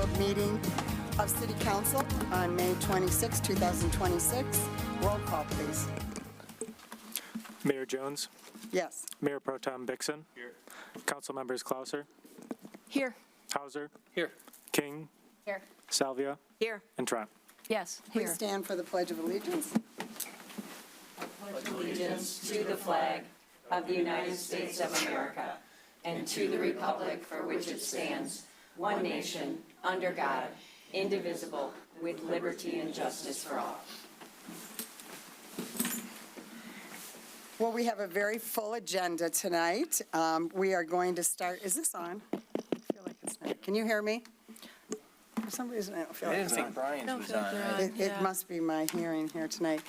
scheduled meeting of City Council on May 26, 2026. Roll call, please. Mayor Jones, Yes. Mayor Pro Tem Bixson. Here. Council members Clouser, Here. Hauser, Here. King, Here. Salvia, Here. and Trent. Yes, Please here. stand for the Pledge of Allegiance. Allegiance to the flag of the United States of America and to the republic for which it stands, one nation, under God, indivisible, with liberty and justice for all. Well, we have a very full agenda tonight. We are going to start, is this on? I feel like it's not. Can you hear me? For some reason, I don't feel like I it's didn't on. think Brian's was on. It must be my hearing here tonight.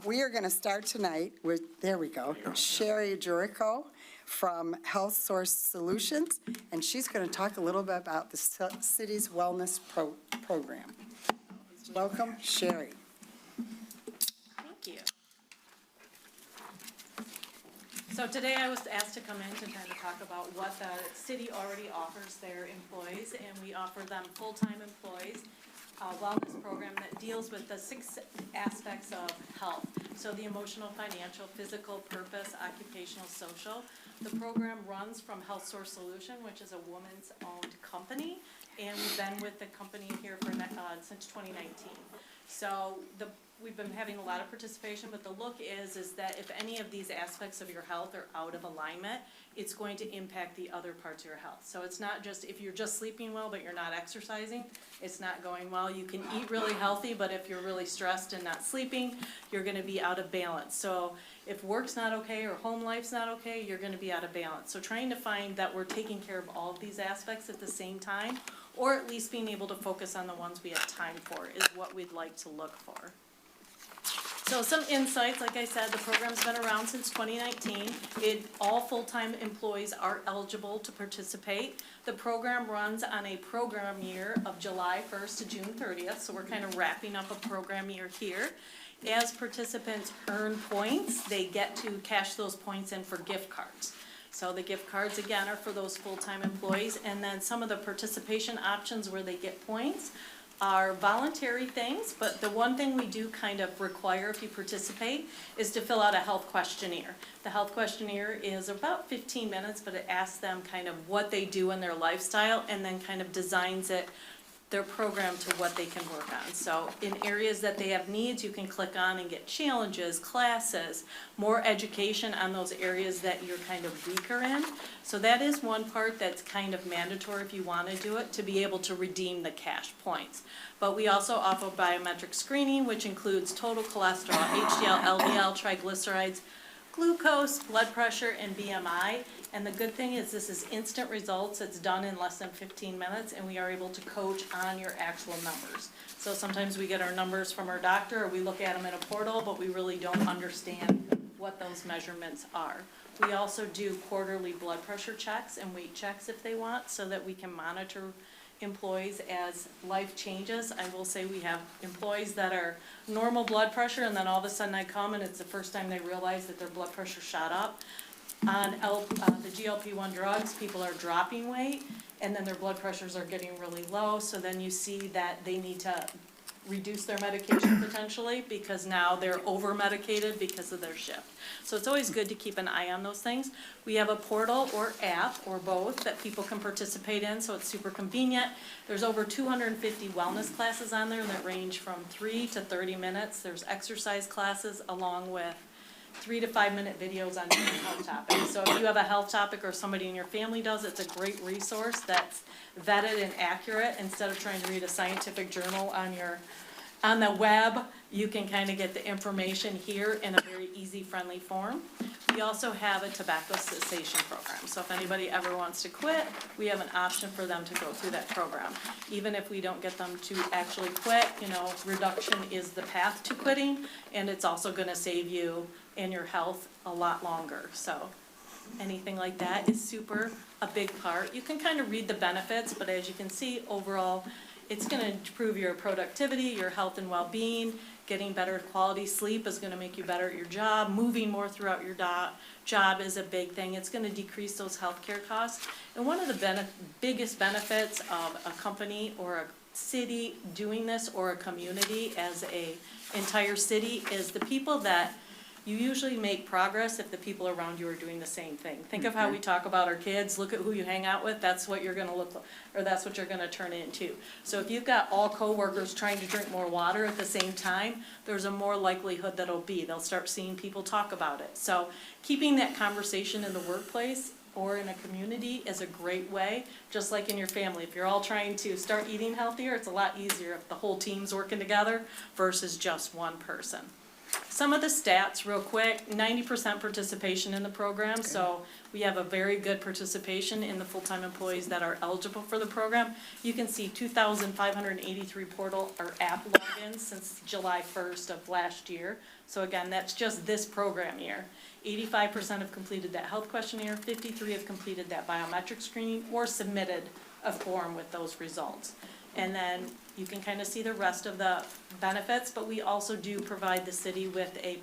We are going to start tonight with, there we go, Sherry Jericho from Health Source Solutions, and she's going to talk a little bit about the city's wellness program. Welcome, Sherry. Thank you. So today I was asked to come in to kind of talk about what the city already offers their employees, and we offer them full-time employees a wellness program that deals with the 6 aspects of health. So the emotional, financial, physical, purpose, occupational, social. The program runs from Health Source Solution, which is a woman's owned company, and we've been with the company here for since 2019. So we've been having a lot of participation, but the look is that if any of these aspects of your health are out of alignment, it's going to impact the other parts of your health. So it's not just if you're just sleeping well but you're not exercising, it's not going well. You can eat really healthy, but if you're really stressed and not sleeping, you're going to be out of balance. So if work's not okay or home life's not okay, you're going to be out of balance. So trying to find that we're taking care of all of these aspects at the same time, or at least being able to focus on the ones we have time for, is what we'd like to look for. So some insights, like I said, the program's been around since 2019. All full-time employees are eligible to participate. The program runs on a program year of July 1st to June 30th, so we're kind of wrapping up a program year here. As participants earn points, they get to cash those points in for gift cards. So the gift cards, again, are for those full-time employees, and then some of the participation options where they get points are voluntary things, but the one thing we do kind of require if you participate is to fill out a health questionnaire. The health questionnaire is about 15 minutes, but it asks them kind of what they do in their lifestyle and then kind of designs their program to what they can work on. So in areas that they have needs, you can click on and get challenges, classes, more education on those areas that you're kind of weaker in. So that is one part that's kind of mandatory if you want to do it, to be able to redeem the cash points. But we also offer biometric screening, which includes total cholesterol, HDL, LDL, triglycerides, glucose, blood pressure, and BMI. And the good thing is this is instant results. It's done in less than 15 minutes, and we are able to coach on your actual numbers. So sometimes we get our numbers from our doctor, or we look at them in a portal, but we really don't understand what those measurements are. We also do quarterly blood pressure checks and weight checks if they want, so that we can monitor employees as life changes. I will say we have employees that are normal blood pressure, and then all of a sudden I come and it's the first time they realize that their blood pressure shot up. On the GLP-1 drugs, people are dropping weight, and then their blood pressures are getting really low, so then you see that they need to reduce their medication potentially, because now they're over-medicated because of their shift. So it's always good to keep an eye on those things. We have a portal or app, or both, that people can participate in, so it's super convenient. There's over 250 wellness classes on there that range from 3 to 30 minutes. There's exercise classes along with 3 to 5 minute videos on different health topics. So if you have a health topic or somebody in your family does, it's a great resource that's vetted and accurate. Instead of trying to read a scientific journal on the web, you can kind of get the information here in a very easy, friendly form. We also have a tobacco cessation program. So if anybody ever wants to quit, we have an option for them to go through that program. Even if we don't get them to actually quit, reduction is the path to quitting, and it's also going to save you and your health a lot longer. So anything like that is a big part. You can kind of read the benefits, but as you can see, overall, It's gonna improve your productivity, your health and well-being. Getting better quality sleep is gonna make you better at your job. Moving more throughout your job is a big thing. It's gonna decrease those healthcare costs. And one of the biggest benefits of a company or a city doing this, or a community as a entire city, is the people that you usually make progress if the people around you are doing the same thing. Think of how we talk about our kids, look at who you hang out with, that's what you're gonna look, or that's what you're gonna turn into. So if you've got all coworkers trying to drink more water at the same time, there's a more likelihood that they'll start seeing people talk about it. So keeping that conversation in the workplace or in a community is a great way, just like in your family. If you're all trying to start eating healthier, it's a lot easier if the whole team's working together versus just one person. Some of the stats real quick: 90% participation in the program, so we have a very good participation in the full-time employees that are eligible for the program. You can see 2,583 portal or app logins since July 1st of last year. So again, that's just this program year. 85% have completed that health questionnaire, 53 have completed that biometric screening or submitted a form with those results. And then you can kind of see the rest of the benefits, but we also do provide the city with a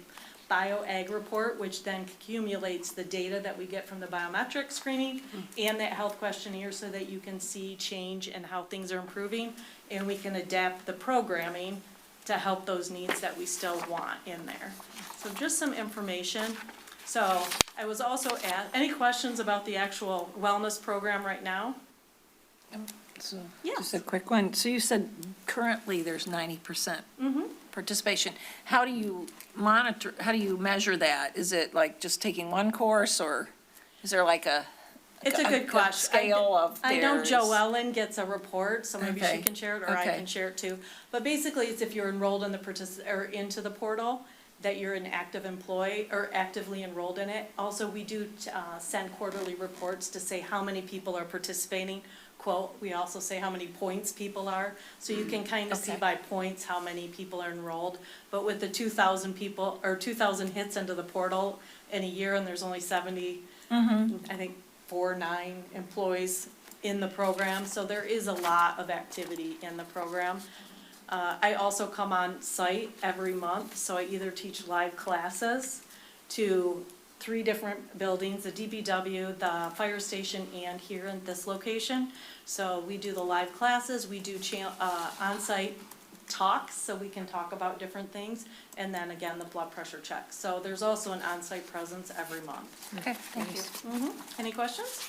bioag report, which then accumulates the data that we get from the biometric screening and that health questionnaire, so that you can see change and how things are improving, and we can adapt the programming to help those needs that we still want in there. So just some information. So I was also asked, any questions about the actual wellness program right now? So, Yes. just a quick one. So you said currently there's 90% participation. How do you monitor, how do you measure that? Is it like just taking one course, or is there like a It's a good question. scale of I know theirs? Joellen gets a report, so maybe she Okay. can share it, or I Okay. can share it too. But basically, it's if you're enrolled in the or into the portal, that you're an active employee or actively enrolled in it. Also, we do send quarterly reports to say how many people are participating. Quote, we also say how many points people are, so you can kind of see Okay. by points how many people are enrolled. But with the 2,000 people, or 2,000 hits into the portal in a year, and there's only 70, I think 9 employees in the program, so there is a lot of activity in the program. I also come on site every month, so I either teach live classes to 3 different buildings, the DPW, the fire station, and here in this location. So we do the live classes, we do on-site talks, so we can talk about different things, and then again, the blood pressure check. So there's also an on-site presence every month. Okay, thank you. Any questions?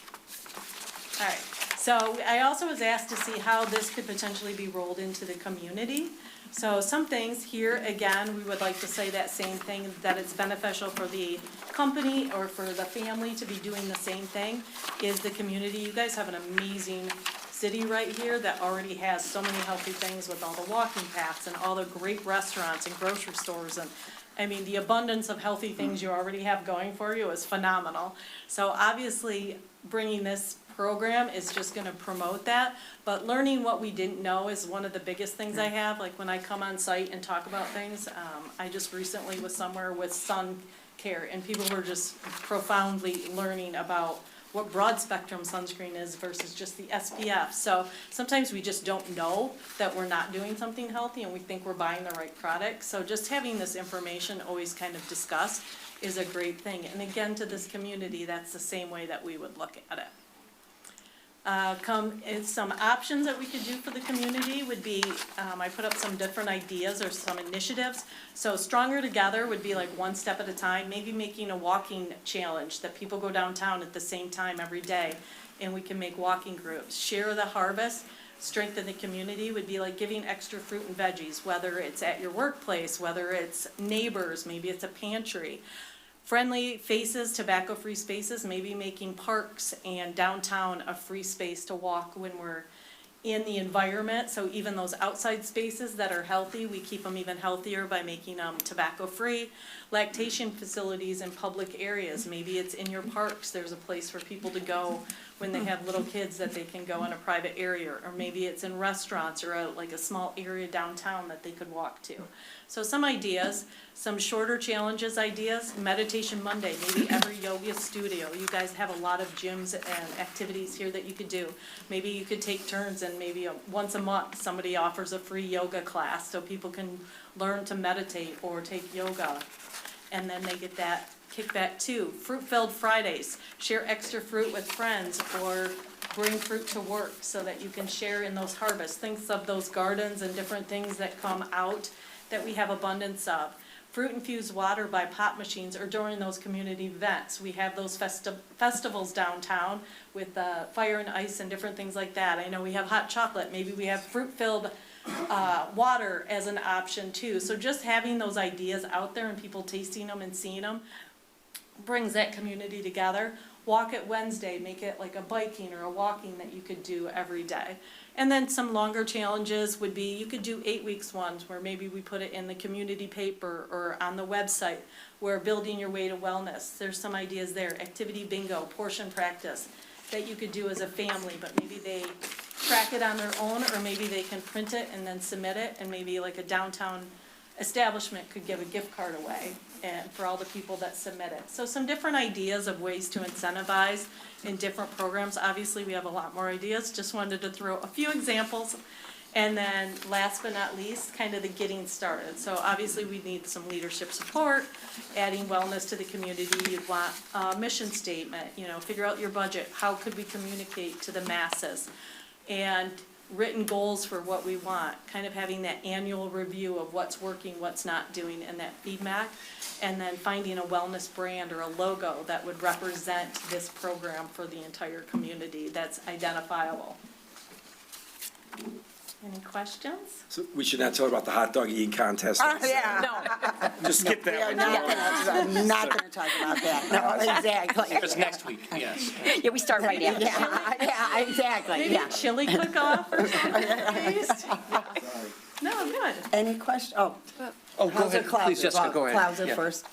All right, so I also was asked to see how this could potentially be rolled into the community. So some things here, again, we would like to say that same thing, that it's beneficial for the company or for the family to be doing the same thing, is the community. You guys have an amazing city right here that already has so many healthy things with all the walking paths and all the great restaurants and grocery stores, and I mean, the abundance of healthy things you already have going for you is phenomenal. So obviously, bringing this program is just gonna promote that, but learning what we didn't know is one of the biggest things I have. Like when I come on site and talk about things, I just recently was somewhere with sun care, and people were just profoundly learning about what broad spectrum sunscreen is versus just the SPF. So sometimes we just don't know that we're not doing something healthy, and we think we're buying the right product. So just having this information always kind of discussed is a great thing. And again, to this community, that's the same way that we would look at it. Some options that we could do for the community would be, I put up some different ideas or some initiatives. So Stronger Together would be like one step at a time, maybe making a walking challenge that people go downtown at the same time every day, and we can make walking groups. Share the Harvest, strengthen the community, would be like giving extra fruit and veggies, whether it's at your workplace, whether it's neighbors, maybe it's a pantry. Friendly Faces, tobacco-free spaces, maybe making parks and downtown a free space to walk when we're in the environment. So even those outside spaces that are healthy, we keep them even healthier by making them tobacco-free. Lactation facilities in public areas, maybe it's in your parks, there's a place for people to go when they have little kids that they can go in a private area, or maybe it's in restaurants or like a small area downtown that they could walk to. So some ideas, some shorter challenges ideas, Meditation Monday, maybe every yoga studio. You guys have a lot of gyms and activities here that you could do. Maybe you could take turns and maybe once a month, somebody offers a free yoga class so people can learn to meditate or take yoga. And then they get that kickback too. Fruit-filled Fridays, share extra fruit with friends or bring fruit to work so that you can share in those harvests. Think of those gardens and different things that come out that we have abundance of. Fruit-infused water by pop machines or during those community events. We have those festivals downtown with fire and ice and different things like that. I know we have hot chocolate. Maybe we have fruit-filled water as an option too. So just having those ideas out there and people tasting them and seeing them brings that community together. Walk it Wednesday, make it like a biking or a walking that you could do every day. And then some longer challenges would be, you could do 8 weeks ones where maybe we put it in the community paper or on the website, where building your way to wellness. There's some ideas there. Activity bingo, portion practice that you could do as a family, but maybe they track it on their own, or maybe they can print it and then submit it, and maybe like a downtown establishment could give a gift card away and for all the people that submit it. So some different ideas of ways to incentivize in different programs. Obviously, we have a lot more ideas. Just wanted to throw a few examples. And then last but not least, kind of the getting started. So obviously, we need some leadership support, adding wellness to the community. You'd want a mission statement, figure out your budget. How could we communicate to the masses? And written goals for what we want, kind of having that annual review of what's working, what's not doing, and that feedback, and then finding a wellness brand or a logo that would represent this program for the entire community that's identifiable. Any questions? So we should not talk about the hot dog eating contest. Yeah. No. Just skip We are that not going to talk about that. No, exactly. It's next week, yes. Yeah, we start right after. Yeah, exactly, Maybe yeah. a chili cook-off or something, please? No, good. Any question? Oh. Oh, go ahead, please, Jessica, go ahead. Klauser Yeah. first.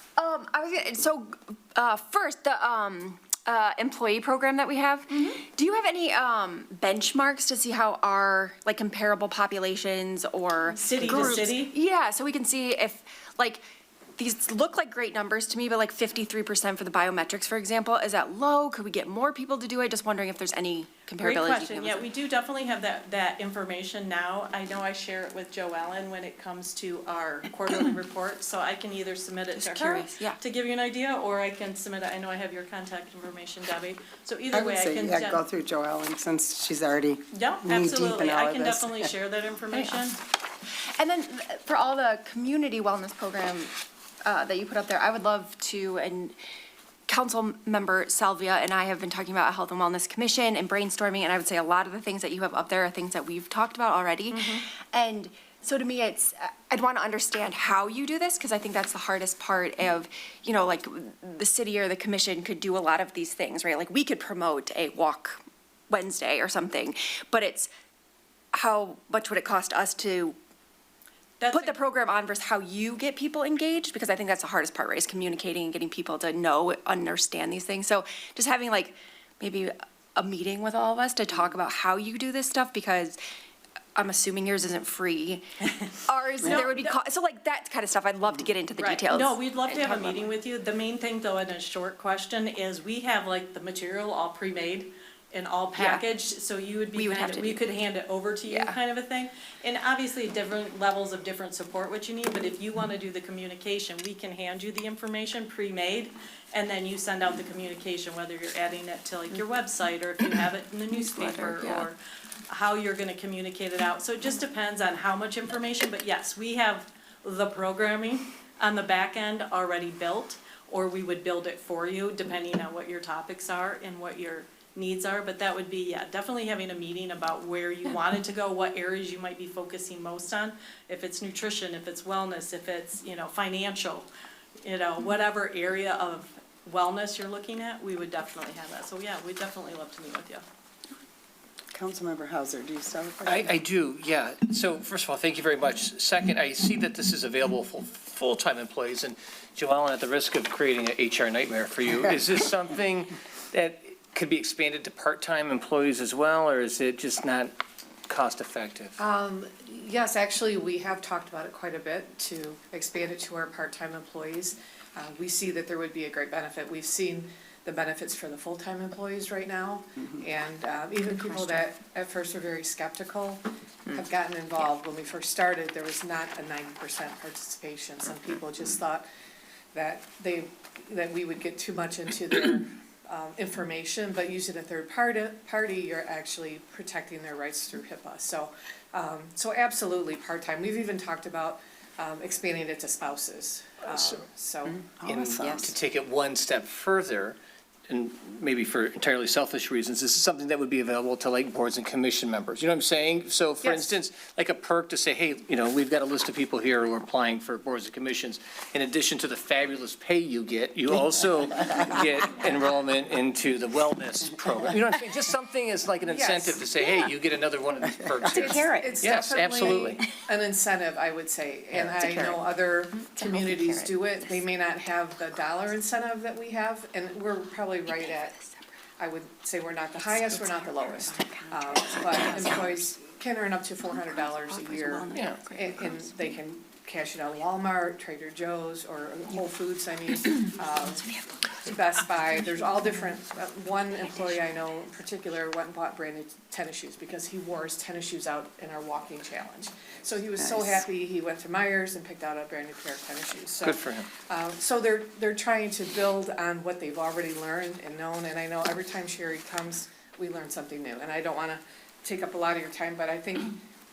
First, the employee program that we have, do you have any benchmarks to see how our, like, comparable populations or City to groups- city? Yeah, so we can see if, like, these look like great numbers to me, but like 53% for the biometrics, for example, is that low? Could we get more people to do it? Just wondering if there's any Great comparability. question. Yeah, we do definitely have that information now. I know I share it with Jo Ellen when it comes to our quarterly report, so I can either submit it to her curious, yeah. to give you an idea, or I can submit it, I know I have your contact information, Debbie. So I either would way, I say, can. yeah, go through Joellen since she's already Yeah, knee deep in absolutely. all I of can this. definitely share that information. And then for all the community wellness program that you put up there, I would love to, and Council Member Salvia and I have been talking about a Health and Wellness Commission and brainstorming, and I would say a lot of the things that you have up there are things that we've talked about already. And so to me, I'd want to understand how you do this, because I think that's the hardest part of, like, the city or the commission could do a lot of these things, right? Like, we could promote a walk Wednesday or something, but it's how much would it cost us to That's put a- the program on versus how you get people engaged, because I think that's the hardest part, right, is communicating and getting people to know, understand these things. So just having like maybe a meeting with all of us to talk about how you do this stuff, because I'm assuming yours isn't free. Ours, there would be, so like that kind of stuff, I'd love to get into the Right. details. No, we'd love to and have a talk about meeting with you. The main thing, though, in a short question, is we have like the material all pre-made and all packaged, so you would be, We would have to we do- could hand it over to you, Yeah. kind of a thing. And obviously, different levels of different support what you need, but if you want to do the communication, we can hand you the information pre-made, and then you send out the communication, whether you're adding it to like your website, or if you have it in the newspaper, yeah. or how you're gonna communicate it out. So it just depends on how much information, but yes, we have the programming on the back end already built, or we would build it for you, depending on what your topics are and what your needs are. But that would be, yeah, definitely having a meeting about where you want it to go, what areas you might be focusing most on. If it's nutrition, if it's wellness, if it's, financial, whatever area of wellness you're looking at, we would definitely have that. So yeah, we'd definitely love to meet with you. Councilmember Hauser, do you start with that? I do, yeah. So first of all, thank you very much. Second, I see that this is available for full-time employees, and Joellen, at the risk of creating an HR nightmare for you, is this something that could be expanded to part-time employees as well, or is it just not cost-effective? Yes, actually, we have talked about it quite a bit to expand it to our part-time employees. We see that there would be a great benefit. We've seen the benefits for the full-time employees right now. And even people that at first were very skeptical have gotten involved. When we first started, there was not a 90% participation. Some people just thought that we would get too much into their information, but using a third party, you're actually protecting their rights through HIPAA. So absolutely part-time. We've even talked about expanding it to spouses. So, And Awesome. to take it one step further, and maybe for entirely selfish reasons, this is something that would be available to like boards and commission members. You know what I'm saying? So for Yes. instance, like a perk to say, hey, you know, we've got a list of people here who are applying for boards and commissions. In addition to the fabulous pay you get, you also get enrollment into the wellness program. You know what I'm saying? Just something as like an incentive to say, hey, you get another one of these perks here. It's Yes, absolutely. definitely an incentive, I would say. And it's a I carrot. know other It's a healthy communities carrot. do it. They may not have the dollar incentive that we have, and we're probably right at, I would say we're not the highest, we're not the lowest. But employees can earn up to $400 a year. Yeah. And they can cash it out at Walmart, Trader Joe's, or Whole Foods, Best Buy. There's all different, one employee I know in particular went and bought branded tennis shoes because he wore his tennis shoes out in our walking challenge. So he was so Nice. happy, he went to Myers and picked out a brand new pair of tennis shoes. So, Good for him. So they're trying to build on what they've already learned and known, and I know every time Sherry comes, we learn something new. And I don't wanna take up a lot of your time, but I think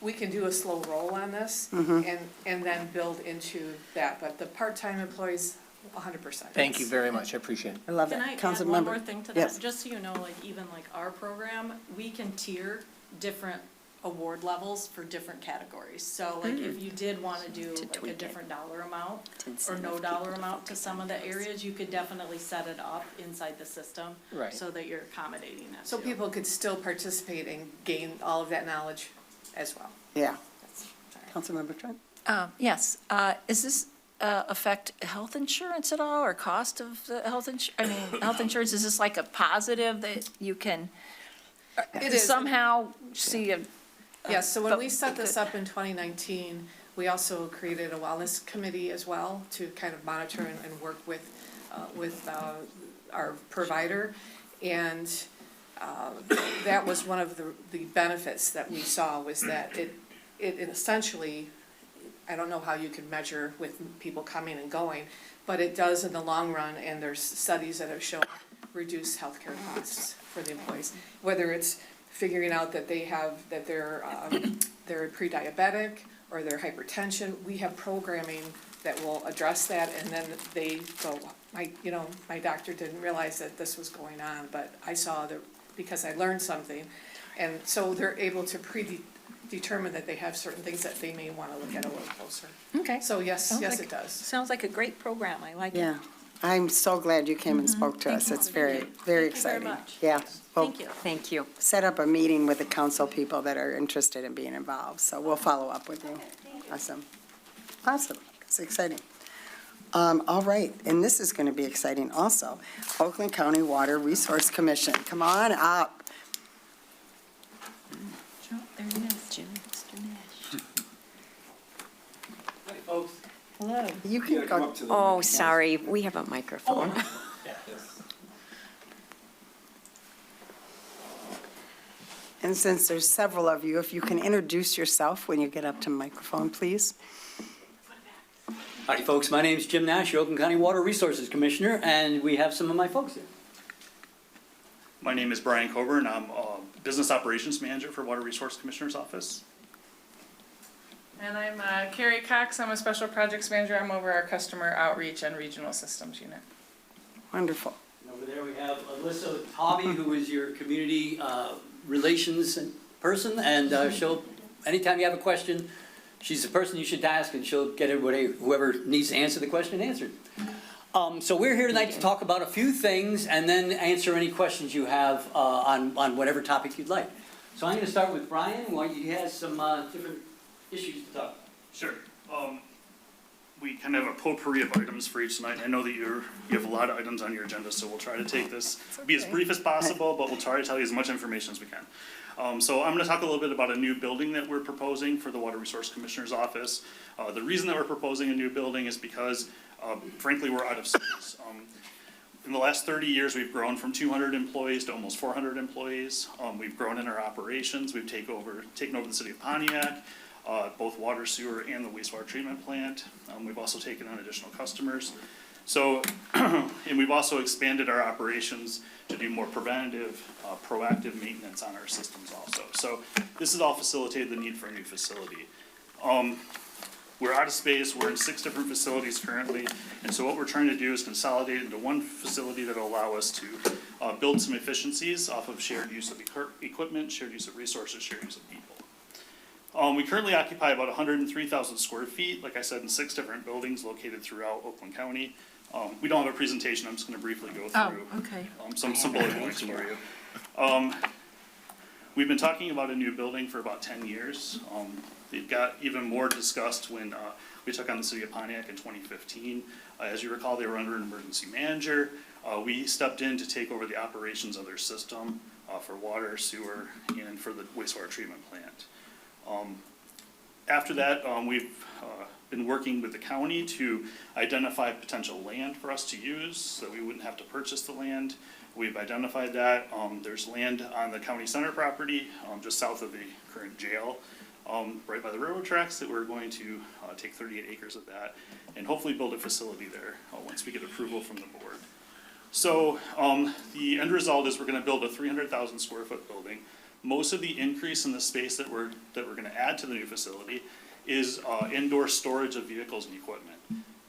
we can do a slow roll on this and then build into that. But the part-time employees, 100%. Thank you very much. I appreciate it. I love Can it. I add Council one member. more thing to Yes. that? Just so you know, like even like our program, we can tier different award levels for different categories. So like if you did want to do like a tweak it. different dollar amount or no dollar amount to some of the areas, you could definitely set it up inside the system. Right. So that you're accommodating that So too. people could still participate and gain all of that knowledge as well. Yeah. Sorry. Councilmember Trent? Yes, is this affect health insurance at all, or cost of the health health insurance? Is this like a positive that you can It is. somehow see a? Yes, so when we but- set this up in 2019, we also created a wellness committee as well to kind of monitor and work with our provider. And that was one of the benefits that we saw, was that it essentially, I don't know how you can measure with people coming and going, but it does in the long run, and there's studies that have shown reduced healthcare costs for the employees. Whether it's figuring out that they're pre-diabetic or they're hypertension, we have programming that will address that, and then they go, my doctor didn't realize that this was going on, but I saw because I learned something. And so they're able to predetermine that they have certain things that they may want to look at a little closer. Okay. So yes, Sounds yes, like- it does. Sounds like a great program, I like it. Yeah. I'm so glad you came and spoke to us. It's very, very Thank you very exciting. much. Yeah. Well, Thank you. Thank you. set up a meeting with the council people that are interested in being involved, so we'll follow up with you. Awesome. Awesome. It's exciting. All right, and this is going to be exciting also. Oakland County Water Resource Commission, come on up. There it is, Jim, Mr. Nash. Hi, folks. Hello. You You can gotta come go. up to the Oh, microphone. sorry, we have a microphone. And since there's several of you, if you can introduce yourself when you get up to the microphone, please. Howdy, folks. My name's Jim Nash, your Oakland County Water Resources Commissioner, and we have some of my folks here. My name is Brian Coburn. I'm Business Operations Manager for Water Resource Commissioner's Office. And I'm Carrie Cox. I'm a Special Projects Manager. I'm over our Customer Outreach and Regional Systems Unit. Wonderful. And over there, we have Alyssa Hobby, who is your Community Relations person, and she'll, anytime you have a question, she's the person you should ask, and she'll get everybody, whoever needs to answer the question, answered. So we're here tonight to talk about a few things and then answer any questions you have on whatever topic you'd like. So I'm going to start with Brian, he has some different issues to talk. Sure. We kind kind of have a potpourri of items for each tonight. I know that you have a lot of items on your agenda, so we'll try to take this, be as brief as possible, but we'll try to tell you as much information as we can. So I'm gonna talk a little bit about a new building that we're proposing for the Water Resource Commissioner's Office. The reason that we're proposing a new building is because, frankly, we're out of space. In the last 30 years, we've grown from 200 employees to almost 400 employees. We've grown in our operations. We've taken over the city of Pontiac, both water, sewer, and the wastewater treatment plant. We've also taken on additional customers. So, and we've also expanded our operations to do more preventative, proactive maintenance on our systems also. So this has all facilitated the need for a new facility. We're out of space, we're in 6 different facilities currently, and so what we're trying to do is consolidate into one facility that'll allow us to build some efficiencies off of shared use of equipment, shared use of resources, shared use of people. We currently occupy about 103,000 square feet, like I said, in 6 different buildings located throughout Oakland County. We don't have a presentation, I'm just gonna briefly go through Okay. some bullet points for you. We've been talking about a new building for about 10 years. It got even more discussed when we took on the city of Pontiac in 2015. As you recall, they were under an emergency manager. We stepped in to take over the operations of their system for water, sewer, and for the wastewater treatment plant. After that, we've been working with the county to identify potential land for us to use so that we wouldn't have to purchase the land. We've identified that. There's land on the county center property, just south of the current jail, right by the railroad tracks, that we're going to take 38 acres of that and hopefully build a facility there once we get approval from the board. So the end result is we're gonna build a 300,000 square foot building. Most of the increase in the space that we're gonna add to the new facility is indoor storage of vehicles and equipment.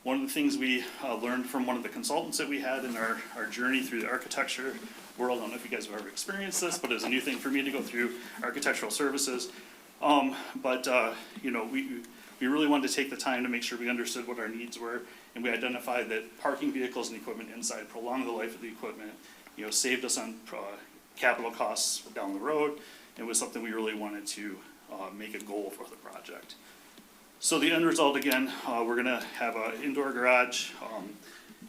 One of the things we learned from one of the consultants that we had in our journey through the architecture world, I don't know if you guys have ever experienced this, but it was a new thing for me to go through architectural services. You know, we really wanted to take the time to make sure we understood what our needs were, and we identified that parking vehicles and equipment inside prolonged the life of the equipment, you know, saved us on capital costs down the road. It was something we really wanted to make a goal for the project. So the end result, again, we're gonna have an indoor garage.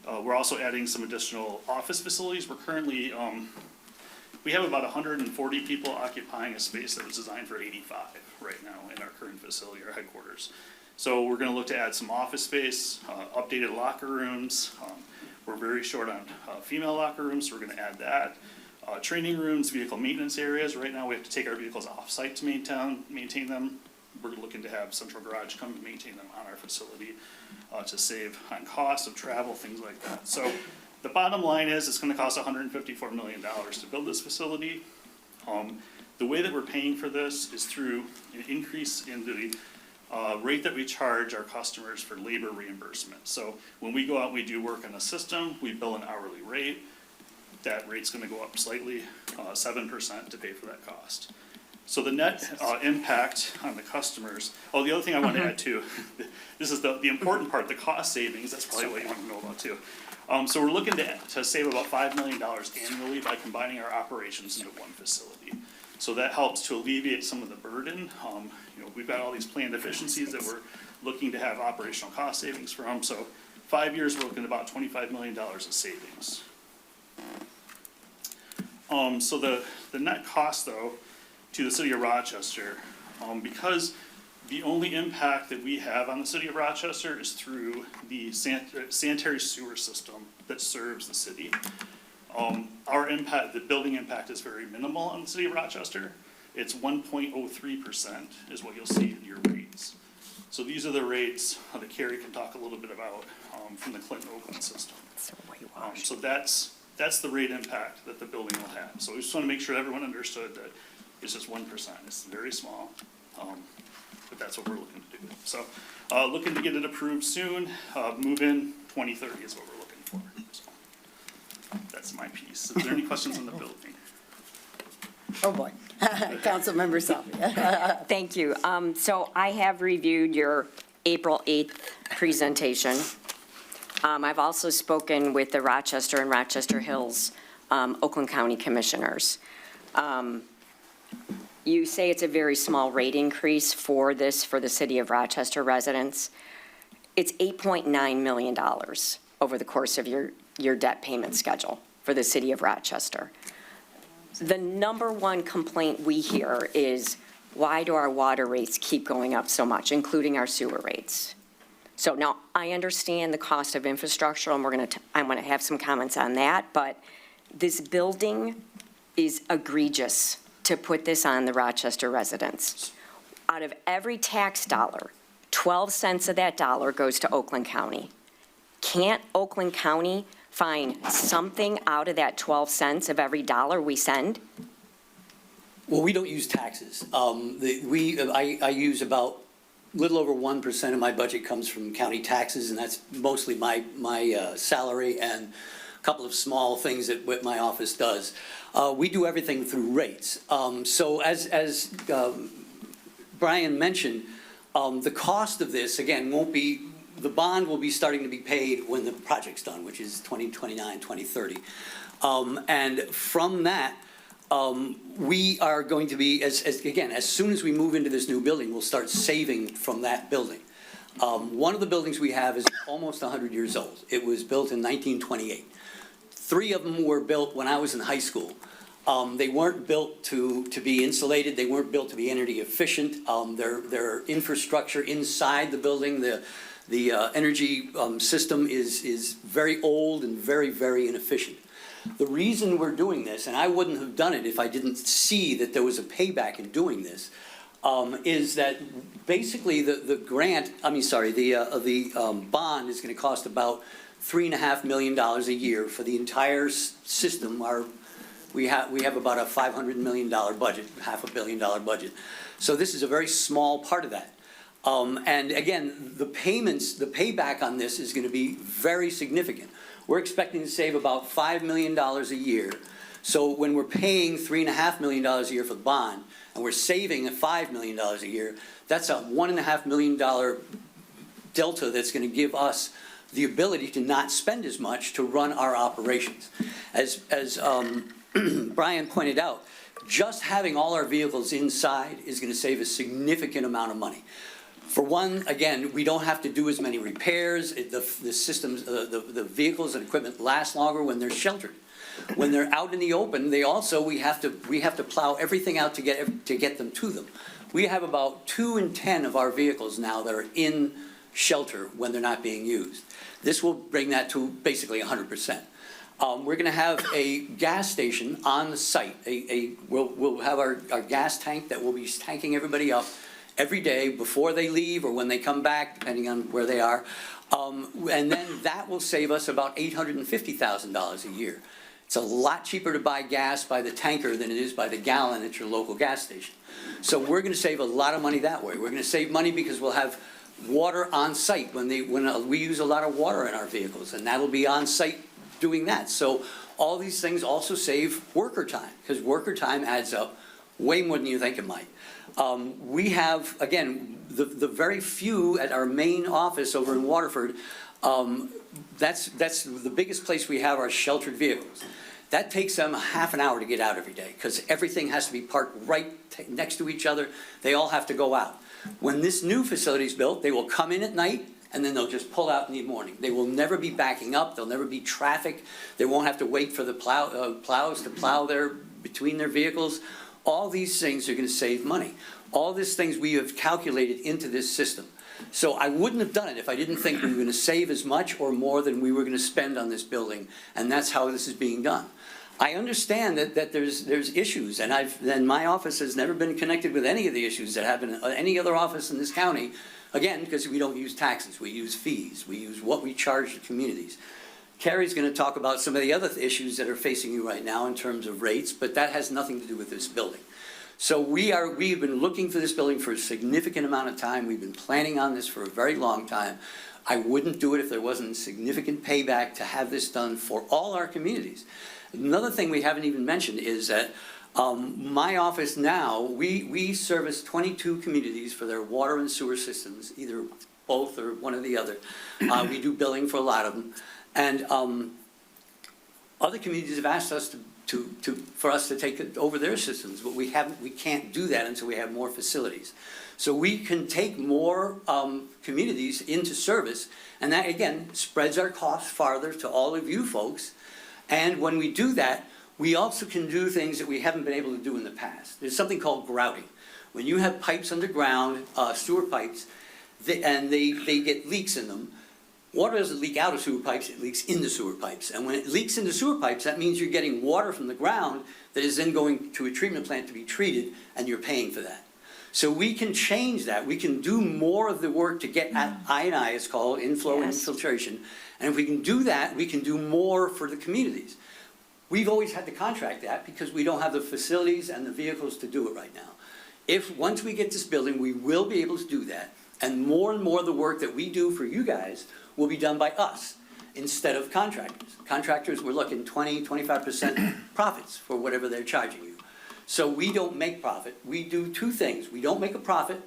We're also adding some additional office facilities. We're currently, we have about 140 people occupying a space that was designed for 85 right now in our current facility, our headquarters. So we're gonna look to add some office space, updated locker rooms. We're very short on female locker rooms, so we're gonna add that. Training rooms, vehicle maintenance areas. Right now, we have to take our vehicles off-site to maintain them. We're looking to have Central Garage come and maintain them on our facility to save on costs of travel, things like that. So the bottom line is it's gonna cost $154 million to build this facility. The way that we're paying for this is through an increase in the rate that we charge our customers for labor reimbursement. So when we go out and we do work on a system, we bill an hourly rate. That rate's gonna go up slightly, 7% to pay for that cost. So the net impact on the customers, oh, the other thing I want to add too, this is the important part, the cost savings, that's probably what you want to know about too. So we're looking to save about $5 million annually by combining our operations into one facility. So that helps to alleviate some of the burden. You know, we've got all these planned efficiencies that we're looking to have operational cost savings from. So 5 years, we're looking at about $25 million of savings. So the net cost though, to the city of Rochester, because the only impact that we have on the city of Rochester is through the sanitary sewer system that serves the city. Our impact, the building impact is very minimal on the city of Rochester. It's 1.03% is what you'll see in your rates. So these are the rates that Carrie can talk a little bit about from the Clinton Oakland system. So that's the rate impact that the building will have. So we just want to make sure everyone understood that it's just 1%. It's very small, but that's what we're looking to do. So looking to get it approved soon. Move in 2030 is what we're looking for. So that's my piece. Is there any questions on the building? Oh, boy. Councilmember Salvia. Thank you. So I have reviewed your April 8th presentation. I've also spoken with the Rochester and Rochester Hills, Oakland County Commissioners. You say it's a very small rate increase for the city of Rochester residents. it's $8.9 million over the course of your debt payment schedule for the city of Rochester. The number one complaint we hear is, why do our water rates keep going up so much, including our sewer rates? So now, I understand the cost of infrastructure, and I'm going to have some comments on that, but this building is egregious to put this on the Rochester residents. Out of every tax dollar, 12 cents of that dollar goes to Oakland County. Can't Oakland County find something out of that 12 cents of every dollar we send? Well, we don't use taxes. I use about little over 1% of my budget comes from county taxes, and that's mostly my salary and a couple of small things that what my office does. We do everything through rates. So as Brian mentioned, the cost of this, again, won't be, the bond will be starting to be paid when the project's done, which is 2029, 2030. And from that, we are going to be, again, as soon as we move into this new building, we'll start saving from that building. One of the buildings we have is almost 100 years old. It was built in 1928. 3 of them were built when I was in high school. They weren't built to be insulated. They weren't built to be energy efficient. Their infrastructure inside the building, the energy system is very old and very, very inefficient. The reason we're doing this, and I wouldn't have done it if I didn't see that there was a payback in doing this, is that basically the bond is going to cost about $3.5 million a year for the entire system. We have about a $500 million budget, $500 million budget. So this is a very small part of that. And again, the payback on this is going to be very significant. We're expecting to save about $5 million a year. So when we're paying $3.5 million a year for the bond, and we're saving $5 million a year, that's a $1.5 million delta that's going to give us the ability to not spend as much to run our operations. As Brian pointed out, just having all our vehicles inside is going to save a significant amount of money. For one, again, we don't have to do as many repairs. The systems, the vehicles and equipment last longer when they're sheltered. When they're out in the open, we have to plow everything out to get them to them. We have about 2 in 10 of our vehicles now that are in shelter when they're not being used. This will bring that to basically 100%. We're going to have a gas station on the site. We'll have our gas tank that will be tanking everybody up every day before they leave or when they come back, depending on where they are. And then that will save us about $850,000 a year. It's a lot cheaper to buy gas by the tanker than it is by the gallon at your local gas station. So we're going to save a lot of money that way. We're going to save money because we'll have water on site when we use a lot of water in our vehicles, and that'll be on site doing that. So all these things also save worker time, because worker time adds up way more than you think it might. We have, again, the very few at our main office over in Waterford. That's the biggest place we have our sheltered vehicles. That takes them a half an hour to get out every day because everything has to be parked right next to each other. They all have to go out. When this new facility is built, they will come in at night and then they'll just pull out in the morning. They will never be backing up. There'll never be traffic. They won't have to wait for the plows to plow between their vehicles. All these things are going to save money. All these things we have calculated into this system. So I wouldn't have done it if I didn't think we were going to save as much or more than we were going to spend on this building, and that's how this is being done. I understand that there's issues, and my office has never been connected with any of the issues that happen in any other office in this county, again, because we don't use taxes, we use fees, we use what we charge the communities. Carrie's going to talk about some of the other issues that are facing you right now in terms of rates, but that has nothing to do with this building. So we've been looking for this building for a significant amount of time. We've been planning on this for a very long time. I wouldn't do it if there wasn't significant payback to have this done for all our communities. Another thing we haven't even mentioned is that my office now, we service 22 communities for their water and sewer systems, either both or one or the other. We do billing for a lot of them. And other communities have asked us for us to take over their systems, but we can't do that until we have more facilities. So we can take more communities into service, and that, again, spreads our costs farther to all of you folks. And when we do that, we also can do things that we haven't been able to do in the past. There's something called grouting. When you have pipes underground, sewer pipes, and they get leaks in them, water doesn't leak out of sewer pipes, it leaks into sewer pipes. And when it leaks into sewer pipes, that means you're getting water from the ground that is then going to a treatment plant to be treated, and you're paying for that. So we can change that. We can do more of the work to get at I&I, it's called, inflow and infiltration. And if we can do that, we can do more for the communities. We've always had to contract that because we don't have the facilities and the vehicles to do it right now. Once we get this building, we will be able to do that. And more of the work that we do for you guys will be done by us instead of contractors. Contractors, we're looking 20-25% profits for whatever they're charging you. So we don't make profit. We do two things. We don't make a profit,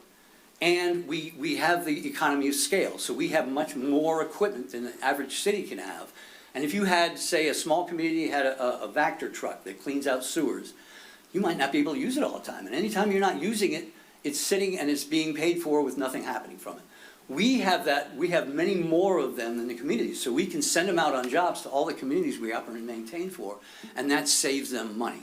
and we have the economy of scale. So we have much more equipment than the average city can have. And if you had, say, a small community had a Vector truck that cleans out sewers, you might not be able to use it all the time. And anytime you're not using it, it's sitting and it's being paid for with nothing happening from it. We have that. We have many more of them than the communities. So we can send them out on jobs to all the communities we operate and maintain for, and that saves them money.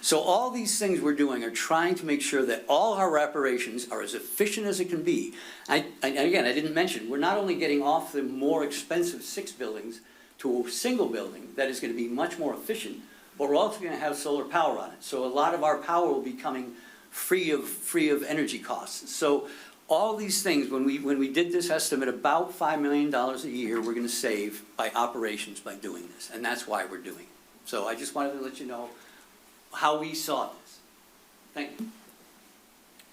So all these things we're doing are trying to make sure that all our operations are as efficient as it can be. And again, I didn't mention, we're not only getting off the more expensive 6 buildings to a single building that is going to be much more efficient, but we're also going to have solar power on it. So a lot of our power will be coming free of energy costs. So all these things, when we did this estimate, about $5 million a year we're going to save by operations by doing this, and that's why we're doing it. So I just wanted to let you know how we saw this. Thank you.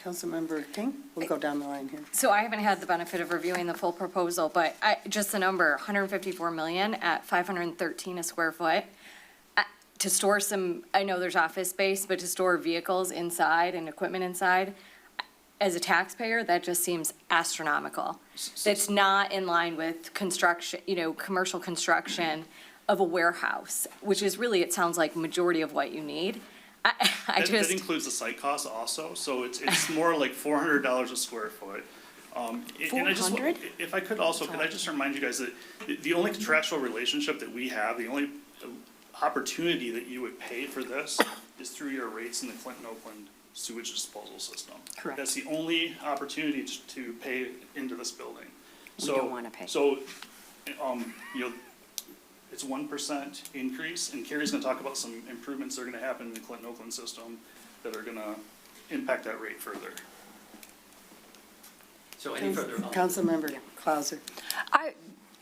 Councilmember King, we'll go down the line here. So I haven't had the benefit of reviewing the full proposal, but just the number, 154 million at 513 a square foot. To store some, I know there's office space, but to store vehicles inside and equipment inside, as a taxpayer, that just seems astronomical. That's not in line with construction, commercial construction of a warehouse, which is really, it sounds like, majority of what you need. That includes the site costs also, so it's more like $400 a square foot. And I just, 400? if I could also, could I just remind you guys that the only contractual relationship that we have, the only opportunity that you would pay for this is through your rates in the Clinton-Oakland sewage disposal system. Correct. That's the only opportunity to pay into this building. We don't wanna pay. So, it's 1% increase, and Carrie's gonna talk about some improvements that are gonna happen in the Clinton-Oakland system that are gonna impact that rate further. So any further? Councilmember Clauser.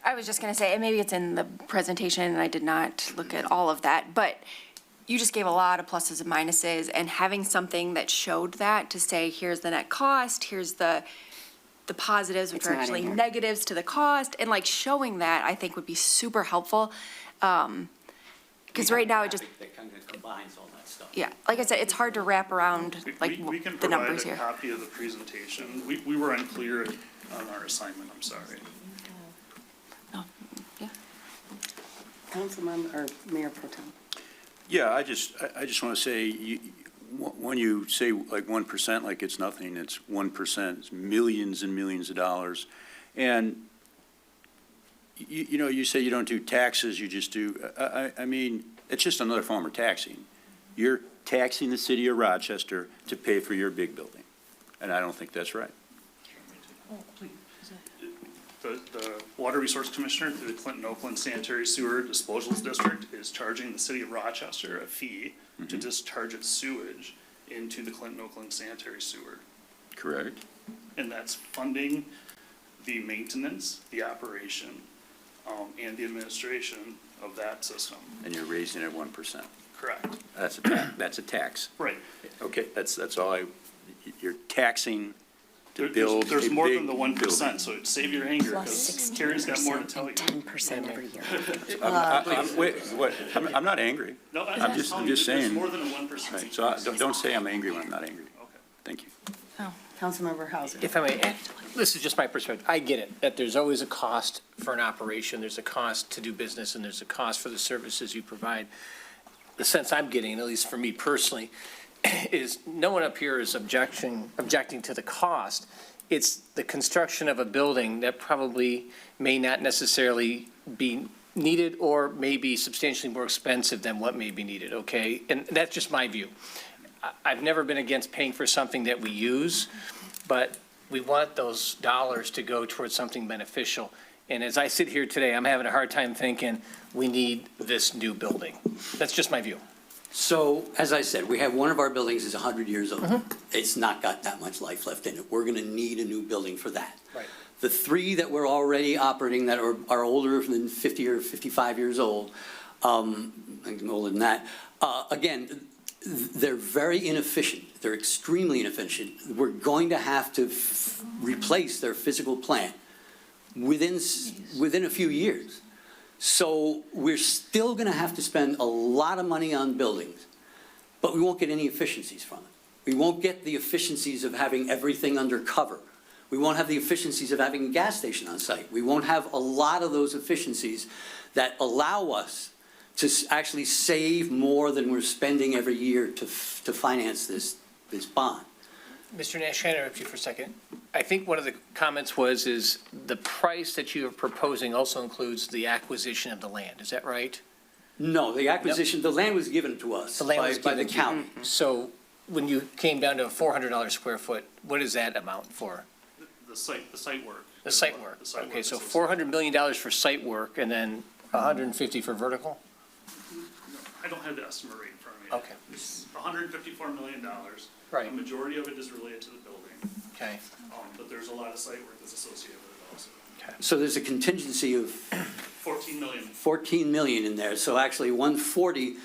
I was just gonna say, and maybe it's in the presentation, and I did not look at all of that, but you just gave a lot of pluses and minuses, and having something that showed that to say, here's the net cost, here's the positives, which It's are not in actually here. negatives to the cost, and like showing that, I think would be super helpful. Because right now it just, That kind of combines all that stuff. yeah, like I said, it's hard to wrap around like We can the provide numbers a here. copy of the presentation. We were unclear on our assignment, I'm sorry. Councilmember, or Mayor Pro Tem. Yeah, I just want to say, when you say like 1%, like it's nothing, it's 1%, it's millions and millions of dollars. And, you say you don't do taxes, you just do, I mean, it's just another form of taxing. You're taxing the city of Rochester to pay for your big building, and I don't think that's right. The Water Resource Commissioner through the Clinton-Oakland Sanitary Sewer Disposal District is charging the city of Rochester a fee to discharge its sewage into the Clinton-Oakland Sanitary Sewer. Correct? And that's funding the maintenance, the operation, and the administration of that system. And you're raising it 1%. Correct. That's a tax. Right. Okay, that's all you're taxing to build a There's more than big the 1%, building. so save your anger, because Carrie's got more to tell you. 10% every year. I'm not angry. No, I'm just There's saying. more than a 1%. Right, so don't say I'm angry when I'm not angry. Okay. Thank you. Councilmember Hauser. If I may, this is just my perspective. I get it, that there's always a cost for an operation, there's a cost to do business, and there's a cost for the services you provide. the sense I'm getting, at least for me personally, is no one up here is objecting to the cost. It's the construction of a building that probably may not necessarily be needed or may be substantially more expensive than what may be needed, okay? And that's just my view. I've never been against paying for something that we use, but we want those dollars to go towards something beneficial. And as I sit here today, I'm having a hard time thinking we need this new building. That's just my view. So, as I said, we have one of our buildings is 100 years old. It's not got that much life left in it. We're going to need a new building for that. Right. The three that we're already operating that are older than 50 or 55 years old, I think I'm older than that, again, they're very inefficient. They're extremely inefficient. We're going to have to replace their physical plant within a few years. So we're still going to have to spend a lot of money on buildings, but we won't get any efficiencies from it. We won't get the efficiencies of having everything under cover. We won't have the efficiencies of having a gas station on site. We won't have a lot of those efficiencies that allow us to actually save more than we're spending every year to finance this bond. Mr. Nash, can I interrupt you for a second? I think one of the comments is the price that you are proposing also includes the acquisition of the land. Is that right? No, the acquisition, the land was given to us The land was by the given to you. county. So when you came down to a $400 square foot, what does that amount for? The site work. The site work. The site Okay, work so associated. $400 million for site work and then 150 for vertical? I don't have the estimate rate in front of me. Okay. It's $154 million. Right. The majority of it is related to the building, Okay. but there's a lot of site work that's associated with it also. So there's a contingency of 14 million. 14 million in there, so actually 140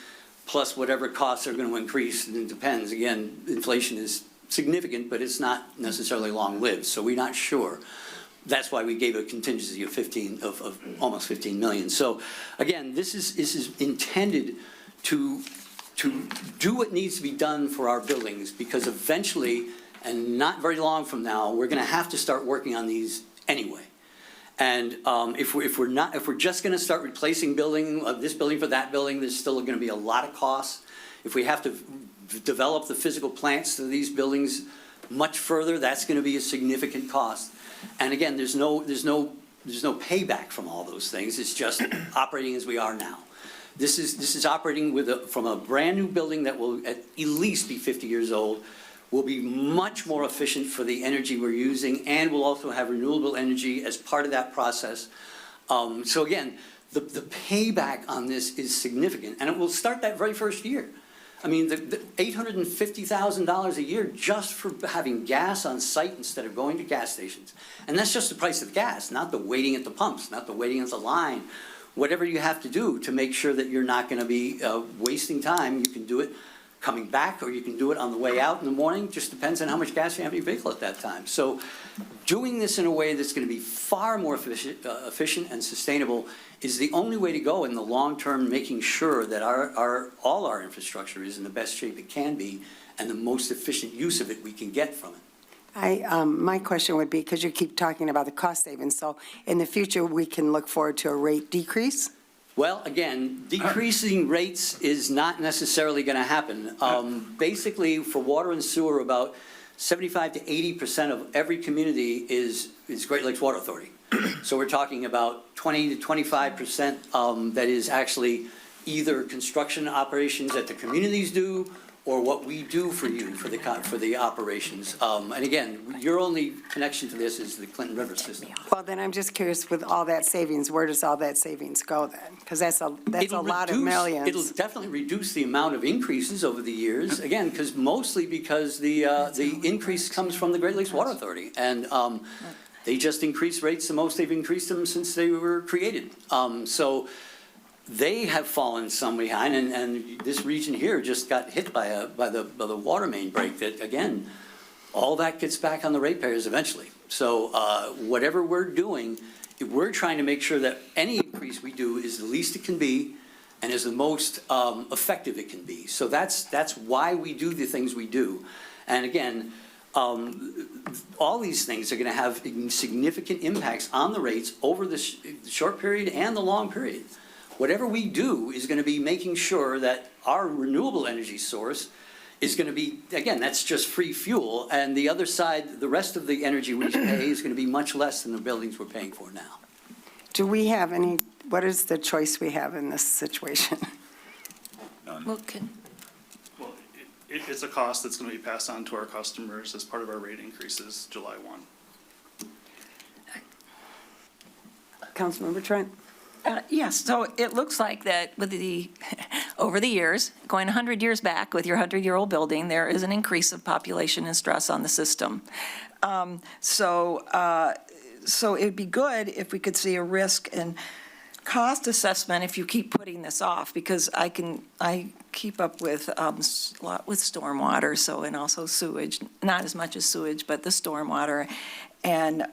plus whatever costs are going to increase, and it depends. Again, inflation is significant, but it's not necessarily long-lived, so we're not sure. That's why we gave a contingency of almost 15 million. So again, this is intended to do what needs to be done for our buildings, because eventually, and not very long from now, we're going to have to start working on these anyway. And if we're just going to start replacing this building for that building, there's still going to be a lot of costs. If we have to develop the physical plants to these buildings much further, that's going to be a significant cost. And again, there's no payback from all those things. It's just operating as we are now. This is operating from a brand-new building that will at least be 50 years old, will be much more efficient for the energy we're using, and will also have renewable energy as part of that process. So again, the payback on this is significant, and it will start that very first year. I mean, the $850,000 a year just for having gas on site instead of going to gas stations. And that's just the price of the gas, not the waiting at the pumps, not the waiting at the line. Whatever you have to do to make sure that you're not going to be wasting time, you can do it coming back, or you can do it on the way out in the morning. Just depends on how much gas you have in your vehicle at that time. So doing this in a way that's going to be far more efficient and sustainable is the only way to go in the long term, making sure that all our infrastructure is in the best shape it can be and the most efficient use of it we can get from it. My question would be, because you keep talking about the cost savings, so in the future, we can look forward to a rate decrease? Well, again, decreasing rates is not necessarily going to happen. Basically, for water and sewer, about 75 to 80% of every community is Great Lakes Water Authority. So we're talking about 20 to 25% that is actually either construction operations that the communities do, or what we do for you for the operations. And again, your only connection to this is the Clinton River system. Well, then I'm just curious, with all that savings, where does all that savings go then? Because that's a lot of millions. It'll definitely reduce the amount of increases over the years, again, mostly because the increase comes from the Great Lakes Water Authority. And they just increase rates the most they've increased them since they were created. So they have fallen some behind, and this region here just got hit by the water main break that, again, all that gets back on the ratepayers eventually. So whatever we're doing, we're trying to make sure that any increase we do is the least it can be and is the most effective it can be. So that's why we do the things we do. And again, all these things are going to have significant impacts on the rates over the short period and the long period. whatever we do is gonna be making sure that our renewable energy source is gonna be, again, that's just free fuel, and the other side, the rest of the energy we pay is gonna be much less than the buildings we're paying for now. Do we have any, what is the choice we have in this situation? Well, can, Well, it's a cost that's going to be passed on to our customers as part of our rate increases July 1. Councilmember Trent? Yes, so it looks like that with over the years, going 100 years back with your 100-year-old building, there is an increase of population and stress on the system. So it'd be good if we could see a risk and cost assessment if you keep putting this off, because I keep up with a lot with stormwater, so, and also sewage, not as much as sewage, but the stormwater and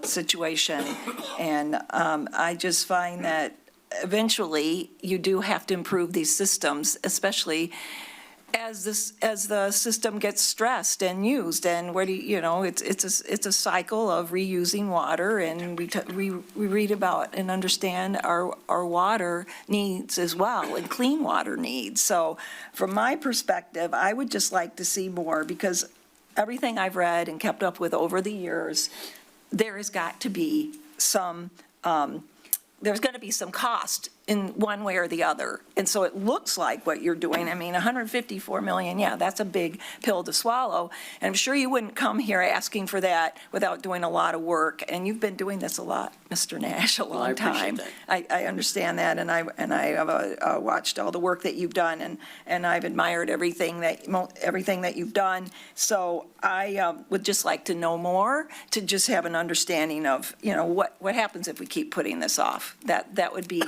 situation. And I just find that eventually you do have to improve these systems, especially as the system gets stressed and used. And where do you know, it's a cycle of reusing water, and we read about and understand our water needs as well, and clean water needs. So from my perspective, I would just like to see more, because everything I've read and kept up with over the years, there has got to be some, there's going to be some cost in one way or the other. And so it looks like what you're doing, I mean, 154 million, yeah, that's a big pill to swallow. And I'm sure you wouldn't come here asking for that without doing a lot of work. And you've been doing this a lot, Mr. Nash, a I long appreciate time. that. I understand that, and I have watched all the work that you've done, and I've admired everything that you've done. So I would just like to know more, to just have an understanding of, you know, what happens if we keep putting this off. That would be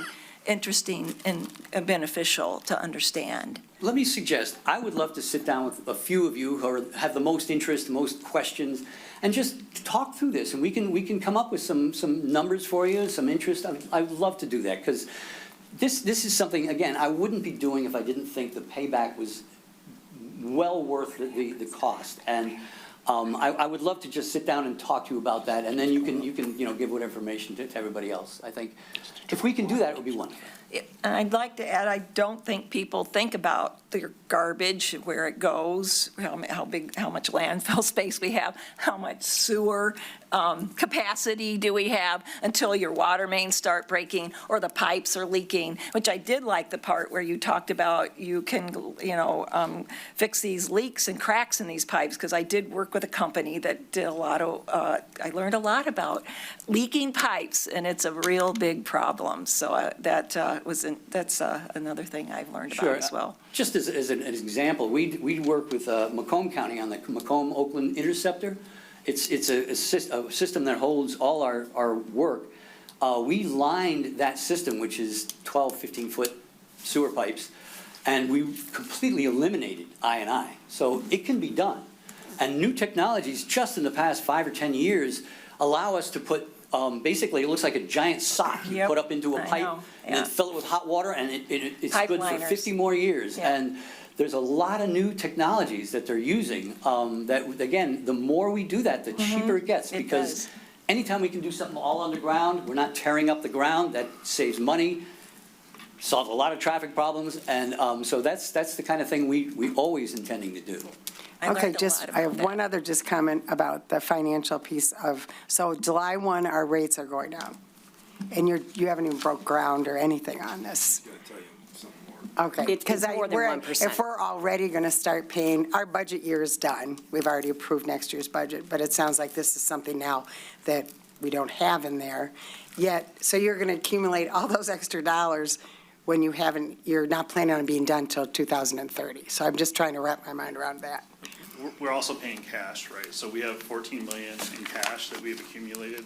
interesting and beneficial to understand. Let me suggest, I would love to sit down with a few of you who have the most interest, the most questions, and just talk through this, and we can come up with some numbers for you, some interest. I would love to do that, because this is something, again, I wouldn't be doing if I didn't think the payback was well worth the cost. And I would love to just sit down and talk to you about that, and then you can give what information to everybody else. I think if we can do that, it would be wonderful. And I'd like to add, I don't think people think about their garbage, where it goes, how much landfill space we have, how much sewer capacity do we have until your water mains start breaking or the pipes are leaking, which I did like the part where you talked about you can, fix these leaks and cracks in these pipes, because I did work with a company that did a lot of, I learned a lot about leaking pipes, and it's a real big problem. So that's another thing I've learned about as well. Just as an example, we work with Macomb County on the Macomb-Oakland Interceptor. It's a system that holds all our work. We lined that system, which is 12, 15-foot sewer pipes, and we completely eliminated I&I. So it can be done. And new technologies, just in the past 5 or 10 years, allow us to put, basically, it looks like a giant sock you put up into a pipe, and then fill it with hot water, and it's good for 50 more years. Yeah. And there's a lot of new technologies that they're using, that, again, the more we do that, the cheaper it gets. Because anytime we can do something all underground, we're not tearing up the ground, that saves money, solves a lot of traffic problems, and so that's the kind of thing we always intending to do. Okay, I have one other just comment about the financial piece of, so July 1, our rates are going down. And you haven't even broke ground or anything on this. Okay, because more than 1%. if we're already going to start paying, our budget year is done. We've already approved next year's budget, but it sounds like this is something now that we don't have in there yet. So you're going to accumulate all those extra dollars when you're not planning on it being done until 2030. So I'm just trying to wrap my mind around that. We're also paying cash, right? So we have 14 million in cash that we've accumulated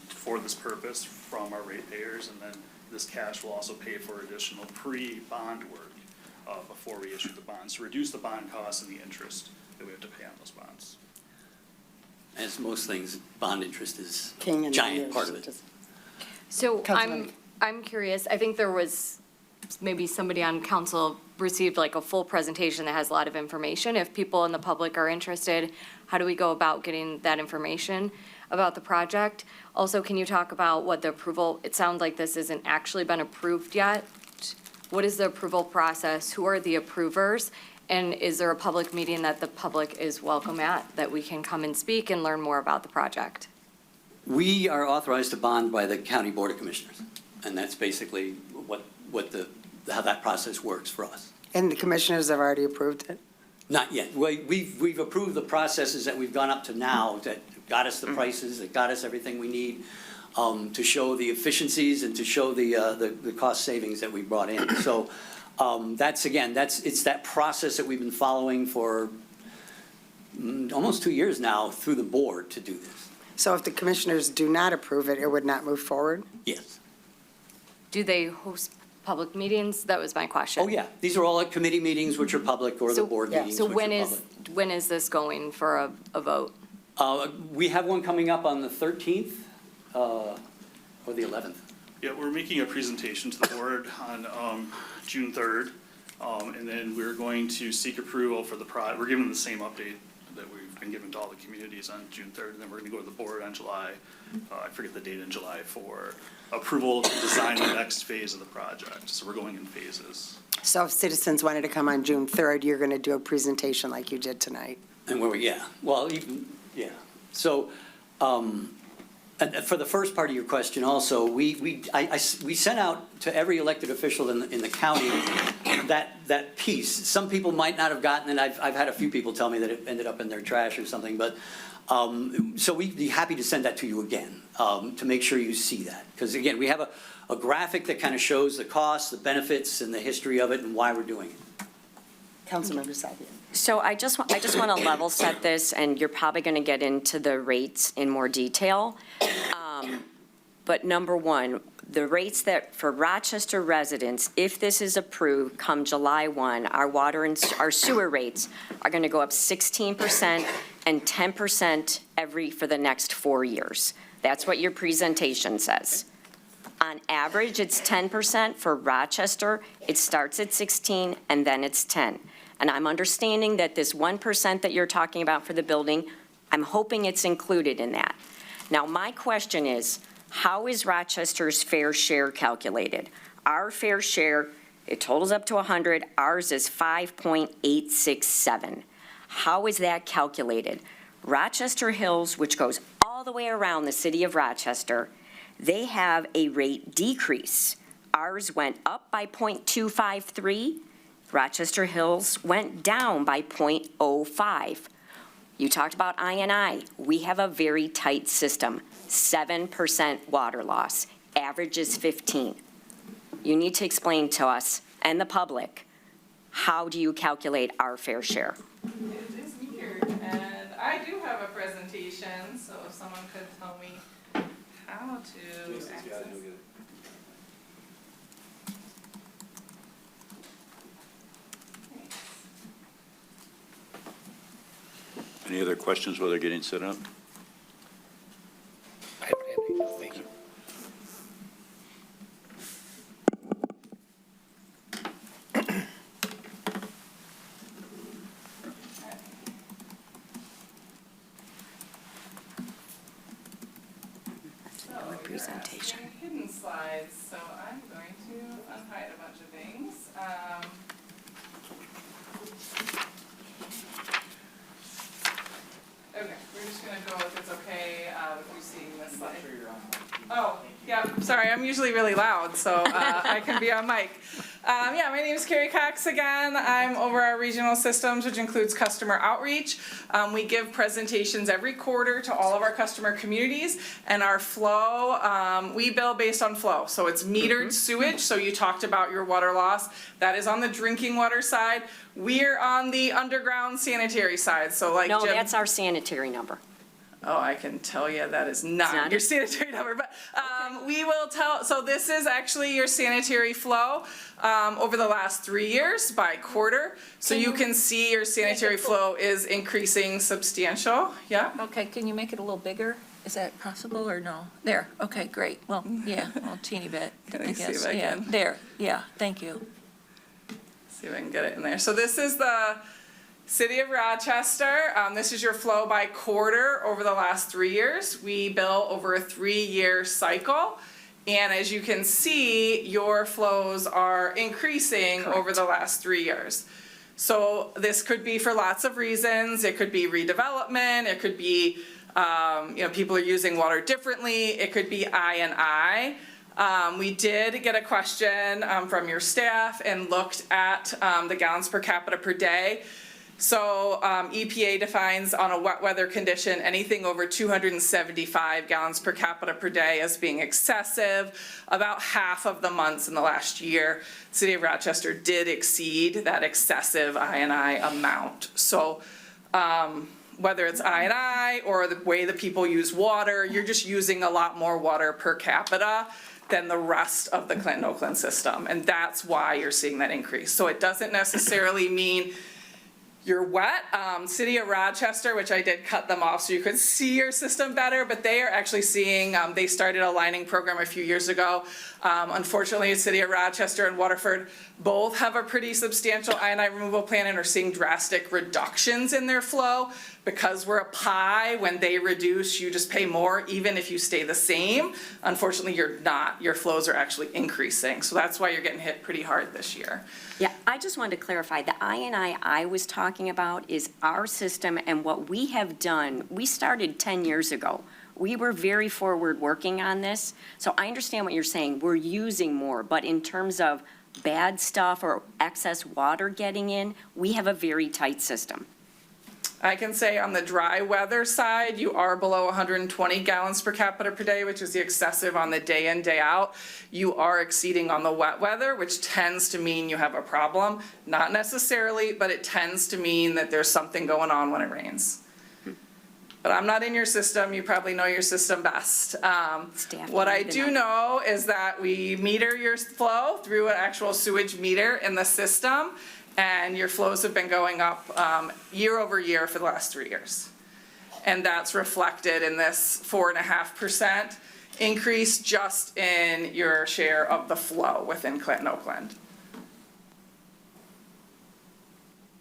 for this purpose from our ratepayers, and then this cash will also pay for additional pre-bond work before we issue the bonds, to reduce the bond costs and the interest that we have to pay on those bonds. As most things, bond interest is King a and giant the part of it. So Councilwoman. I'm curious, I think there was maybe somebody on council received like a full presentation that has a lot of information. If people in the public are interested, how do we go about getting that information? about the project. Also, can you talk about what the approval, it sounds like this isn't actually been approved yet. What is the approval process? Who are the approvers? And is there a public meeting that the public is welcome at, that we can come and speak and learn more about the project? We are authorized to bond by the County Board of Commissioners, and that's basically how that process works for us. And the commissioners have already approved it? Not yet. We've approved the processes that we've gone up to now that got us the prices, that got us everything we need to show the efficiencies and to show the cost savings that we brought in. So it's that process that we've been following for almost 2 years now through the board to do this. So if the commissioners do not approve it, it would not move forward? Yes. Do they host public meetings? That was my question. Oh, yeah. These are all at committee meetings, which are public, or the board meetings, So which when are public. when is this going for a vote? We have one coming up on the 13th or the 11th. Yeah, we're making a presentation to the board on June 3rd, and then we're going to seek approval for we're giving the same update that we've been given to all the communities on June 3rd, and then we're going to go to the board on July, I forget the date in July, for approval to design the next phase of the project. So we're going in phases. So if citizens wanted to come on June 3rd, you're going to do a presentation like you did tonight? And so, and for the first part of your question also, we sent out to every elected official in the county that piece. Some people might not have gotten it. I've had a few people tell me that it ended up in their trash or something, but, so we'd be happy to send that to you again, to make sure you see that. Because again, we have a graphic that kind of shows the costs, the benefits, and the history of it and why we're doing it. Councilmember Salvia. So I just want to level set this, and you're probably going to get into the rates in more detail. But number one, the rates that for Rochester residents, if this is approved come July 1, our water and our sewer rates are going to go up 16% and 10% for the next 4 years. That's what your presentation says. On average, it's 10% for Rochester. It starts at 16 and then it's 10. And I'm understanding that this 1% that you're talking about for the building, I'm hoping it's included in that. Now, my question is, how is Rochester's fair share calculated? Our fair share, it totals up to 100. Ours is 5.867. How is that calculated? Rochester Hills, which goes all the way around the city of Rochester, they have a rate decrease. Ours went up by 0.253. Rochester Hills went down by 0.05. You talked about I&I. We have a very tight system, 7% water loss. Average is 15. You need to explain to us and the public, how do you calculate our fair share? It is weird, and I do have a presentation, so if someone could tell me how to access. Any other questions while they're getting set up? I don't have any, no, thank you. Presentation. Hidden slides, so I'm going to unhide a bunch of things. Okay, we're just gonna go if it's okay with you seeing this slide. Oh, yeah, sorry, I'm usually really loud, so I can be on mic. Yeah, my name is Carrie Cox again. I'm over our regional systems, which includes customer outreach. We give presentations every quarter to all of our customer communities, and our flow, we bill based on flow. So it's metered sewage, so you talked about your water loss. That is on the drinking water side. We're on the underground sanitary side, so like No, Jim. that's our sanitary number. Oh, I can tell you that is not your sanitary number, but we will tell, so this is actually your sanitary flow over the last 3 years by quarter. So you can see your sanitary flow is increasing substantial, yeah? Okay, can you make it a little bigger? Is that possible or no? There, okay, great. Well, yeah, a teeny bit, Can I I see guess. if I Yeah, can? there, yeah, thank you. See if I can get it in there. So this is the City of Rochester, this is your flow by quarter over the last 3 years. We bill over a 3-year cycle. And as you can see, your flows are increasing over the last 3 years. So this could be for lots of reasons. It could be redevelopment. It could be, people are using water differently. It could be I&I. We did get a question from your staff and looked at the gallons per capita per day. So EPA defines on a wet weather condition anything over 275 gallons per capita per day as being excessive. About half of the months in the last year, City of Rochester did exceed that excessive I&I amount. So whether it's I&I or the way that people use water, you're just using a lot more water per capita than the rest of the Clinton-Oakland system. And that's why you're seeing that increase. So it doesn't necessarily mean you're wet. City of Rochester, which I did cut them off so you could see your system better, but they are actually seeing, they started a lining program a few years ago. Unfortunately, City of Rochester and Waterford both have a pretty substantial I&I removal plan and are seeing drastic reductions in their flow. Because we're a pie, when they reduce, you just pay more, even if you stay the same. Unfortunately, you're not. Your flows are actually increasing. So that's why you're getting hit pretty hard this year. Yeah, I just wanted to clarify, the I was talking about is our system and what we have done. We started 10 years ago. We were very forward working on this. So I understand what you're saying. We're using more, but in terms of bad stuff or excess water getting in, we have a very tight system. I can say on the dry weather side, you are below 120 gallons per capita per day, which is the excessive on the day in, day out. You are exceeding on the wet weather, which tends to mean you have a problem. Not necessarily, but it tends to mean that there's something going on when it rains. But I'm not in your system. You probably know your system best. What I do know is that we meter your flow through an actual sewage meter in the system. And your flows have been going up year over year for the last 3 years. And that's reflected in this 4.5% increase just in your share of the flow within Clinton-Oakland.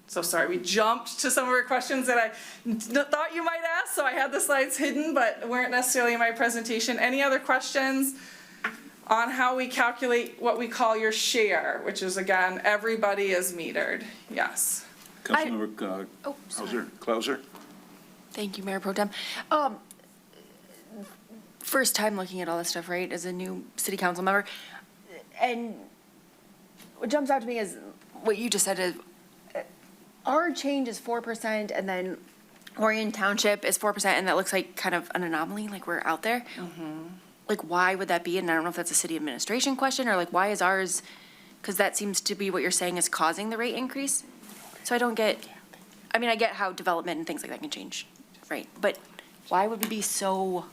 So sorry, we jumped to some of your questions that I thought you might ask, so I had the slides hidden, but weren't necessarily in my presentation. Any other questions on how we calculate what we call your share, which is, again, everybody is metered? Yes. Councilmember Klauser? Thank you, Mayor Pro Tem. First time looking at all this stuff, right, as a new city council member. And what jumps out to me is what you just said is our change is 4%, and then Orion Township is 4%, and that looks like kind of an anomaly, like we're out there. Like, why would that be? And I don't know if that's a city administration question, or like, why is ours, because that seems to be what you're saying is causing the rate increase. So I don't get, I mean, I get how development and things like that can change, right? But why would we be so?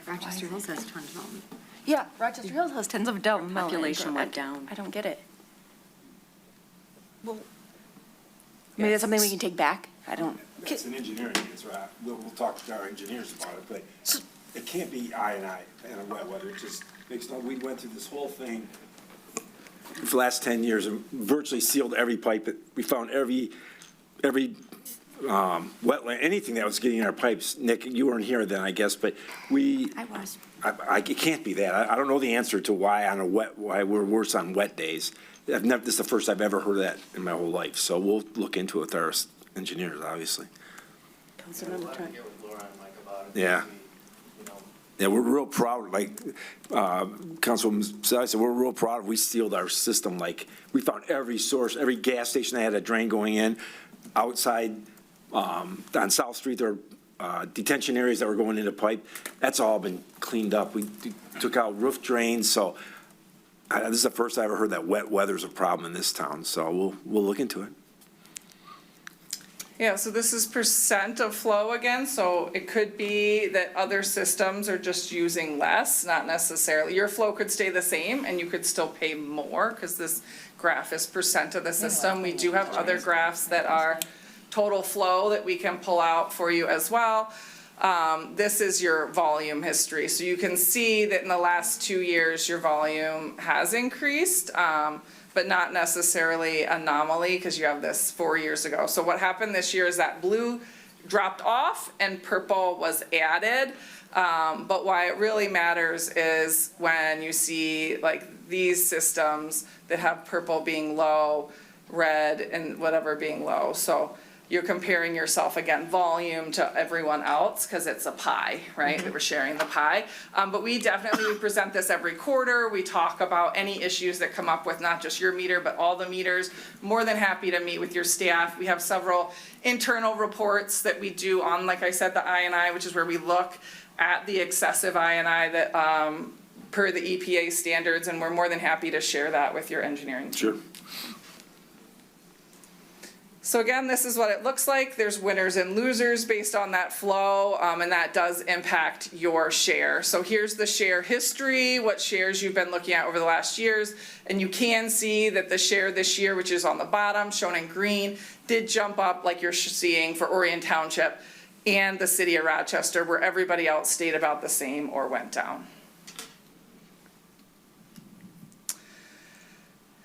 Rochester Hills has tons of development. Yeah, Rochester Hills has tons of development. Population went down. I don't get it. Well, maybe that's something we can take back. I don't. That's an engineering answer. We'll talk to our engineers about it, but it can't be I&I and a wet weather. It just makes no, we went through this whole thing for the last 10 years and virtually sealed every pipe. We found every wetland, anything that was getting in our pipes. Nick, you weren't here then, I guess, but I was. it can't be that. I don't know the answer to why we're worse on wet days. This is the first I've ever heard of that in my whole life. So we'll look into it with our engineers, obviously. Yeah. Yeah, we're real proud, like Councilwoman said, we're real proud. We sealed our system. Like, we found every source, every gas station that had a drain going in. Outside on South Street, there are detention areas that were going into pipe. That's all been cleaned up. We took out roof drains. So this is the first I ever heard that wet weather's a problem in this town. So we'll look into it. Yeah, so this is percent of flow again, so it could be that other systems are just using less, not necessarily. Your flow could stay the same and you could still pay more because this graph is percent of the system. We do have other graphs that are total flow that we can pull out for you as well. This is your volume history. So you can see that in the last 2 years, your volume has increased, but not necessarily anomaly because you have this 4 years ago. So what happened this year is that blue dropped off and purple was added. But why it really matters is when you see like these systems that have purple being low, red and whatever being low. So you're comparing yourself, again, volume to everyone else, because it's a pie, right, that we're sharing the pie. But we definitely present this every quarter. We talk about any issues that come up with not just your meter, but all the meters. More than happy to meet with your staff. We have several internal reports that we do on, like I said, the I&I, which is where we look at the excessive I&I that, per the EPA standards, and we're more than happy to share that with your engineering team. Sure. So again, this is what it looks like. There's winners and losers based on that flow, and that does impact your share. So here's the share history, what shares you've been looking at over the last years, and you can see that the share this year, which is on the bottom, shown in green, did jump up like you're seeing for Orion Township and the city of Rochester, where everybody else stayed about the same or went down.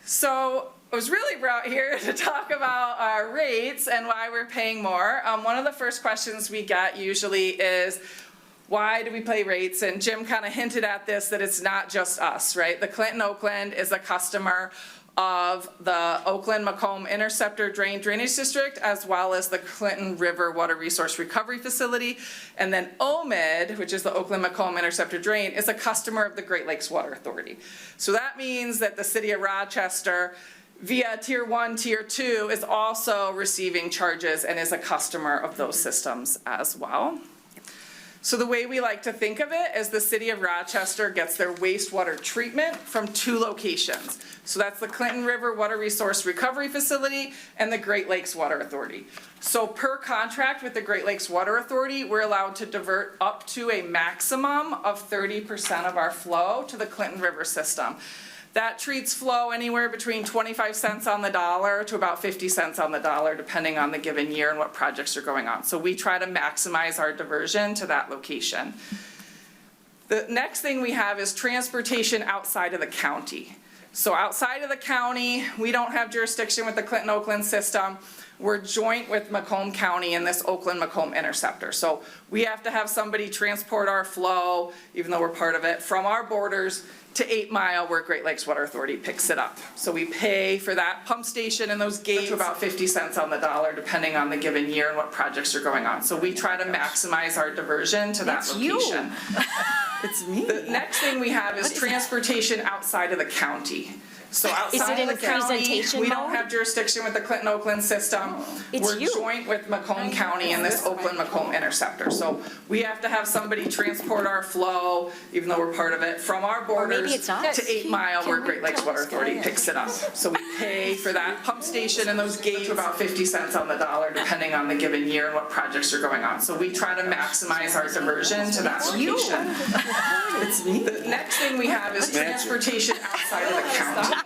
So I was really brought here to talk about our rates and why we're paying more. One of the first questions we get usually is, why do we pay rates? And Jim kind of hinted at this, that it's not just us, right? The Clinton-Oakland is a customer of the Oakland-Macomb Interceptor Drainage District, as well as the Clinton River Water Resource Recovery Facility. And then OMID, which is the Oakland-Macomb Interceptor Drain, is a customer of the Great Lakes Water Authority. So that means that the city of Rochester, via Tier 1, Tier 2, is also receiving charges and is a customer of those systems as well. So the way we like to think of it is the city of Rochester gets their wastewater treatment from 2 locations. So that's the Clinton River Water Resource Recovery Facility and the Great Lakes Water Authority. So per contract with the Great Lakes Water Authority, we're allowed to divert up to a maximum of 30% of our flow to the Clinton River system. That treats flow anywhere between 25 cents on the dollar to about 50 cents on the dollar, depending on the given year and what projects are going on. So we try to maximize our diversion to that location. The next thing we have is transportation outside of the county. So outside of the county, we don't have jurisdiction with the Clinton-Oakland system. We're joint with Macomb County in this Oakland-Macomb Interceptor. So we have to have somebody transport our flow, even though we're part of it, from our borders to 8 Mile, where Great Lakes Water Authority picks it up. So we pay for that pump station and those gates to about 50 cents on the dollar, depending on the given year and what projects are going on. So we try to maximize our diversion to that location. It's me. The next thing we have is transportation outside of the county. So outside of the county, we don't have jurisdiction with the Clinton-Oakland system. We're joint with Macomb County in this Oakland-Macomb Interceptor. So we have to have somebody transport our flow, even though we're part of it, from our borders to 8 Mile, where Great Lakes Water Authority picks it up. So we pay for that pump station and those gates to about 50 cents on the dollar, depending on the given year and what projects are going on. So we try to maximize our diversion to that location. It's me. The next thing we have is transportation outside of the county.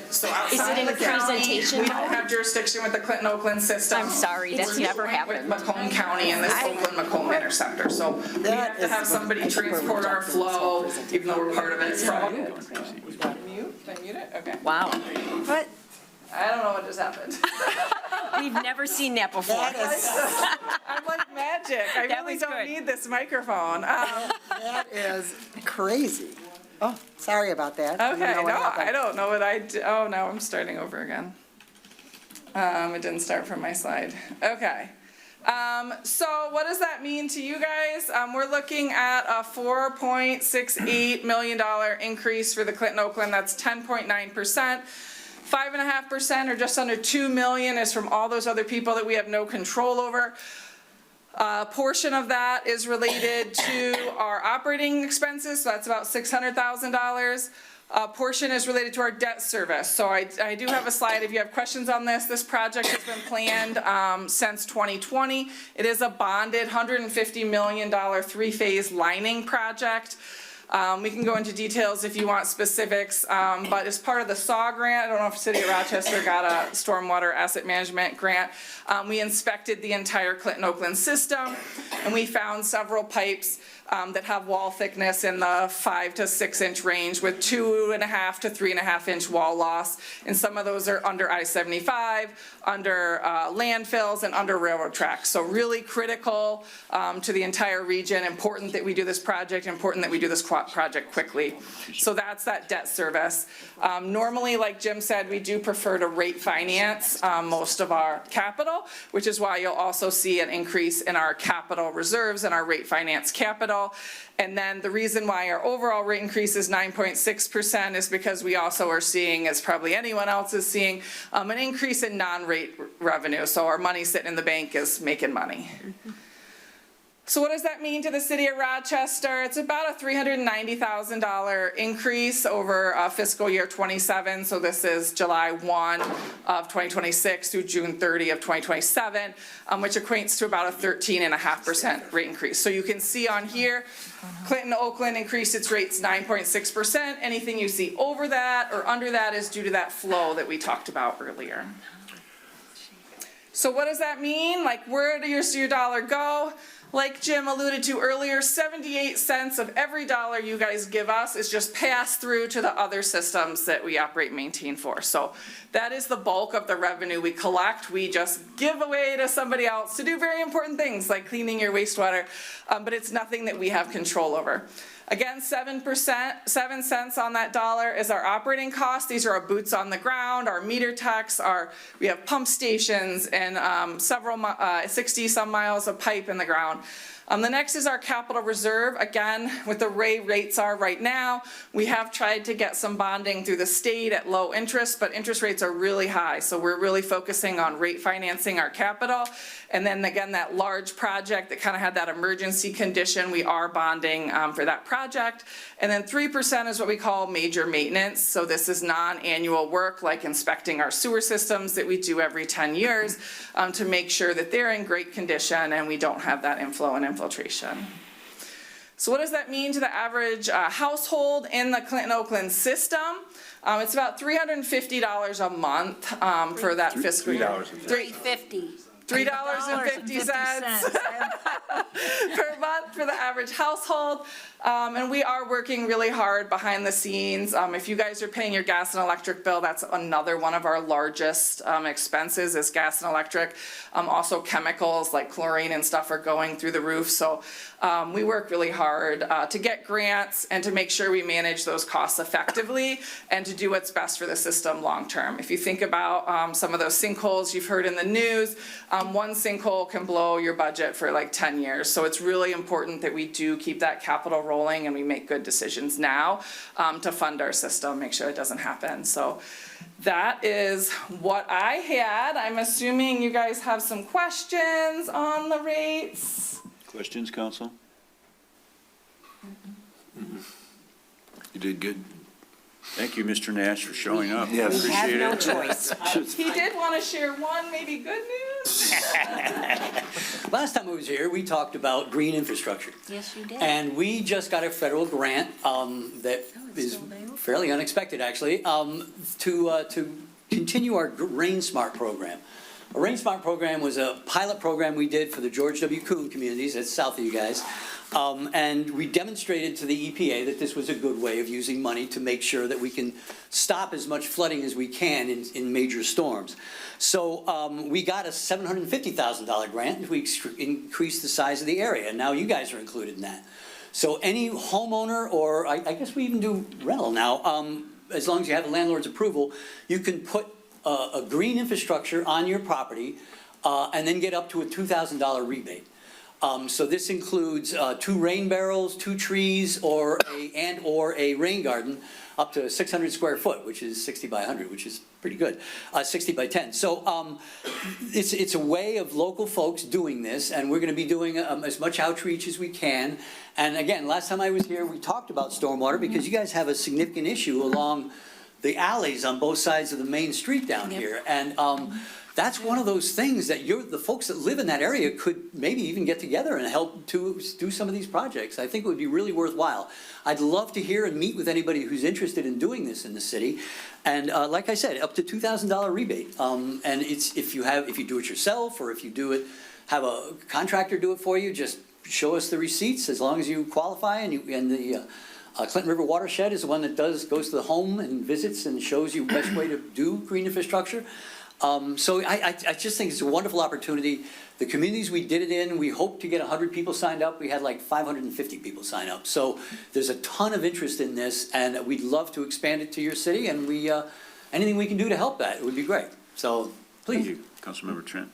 So outside of the county, we don't have jurisdiction with the Clinton-Oakland system. I'm sorry, that's never happened. With Macomb County in this Oakland-Macomb Interceptor. So we have to have somebody transport our flow, even though we're part of it. From mute? Did I mute it? Okay. Wow. What? I don't know what just happened. We've never seen that before. I'm like magic. I That really was don't good. need this microphone. That is crazy. Oh, sorry about that. I Okay, don't know what no, happened. I don't know what I did. Oh, now I'm starting over again. It didn't start from my slide. Okay. So what does that mean to you guys? We're looking at a $4.68 million increase for the Clinton-Oakland. That's 10.9%. 5.5%, or just under 2 million, is from all those other people that we have no control over. A portion of that is related to our operating expenses, so that's about $600,000. A portion is related to our debt service. So I do have a slide if you have questions on this. This project has been planned since 2020. It is a bonded $150 million 3-phase lining project. We can go into details if you want specifics, but as part of the SAW grant, I don't know if City of Rochester got a stormwater asset management grant. We inspected the entire Clinton-Oakland system, and we found several pipes that have wall thickness in the 5 to 6 inch range with 2.5 to 3.5 inch wall loss. And some of those are under I-75, under landfills, and under railroad tracks. So really critical to the entire region. Important that we do this project, important that we do this project quickly. So that's that debt service. Normally, like Jim said, we do prefer to rate finance most of our capital, which is why you'll also see an increase in our capital reserves and our rate finance capital. And then the reason why our overall rate increase is 9.6% is because we also are seeing, as probably anyone else is seeing, an increase in non-rate revenue. So our money sitting in the bank is making money. So what does that mean to the City of Rochester? It's about a $390,000 increase over fiscal year 27. So this is July 1 of 2026 through June 30 of 2027, which equates to about a 13.5% rate increase. So you can see on here, Clinton-Oakland increased its rates 9.6%. Anything you see over that or under that is due to that flow that we talked about earlier. So what does that mean? Like, where does your dollar go? Like Jim alluded to earlier, 78 cents of every dollar you guys give us is just passed through to the other systems that we operate and maintain for. So that is the bulk of the revenue we collect. We just give away to somebody else to do very important things like cleaning your wastewater, but it's nothing that we have control over. Again, 7 cents on that dollar is our operating cost. These are our boots on the ground, our meter techs, we have pump stations and several 60 some miles of pipe in the ground. The next is our capital reserve. Again, with the way rates are right now, we have tried to get some bonding through the state at low interest, but interest rates are really high. So we're really focusing on rate financing our capital. And then again, that large project that kind of had that emergency condition, we are bonding for that project. And then 3% is what we call major maintenance. So this is non-annual work like inspecting our sewer systems that we do every 10 years to make sure that they're in great condition and we don't have that inflow and infiltration. So what does that mean to the average household in the Clinton-Oakland system? It's about $350 a month for that fiscal year. $3.50. $3.50 per month for the average household. And we are working really hard behind the scenes. If you guys are paying your gas and electric bill, that's another one of our largest expenses is gas and electric. Also chemicals like chlorine and stuff are going through the roof. So we work really hard to get grants and to make sure we manage those costs effectively and to do what's best for the system long term. If you think about some of those sinkholes you've heard in the news, one sinkhole can blow your budget for like 10 years. So it's really important that we do keep that capital rolling and we make good decisions now to fund our system, make sure it doesn't happen. So that is what I had. I'm assuming you guys have some questions on the rates. Questions, council? You did good. Thank you, Mr. Nash, for showing up. Yes. We have Appreciate no it. choice. He did want to share one maybe good news. Last time I was here, we talked about green infrastructure. Yes, you did. And we just got a federal grant that is fairly unexpected, actually, to continue our Rain Smart program. A Rain Smart program was a pilot program we did for the George W. Coon communities, that's south of you guys. And we demonstrated to the EPA that this was a good way of using money to make sure that we can stop as much flooding as we can in major storms. So we got a $750,000 grant. We increased the size of the area, and now you guys are included in that. So any homeowner, or I guess we even do rental now, as long as you have the landlord's approval, you can put a green infrastructure on your property and then get up to a $2,000 rebate. So this includes 2 rain barrels, 2 trees, or a rain garden up to 600 square foot, which is 60 by 100, which is pretty good, 60 by 10. So it's a way of local folks doing this, and we're going to be doing as much outreach as we can. And again, last time I was here, we talked about stormwater because you guys have a significant issue along the alleys on both sides of the main street down here. And that's one of those things that the folks that live in that area could maybe even get together and help to do some of these projects. I think it would be really worthwhile. I'd love to hear and meet with anybody who's interested in doing this in the city. And like I said, up to $2,000 rebate. And it's, if you do it yourself, or if you do it, have a contractor do it for you, just show us the receipts as long as you qualify, and the Clinton River Watershed is the one that goes to the home and visits and shows you the best way to do green infrastructure. So I just think it's a wonderful opportunity. The communities we did it in, we hope to get 100 people signed up. We had like 550 people sign up. So there's a ton of interest in this, and we'd love to expand it to your city, and anything we can do to help that, it would be great. So please. Thank you. Councilmember Trent.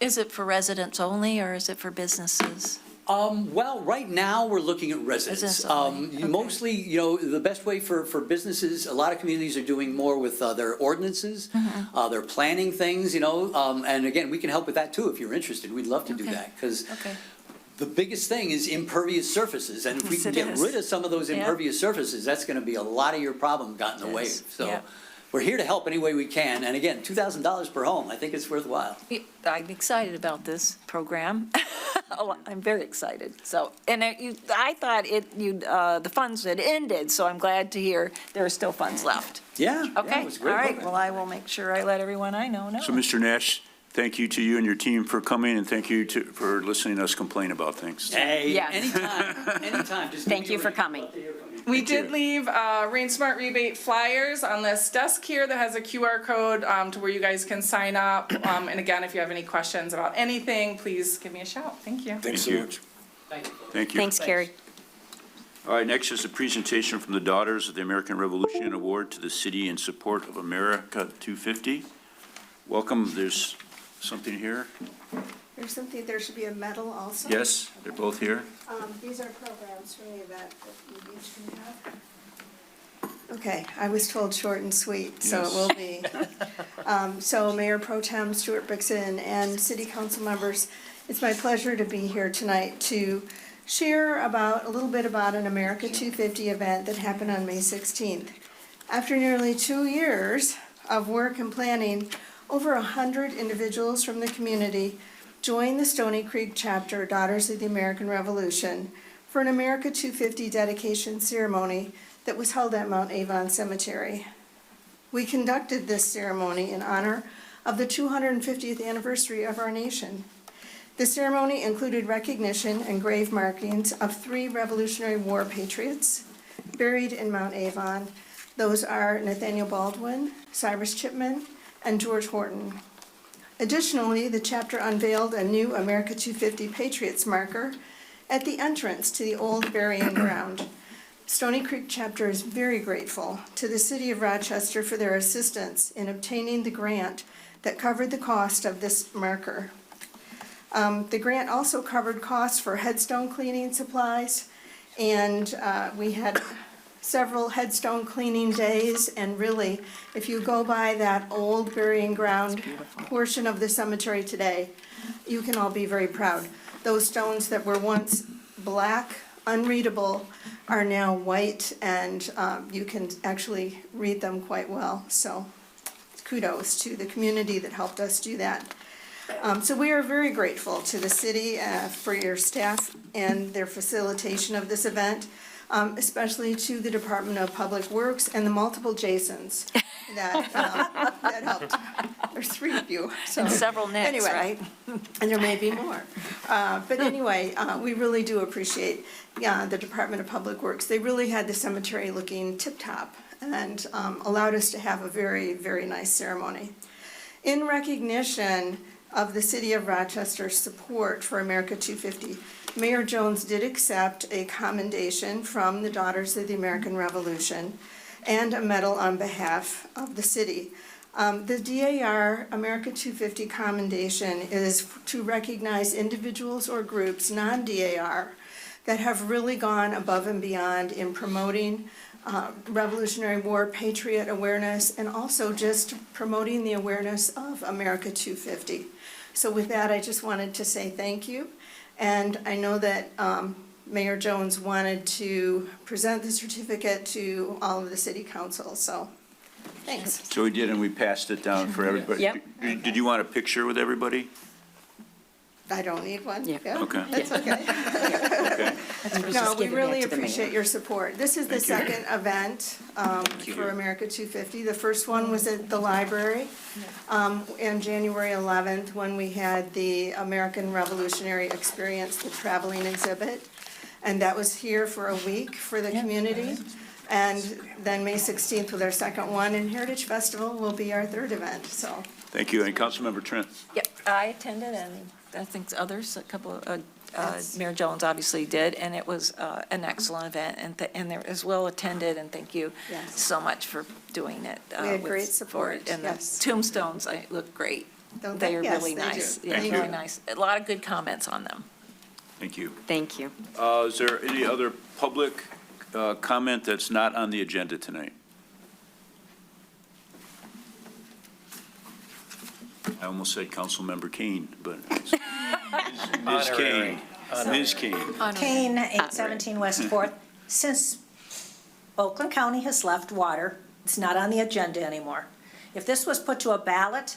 Is it for residents only, or is it for businesses? Well, right now, we're looking at residents. Residents only, okay. Mostly, the best way for businesses, a lot of communities are doing more with their ordinances. They're planning things, and again, we can help with that too if you're interested. We'd love to do that, because the biggest thing is impervious surfaces, and if we can get rid of some of those impervious surfaces, that's gonna be a lot of your problem got in the way. So we're here to help any way we can, and again, $2,000 per home, I think it's worthwhile. I'm excited about this program. Oh, I'm very excited. So, and I thought the funds had ended, so I'm glad to hear there are still funds left. Yeah. Okay, it was a all great right, program. well, I will make sure I let everyone I know. So, Mr. Nash, thank you to you and your team for coming, and thank you for listening to us complain about things. Hey, Yes. anytime. Just Thank you for coming. We did leave Rain Smart rebate flyers on this desk here that has a QR code to where you guys can sign up. And again, if you have any questions about anything, please give me a shout. Thank you. Thank you. Thank you. Thanks, Carrie. All right, next is a presentation from the Daughters of the American Revolution Award to the City in support of America 250. Welcome. There's something here. There's something, there should be a medal also. Yes, they're both here. These are programs from the event that you each can have. Okay, I was told short and sweet, so it will be. So Mayor Pro Tem Stuart Bixson and City Council members, it's my pleasure to be here tonight to share a little bit about an America 250 event that happened on May 16th. After nearly 2 years of work and planning, over 100 individuals from the community joined the Stony Creek chapter, Daughters of the American Revolution, for an America 250 dedication ceremony that was held at Mount Avon Cemetery. We conducted this ceremony in honor of the 250th anniversary of our nation. The ceremony included recognition and grave markings of 3 Revolutionary War patriots buried in Mount Avon. Those are Nathaniel Baldwin, Cyrus Chipman, and George Horton. Additionally, the chapter unveiled a new America 250 Patriots marker at the entrance to the old burying ground. Stony Creek chapter is very grateful to the City of Rochester for their assistance in obtaining the grant that covered the cost of this marker. The grant also covered costs for headstone cleaning supplies, and we had several headstone cleaning days, and really, if you go by that old burying ground portion of the cemetery today, you can all be very proud. Those stones that were once black, unreadable, are now white, and you can actually read them quite well. So kudos to the community that helped us do that. So we are very grateful to the city for your staff and their facilitation of this event. Especially to the Department of Public Works and the multiple Jasons that helped. There's 3 of you. So And several Nicks, anyway, right? And there may be more. But anyway, we really do appreciate the Department of Public Works. They really had the cemetery looking tip-top and allowed us to have a very, very nice ceremony. In recognition of the City of Rochester's support for America 250, Mayor Jones did accept a commendation from the Daughters of the American Revolution and a medal on behalf of the city. The DAR America 250 commendation is to recognize individuals or groups, non-DAR, that have really gone above and beyond in promoting Revolutionary War patriot awareness and also just promoting the awareness of America 250. So with that, I just wanted to say thank you. And I know that Mayor Jones wanted to present the certificate to all of the city council, so Thanks. So we did, and we passed it down for everybody. Yep. Did you want a picture with everybody? I don't need one. Yeah. Okay. That's okay. Okay. No, we really appreciate your support. This is the Thank you. second event for America 250. The first one was at the library on January 11th, when we had the American Revolutionary Experience, the traveling exhibit. And that was here for a week for the community. And then May 16th with our second one, and Heritage Festival will be our third event, so. Thank you. And Councilmember Trent? Yep, I attended, and I think others, a couple, Mayor Jones obviously did, and it was an excellent event, and there was well attended, and thank you Yes. so much for doing it. We had with great support, And the yes. tombstones, look great. Don't They they? are Yes, really they do. nice. Yeah, Thank really you. nice. A lot of good comments on them. Thank you. Thank you. Is there any other public comment that's not on the agenda tonight? I almost said Councilmember Kane, but it's Ms. Kane. Ms. Kane. Kane, 817 West 4th. Since Oakland County has left water, it's not on the agenda anymore. If this was put to a ballot,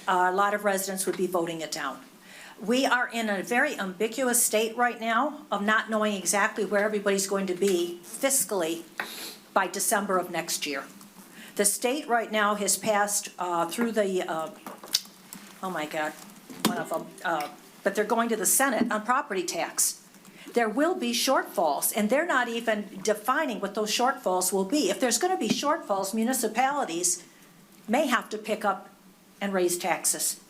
a lot of residents would be voting it down. We are in a very ambiguous state right now of not knowing exactly where everybody's going to be fiscally by December of next year. The state right now has passed through the, oh my God, one of them, but they're going to the Senate on property tax. There will be shortfalls, and they're not even defining what those shortfalls will be. If there's going to be shortfalls, municipalities may have to pick up and raise taxes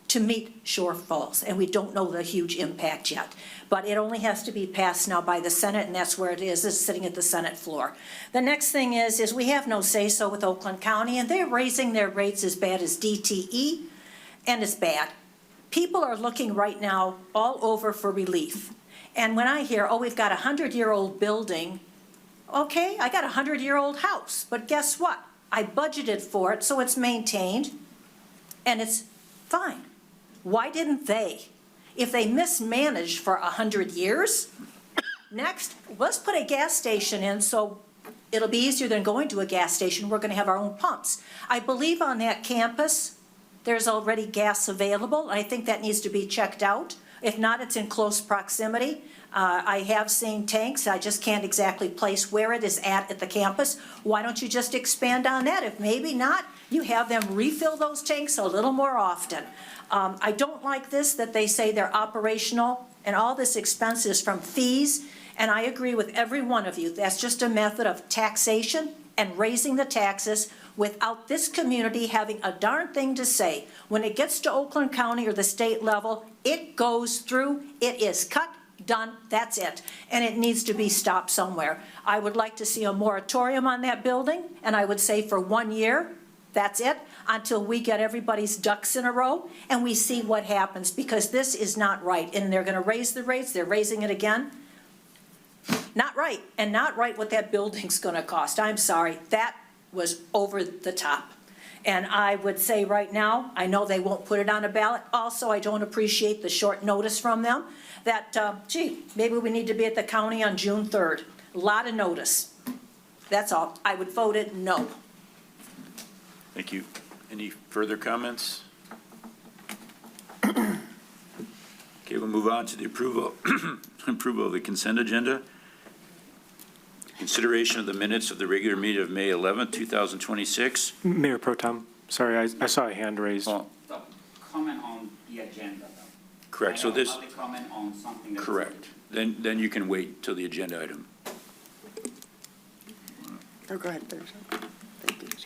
to meet shortfalls, and we don't know the huge impact yet. But it only has to be passed now by the Senate, and that's where it is, it's sitting at the Senate floor. The next thing is we have no say-so with Oakland County, and they're raising their rates as bad as DTE, and it's bad. People are looking right now all over for relief. And when I hear, oh, we've got a 100-year-old building, okay, I got a 100-year-old house, but guess what? I budgeted for it, so it's maintained, and it's fine. Why didn't they? If they mismanaged for 100 years, next, let's put a gas station in so it'll be easier than going to a gas station. We're going to have our own pumps. I believe on that campus, there's already gas available. I think that needs to be checked out. If not, it's in close proximity. I have seen tanks. I just can't exactly place where it is at the campus. Why don't you just expand on that? If maybe not, you have them refill those tanks a little more often. I don't like this, that they say they're operational and all this expense is from fees. And I agree with every one of you. That's just a method of taxation and raising the taxes without this community having a darn thing to say. When it gets to Oakland County or the state level, it goes through, it is cut, done, that's it. And it needs to be stopped somewhere. I would like to see a moratorium on that building, and I would say for 1 year, that's it, until we get everybody's ducks in a row and we see what happens, because this is not right. And they're gonna raise the rates, they're raising it again. Not right, and not right what that building's gonna cost. I'm sorry, that was over the top. And I would say right now, I know they won't put it on a ballot. Also, I don't appreciate the short notice from them that, gee, maybe we need to be at the county on June 3rd. A lot of notice. That's all. I would vote it no. Thank you. Any further comments? Okay, we'll move on to the approval of the consent agenda. Consideration of the minutes of the regular meeting of May 11th, 2026. Mayor Pro Tem, sorry, I saw a hand raised. Oh, Comment on the agenda, though. correct, so this, Public comment on something that's. correct. Then you can wait till the agenda item. Oh, go ahead. There's-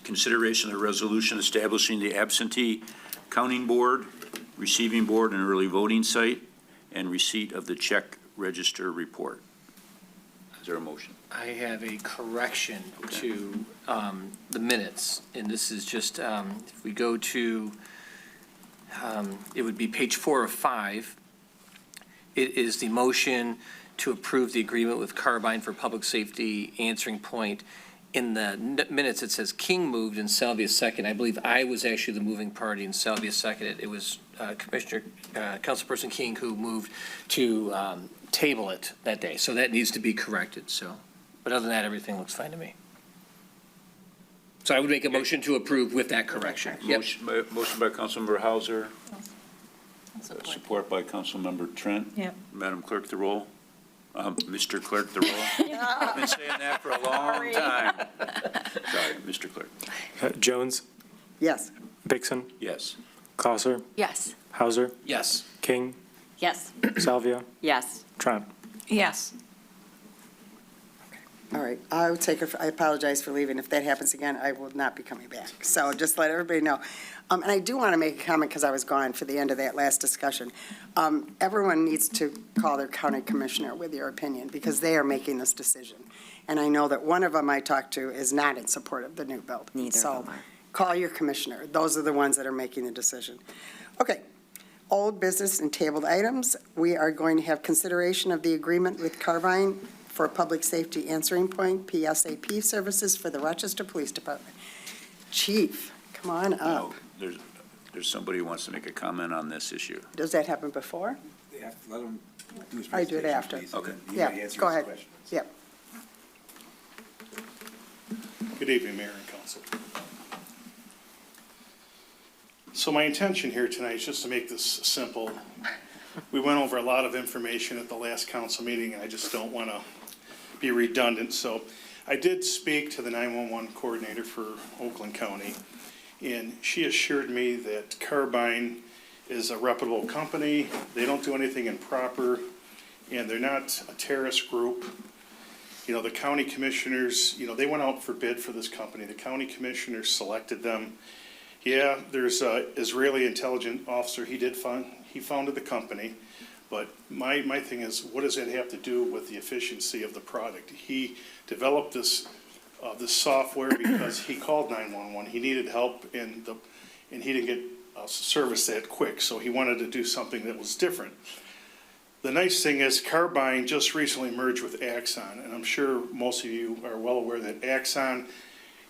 Consideration of the resolution establishing the absentee counting board, receiving board and early voting site, and receipt of the check register report. Is there a motion? I have a correction to the minutes, and this is just, if we go to, it would be page 4 of 5. It is the motion to approve the agreement with Carbine for public safety answering point. In the minutes, it says King moved and Salvia second. I believe I was actually the moving party and Salvia seconded. It was Councilperson King who moved to table it that day. So that needs to be corrected, so. But other than that, everything looks fine to me. So I would make a motion to approve with that correction. Yep. Motion by Councilmember Hauser, support by Councilmember Trent. Yep. Madam Clerk, the roll. Mr. Clerk, the roll. I've been saying that for a long time. Sorry, Mr. Clerk. Jones, Yes. Vixen, Yes. Clouser, Yes. Hauser, Yes. King, Yes. Salvia, Yes. Trent. Yes. All right, I apologize for leaving. If that happens again, I will not be coming back. So just let everybody know. And I do want to make a comment because I was gone for the end of that last discussion. Everyone needs to call their county commissioner with your opinion because they are making this decision. And I know that one of them I talked to is not in support of the new build. Neither So of them are. call your commissioner. Those are the ones that are making the decision. Okay. Old business and tabled items. We are going to have consideration of the agreement with Carvine for Public Safety Answering Point, PSAP services for the Rochester Police Department. Chief, come on up. No, there's somebody who wants to make a comment on this issue. Does that happen before? Yeah, let him do his I do it presentation, after. please. Okay. He Yeah, might answer go his ahead. questions. Yep. Good evening, Mayor and Council. So my intention here tonight is just to make this simple. We went over a lot of information at the last council meeting, and I just don't want to be redundant. So I did speak to the 911 coordinator for Oakland County, and she assured me that Carbine is a reputable company. They don't do anything improper, and they're not a terrorist group. You know, the county commissioners, you know, they went out for bid for this company. The county commissioners selected them. Yeah, there's a Israeli intelligence officer. He founded the company. But my thing is, what does that have to do with the efficiency of the product? He developed this software because he called 911. He needed help and he didn't get service that quick. So he wanted to do something that was different. The nice thing is Carbine just recently merged with Axon, and I'm sure most of you are well aware that Axon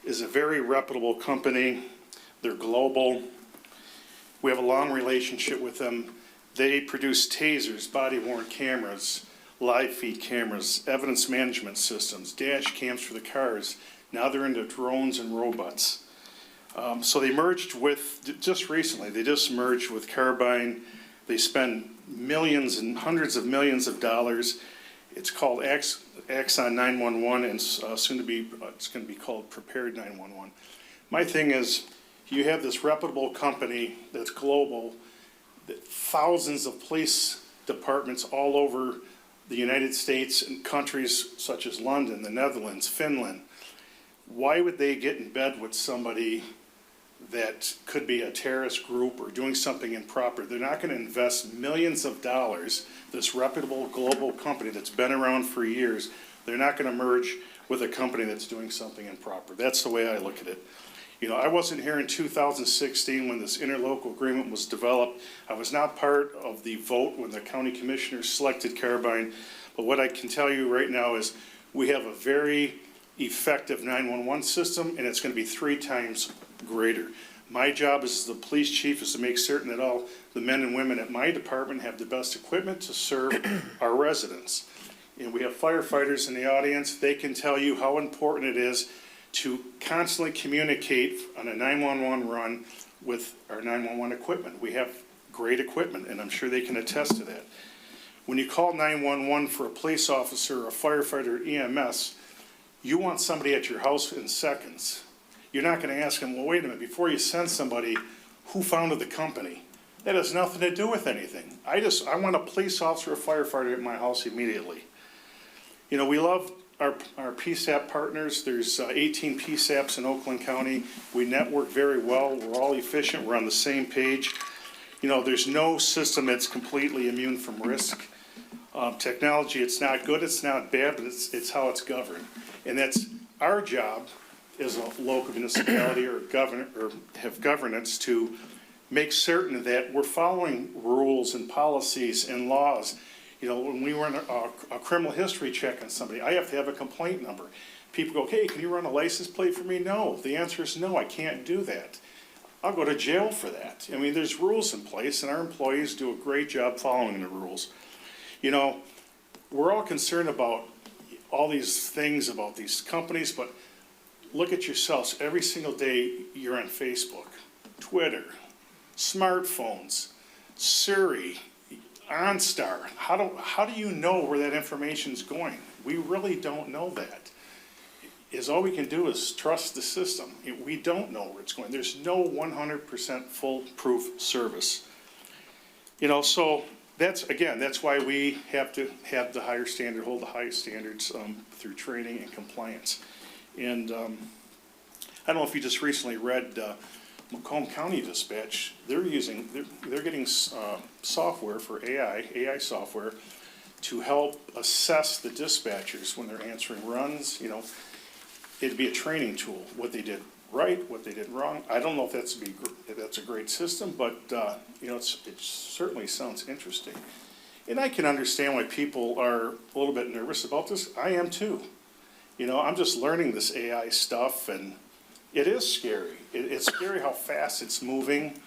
is a very reputable company. They're global. We have a long relationship with them. They produce tasers, body-worn cameras, live feed cameras, evidence management systems, dash cams for the cars. Now they're into drones and robots. So they merged with, just recently, they just merged with Carbine. They spend millions and hundreds of millions of dollars. It's called Axon 911, and soon to be, it's going to be called Prepared 911. My thing is, you have this reputable company that's global, that thousands of police departments all over the United States and countries such as London, the Netherlands, Finland. Why would they get in bed with somebody that could be a terrorist group or doing something improper? They're not going to invest millions of dollars, this reputable global company that's been around for years. They're not going to merge with a company that's doing something improper. That's the way I look at it. You know, I wasn't here in 2016 when this interlocal agreement was developed. I was not part of the vote when the county commissioners selected Carbine. But what I can tell you right now is we have a very effective 911 system, and it's going to be 3 times greater. My job as the police chief is to make certain that all the men and women at my department have the best equipment to serve our residents. And we have firefighters in the audience. They can tell you how important it is to constantly communicate on a 911 run with our 911 equipment. We have great equipment, and I'm sure they can attest to that. When you call 911 for a police officer, a firefighter, EMS, you want somebody at your house in seconds. You're not going to ask them, well, wait a minute, before you send somebody, who founded the company? That has nothing to do with anything. I want a police officer or firefighter at my house immediately. You know, we love our PSAP partners. There's 18 PSAPs in Oakland County. We network very well. We're all efficient. We're on the same page. You know, there's no system that's completely immune from risk. Technology, it's not good, it's not bad, but it's how it's governed. And that's our job as a local municipality or have governance to make certain that we're following rules and policies and laws. You know, when we run a criminal history check on somebody, I have to have a complaint number. People go, hey, can you run a license plate for me? No. The answer is no, I can't do that. I'll go to jail for that. I mean, there's rules in place, and our employees do a great job following the rules. You know, we're all concerned about all these things about these companies, but look at yourselves. Every single day you're on Facebook, Twitter, smartphones, Siri, OnStar. How do you know where that information's going? We really don't know that. All we can do is trust the system. We don't know where it's going. There's no 100% foolproof service. So that's why we have to have the higher standard, hold the highest standards through training and compliance. And I don't know if you just recently read Macomb County Dispatch. They're getting software for AI software to help assess the dispatchers when they're answering runs. It'd be a training tool, what they did right, what they did wrong. I don't know if that's a great system, but it certainly sounds interesting. And I can understand why people are a little bit nervous about this. I am too. I'm just learning this AI stuff, and it is scary. It's scary how fast it's moving,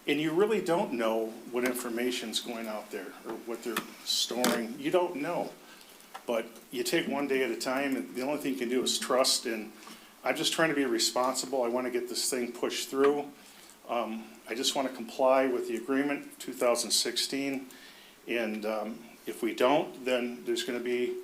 and you really don't know what information's going out there or what they're storing. You don't know. But you take one day at a time, and the only thing you can do is trust, and I'm just trying to be responsible. I want to get this thing pushed through. I just want to comply with the agreement, 2016, and if we don't, then it's going to be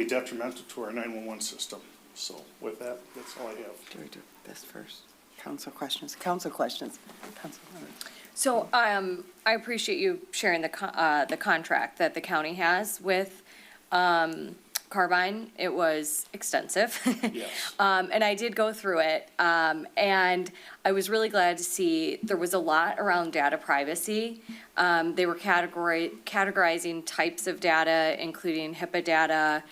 detrimental to our 911 system. So with that, that's all I have. Do we do this first? Council questions? Council questions? Councilmember. So I appreciate you sharing the contract that the county has with Carbine. It was extensive. Yes. And I did go through it, and I was really glad to see there was a lot around data privacy. They were categorizing types of data, including HIPAA data,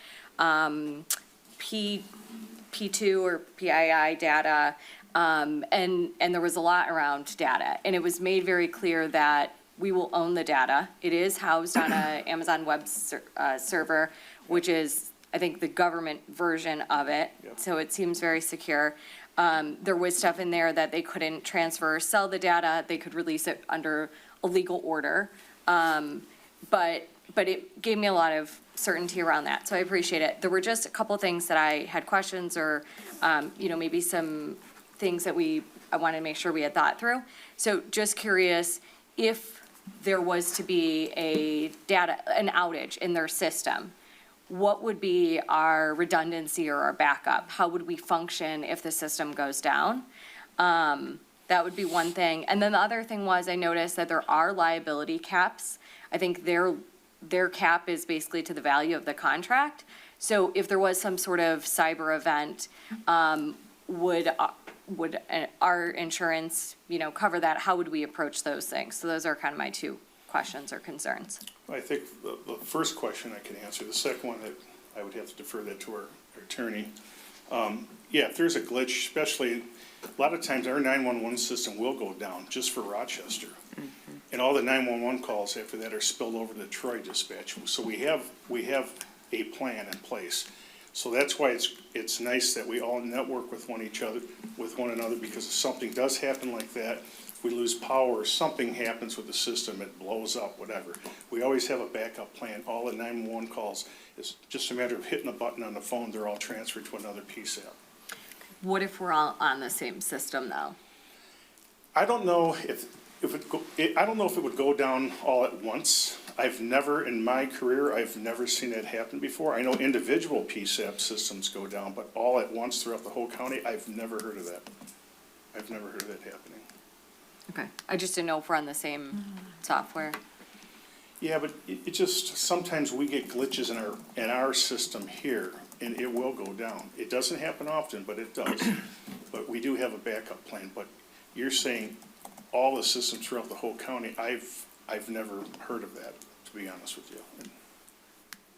P2 or PII data, and there was a lot around data. And it was made very clear that we will own the data. It is housed on a Amazon Web server, which is, I think, the government version of it. Yep. So it seems very secure. There was stuff in there that they couldn't transfer or sell the data. They could release it under a legal order. But it gave me a lot of certainty around that, so I appreciate it. There were just a couple things that I had questions or, maybe some things that I wanted to make sure we had thought through. So just curious, if there was to be an outage in their system, what would be our redundancy or our backup? How would we function if the system goes down? That would be one thing. And then the other thing was, I noticed that there are liability caps. I think their cap is basically to the value of the contract. So if there was some sort of cyber event, would our insurance, cover that? How would we approach those things? So those are kind of my two questions or concerns. I think the first question I can answer. The second one, that I would have to defer that to our attorney. If there's a glitch, especially, a lot of times our 911 system will go down just for Rochester. Mm-hmm. And all the 911 calls after that are spilled over to Troy dispatch. So we have a plan in place. So that's why it's nice that we all network with one another, because if something does happen like that, if we lose power or something happens with the system, it blows up, whatever. We always have a backup plan. All the 911 calls, it's just a matter of hitting a button on the phone. They're all transferred to another PSAP. What if we're all on the same system though? I don't know if it would go down all at once. In my career, I've never seen that happen before. I know individual PSAP systems go down, but all at once throughout the whole county, I've never heard of that. I've never heard of that happening. Okay, I just didn't know if we're on the same software. Yeah, but it just, sometimes we get glitches in our system here, and it will go down. It doesn't happen often, but it does. But we do have a backup plan. But you're saying all the systems throughout the whole county, I've never heard of that, to be honest with you.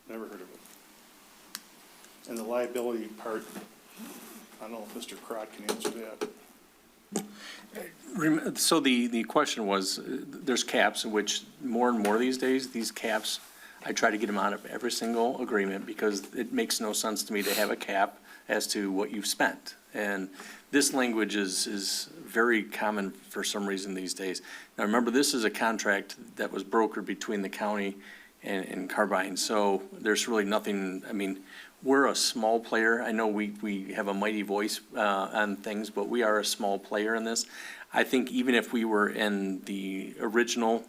Never heard of it. And the liability part, I don't know if Mr. Crott can answer that. So the question was, there's caps, in which more and more these days, these caps, I try to get them out of every single agreement, because it makes no sense to me to have a cap as to what you've spent. And this language is very common for some reason these days. Now, remember, this is a contract that was brokered between the county and Carbine, so there's really nothing, we're a small player. I know we have a mighty voice on things, but we are a small player in this. I think even if we were in the original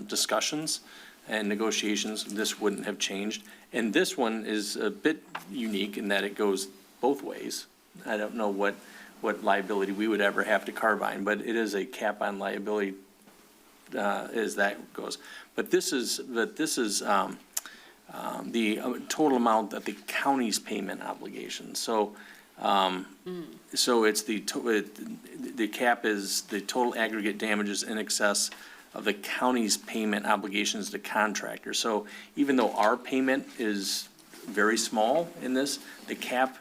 discussions and negotiations, this wouldn't have changed. And this one is a bit unique in that it goes both ways. I don't know what liability we would ever have to carbine, but it is a cap on liability as that goes. But this is the total amount that the county's payment obligation. So, so it's the cap is the total aggregate damages in excess of the county's payment obligations to contractors. So even though our payment is very small in this, the cap,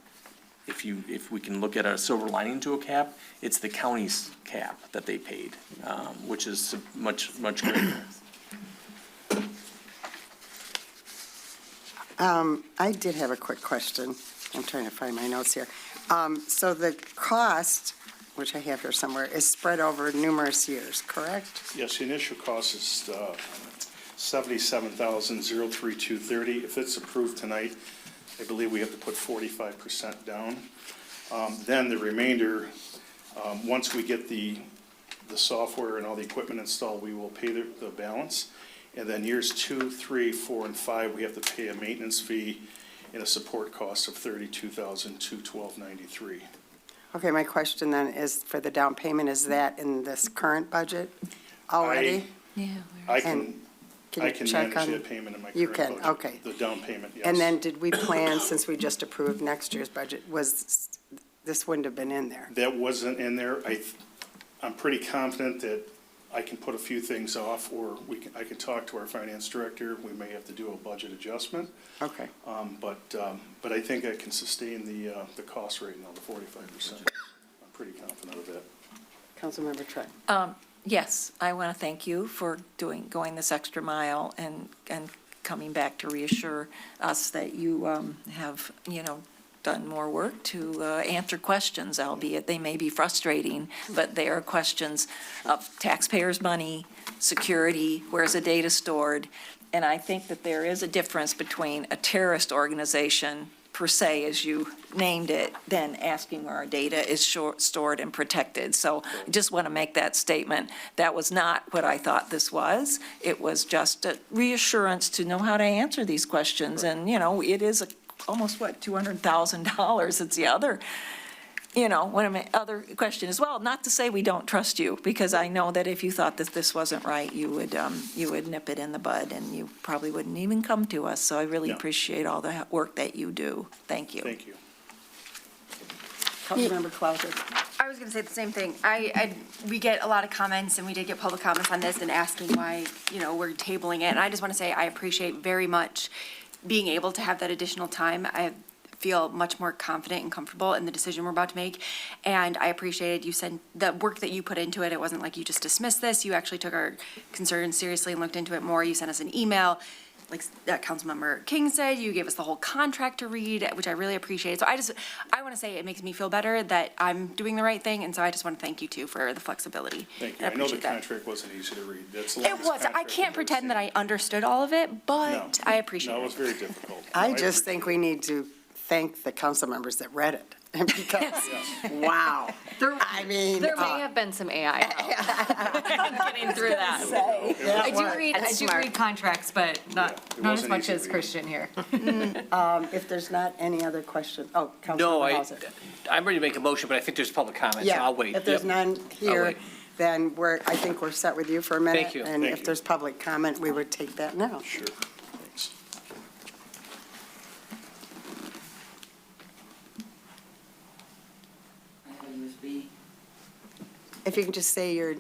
if we can look at a silver lining to a cap, it's the county's cap that they paid, which is much greater. I did have a quick question. I'm trying to find my notes here. So the cost, which I have here somewhere, is spread over numerous years, correct? Yes, the initial cost is $77,032.30. If it's approved tonight, I believe we have to put 45% down. Then the remainder, once we get the software and all the equipment installed, we will pay the balance. And then years 2, 3, 4, and 5, we have to pay a maintenance fee and a support cost of $32,212.93. Okay, my question then is for the down payment, is that in this current budget already? I And can, can I you can check manage on- that payment in my You current can, budget. okay. The down payment, yes. And then did we plan, since we just approved next year's budget, this wouldn't have been in there? That wasn't in there. I'm pretty confident that I can put a few things off, or I can talk to our finance director. We may have to do a budget adjustment. Okay. But I think I can sustain the cost rate now, the 45%. I'm pretty confident of that. Councilmember Trent. Yes, I want to thank you for going this extra mile and coming back to reassure us that you have, done more work to answer questions, albeit they may be frustrating, but they are questions of taxpayers' money, security, where's the data stored? And I think that there is a difference between a terrorist organization, per se, as you named it, than asking where our data is stored and protected. So I just want to make that statement. That was not what I thought this was. It was just a reassurance to know how to answer these questions. And, it is almost, $200,000. It's the other, other question as well. Not to say we don't trust you, because I know that if you thought that this wasn't right, you would nip it in the bud, and you probably wouldn't even come to us. So I really appreciate all the work that you do. Thank you. Thank you. Councilmember Clouser. I was gonna say the same thing. We get a lot of comments, and we did get public comments on this and asking why, we're tabling it. And I just want to say I appreciate very much being able to have that additional time. I feel much more confident and comfortable in the decision we're about to make. And I appreciated you said the work that you put into it. It wasn't like you just dismissed this. You actually took our concerns seriously and looked into it more. You sent us an email. Like that Councilmember King said, you gave us the whole contract to read, which I really appreciate. So I want to say it makes me feel better that I'm doing the right thing. And so I just want to thank you too for the flexibility. Thank you. And I know the appreciate that. contract wasn't easy to read. That's the It longest was. I contract can't I've pretend ever that I understood all of it, but No. I appreciate No, it it. was very difficult. I just think we need to thank the council members that read it. Because, wow. I mean. There may have been some AI help getting through that. Yeah, I do what? read contracts, but not as wasn't much easy as reading. Christian here. If there's not any other question, No, Councilmember Hauser. I'm ready to make a motion, but I think there's public comment, so Yeah, I'll wait. if there's Yep. none I'll here, wait. then I think we're set with you for a minute. Thank you. And Thank if you. there's public comment, we would take that now. Sure. Thanks. If you can just say your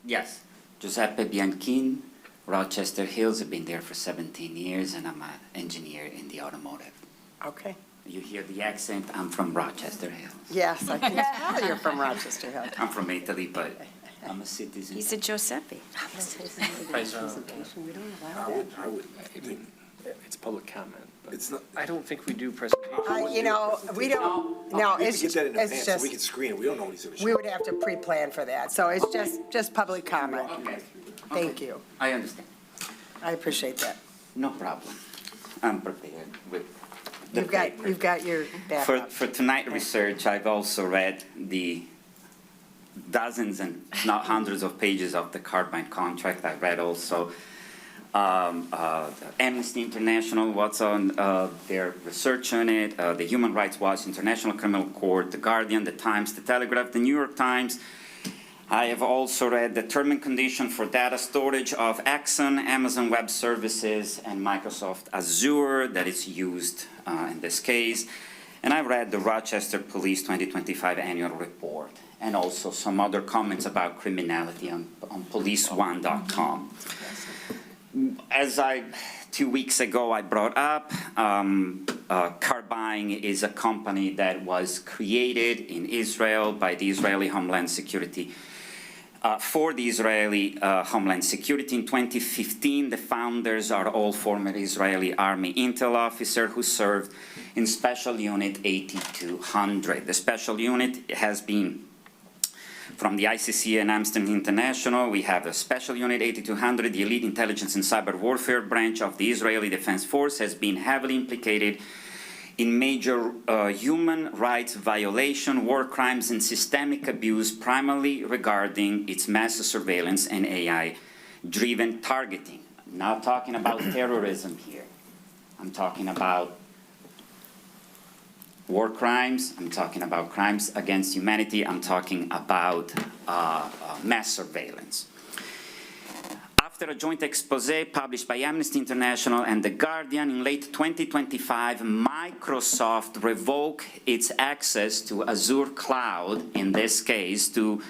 Yes, Giuseppe Bianchin, Rochester Hills. I've been there for 17 years, and I'm an engineer in the automotive. okay. You hear the accent, I'm from Rochester Hills. Yes, I can tell you're from Rochester Hill. I'm from Italy, but I'm a citizen. He's a Giuseppe. It's public comment, but It's not, I don't think we do presentation. We don't, we it's can get that in it's advance, so we can just, screen it. We don't know what he's gonna show. we would have to pre-plan for that. So it's just public comment. Okay. Thank you. I understand. I appreciate that. No problem. I'm prepared with You've got your backup. For tonight research, I've also read the dozens and not hundreds of pages of the Carbine contract. I've read also Amnesty International, what's on their research on it, the Human Rights Watch, International Criminal Court, The Guardian, The Times, The Telegraph, The New York Times. I have also read the term and condition for data storage of Exxon, Amazon Web Services, and Microsoft Azure that is used in this case. And I've read the Rochester Police 2025 Annual Report, and also some other comments about criminality on policeone.com. As 2 weeks ago I brought up, Carbine is a company that was created in Israel by the Israeli Homeland Security. For the Israeli Homeland Security in 2015, the founders are all former Israeli Army intel officers who served in Special Unit 8200. The Special Unit has been from the ICC and Amnesty International. We have the Special Unit 8200, the elite intelligence and cyber warfare branch of the Israeli Defense Force, has been heavily implicated in major human rights violation, war crimes, and systemic abuse, primarily regarding its mass surveillance and AI-driven targeting. I'm not talking about terrorism here. I'm talking about war crimes, I'm talking about crimes against humanity, I'm talking about mass surveillance. After a joint expose published by Amnesty International and The Guardian in late 2025, Microsoft revoked its access to Azure Cloud, in this case, to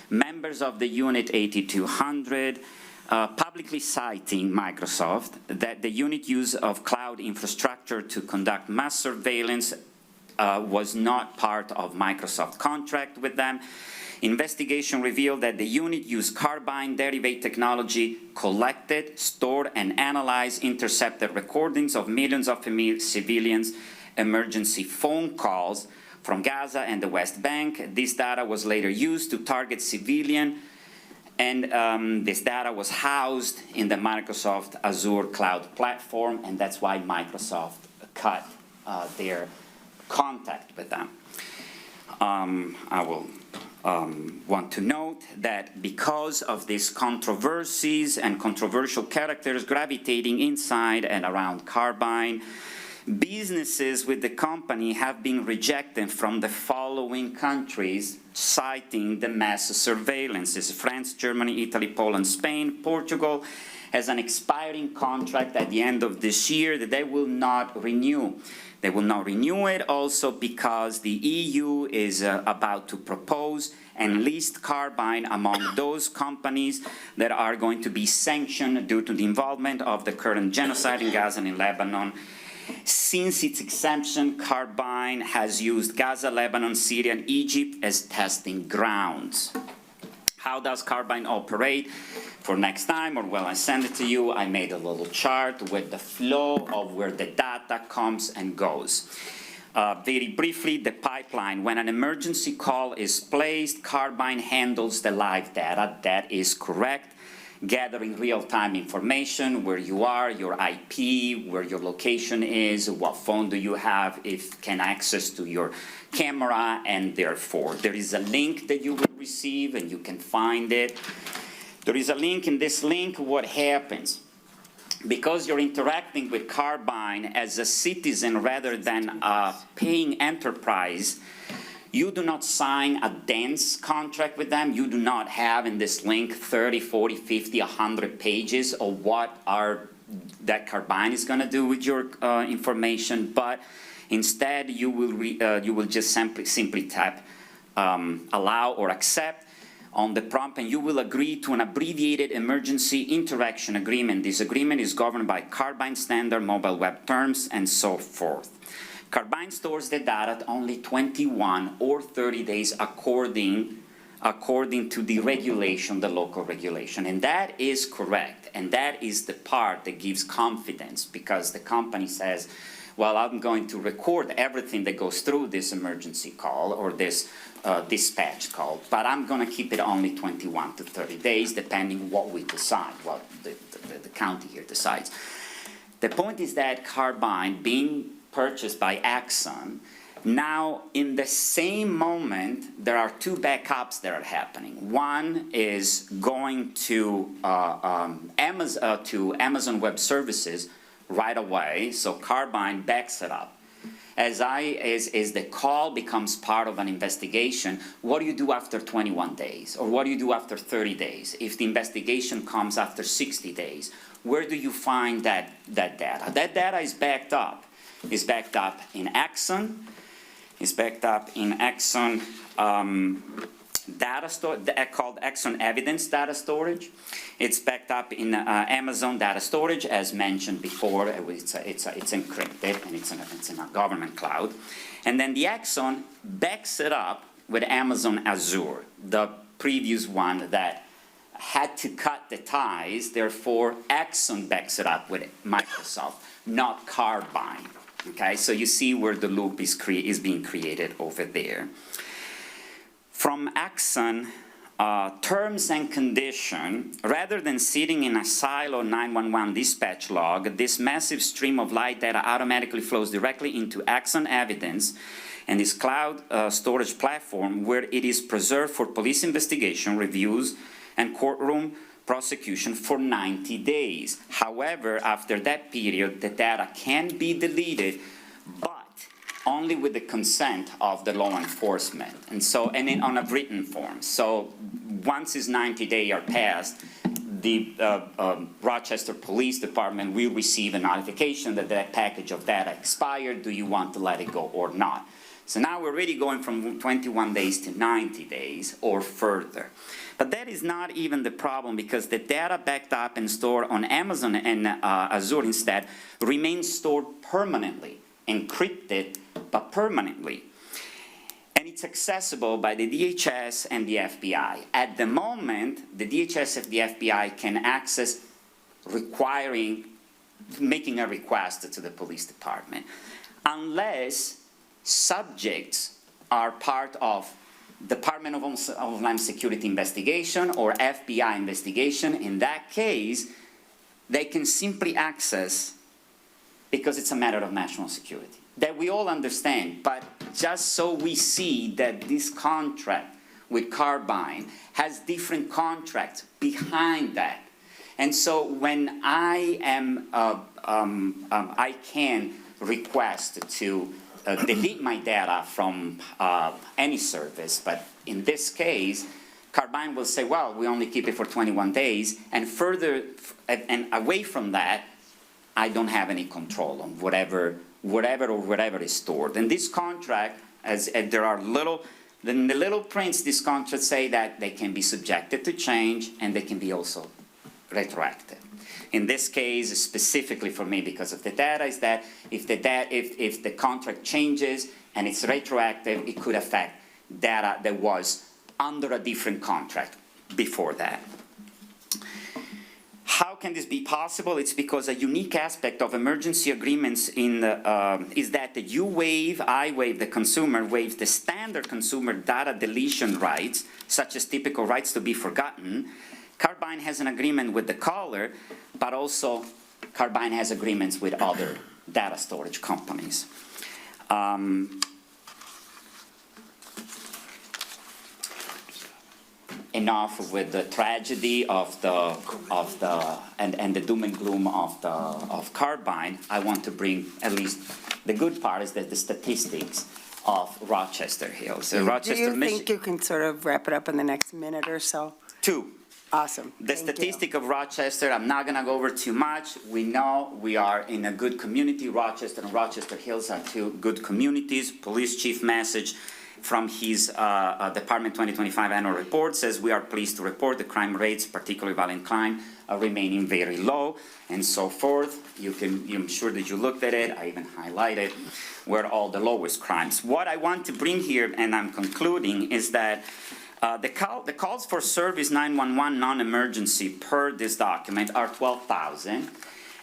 members of the Unit 8200, publicly citing Microsoft that the unit use of cloud infrastructure to conduct mass surveillance was not part of Microsoft contract with them. Investigation revealed that the unit used Carbine derived technology, collected, stored, and analyzed intercepted recordings of millions of civilians' emergency phone calls from Gaza and the West Bank. This data was later used to target civilians, and this data was housed in the Microsoft Azure cloud platform, and that's why Microsoft cut their contact with them. I will want to note that because of these controversies and controversial characters gravitating inside and around Carbine, businesses with the company have been rejected from the following countries, citing the mass surveillances: France, Germany, Italy, Poland, Spain. Portugal has an expiring contract at the end of this year that they will not renew. They will not renew it also because the EU is about to propose and list Carbine among those companies that are going to be sanctioned due to the involvement of the current genocide in Gaza and in Lebanon. Since its exemption, Carbine has used Gaza, Lebanon, Syria, and Egypt as testing grounds. How does Carbine operate? For next time, or when I send it to you, I made a little chart with the flow of where the data comes and goes. Very briefly, the pipeline. When an emergency call is placed, Carbine handles the live data. That is correct. Gathering real-time information, where you are, your IP, where your location is, what phone do you have, if can access to your camera, and therefore there is a link that you will receive and you can find it. There is a link. In this link, what happens? Because you're interacting with Carbine as a citizen rather than a paying enterprise, you do not sign a dense contract with them. You do not have in this link 30, 40, 50, 100 pages of what that Carbine is going to do with your information, but instead you will just simply tap allow or accept on the prompt, and you will agree to an abbreviated emergency interaction agreement. This agreement is governed by Carbine standard mobile web terms and so forth. Carbine stores the data at only 21 or 30 days according to the regulation, the local regulation. And that is correct. And that is the part that gives confidence, because the company says, well, I'm going to record everything that goes through this emergency call or this dispatch call, but I'm going to keep it only 21 to 30 days, depending what we decide, what the county here decides. The point is that Carbine, being purchased by Exxon. Now, in the same moment, there are two backups that are happening. One is going to Amazon Web Services right away, so Carbine backs it up. As the call becomes part of an investigation, what do you do after 21 days? Or what do you do after 30 days? If the investigation comes after 60 days, where do you find that data? That data is backed up. It's backed up in Exxon. It's backed up in Exxon data store called Exxon Evidence Data Storage. It's backed up in Amazon Data Storage, as mentioned before. It's encrypted and it's in a government cloud. And then the Exxon backs it up with Amazon Azure, the previous one that had to cut the ties. Therefore, Exxon backs it up with Microsoft, not Carbine. Okay, so you see where the loop is being created over there. From Exxon, terms and condition, rather than sitting in a silo 911 dispatch log, this massive stream of light data automatically flows directly into Exxon Evidence and this cloud storage platform, where it is preserved for police investigation, reviews, and courtroom prosecution for 90 days. However, after that period, the data can be deleted, but only with the consent of the law enforcement, and on a written form. So once his 90 days are passed, the Rochester Police Department will receive a notification that that package of data expired. Do you want to let it go or not? So now we're really going from 21 days to 90 days or further. But that is not even the problem, because the data backed up and stored on Amazon and Azure instead remains stored permanently, encrypted, but permanently. And it's accessible by the DHS and the FBI. At the moment, the DHS and the FBI can access making a request to the police department, unless subjects are part of Department of Homeland Security investigation or FBI investigation. In that case, they can simply access, because it's a matter of national security. That we all understand, but just so we see that this contract with Carbine has different contracts behind that. And so when I can request to delete my data from any service, but in this case, Carbine will say, well, we only keep it for 21 days, and further, and away from that, I don't have any control on whatever is stored. And this contract, there are the little prints, these contracts say that they can be subjected to change, and they can be also retroactive. In this case, specifically for me, because of the data, is that if the contract changes and it's retroactive, it could affect data that was under a different contract before that. How can this be possible? It's because a unique aspect of emergency agreements is that the consumer waives the standard consumer data deletion rights, such as typical rights to be forgotten. Carbine has an agreement with the caller, but also Carbine has agreements with other data storage companies. Enough with the tragedy and the doom and gloom of Carbine. I want to bring, at least the good part is that the statistics of Rochester Hills. Do you think you can sort of wrap it up in the next minute or so? Two. Awesome. The statistic of Rochester, I'm not going to go over too much. We know we are in a good community. Rochester and Rochester Hills are two good communities. Police Chief message from his Department 2025 annual report says, we are pleased to report the crime rates, particularly violent crime, are remaining very low, and so forth. I'm sure that you looked at it. I even highlighted where all the lowest crimes. What I want to bring here, and I'm concluding, is that the calls for service 911 non-emergency per this document are 12,000,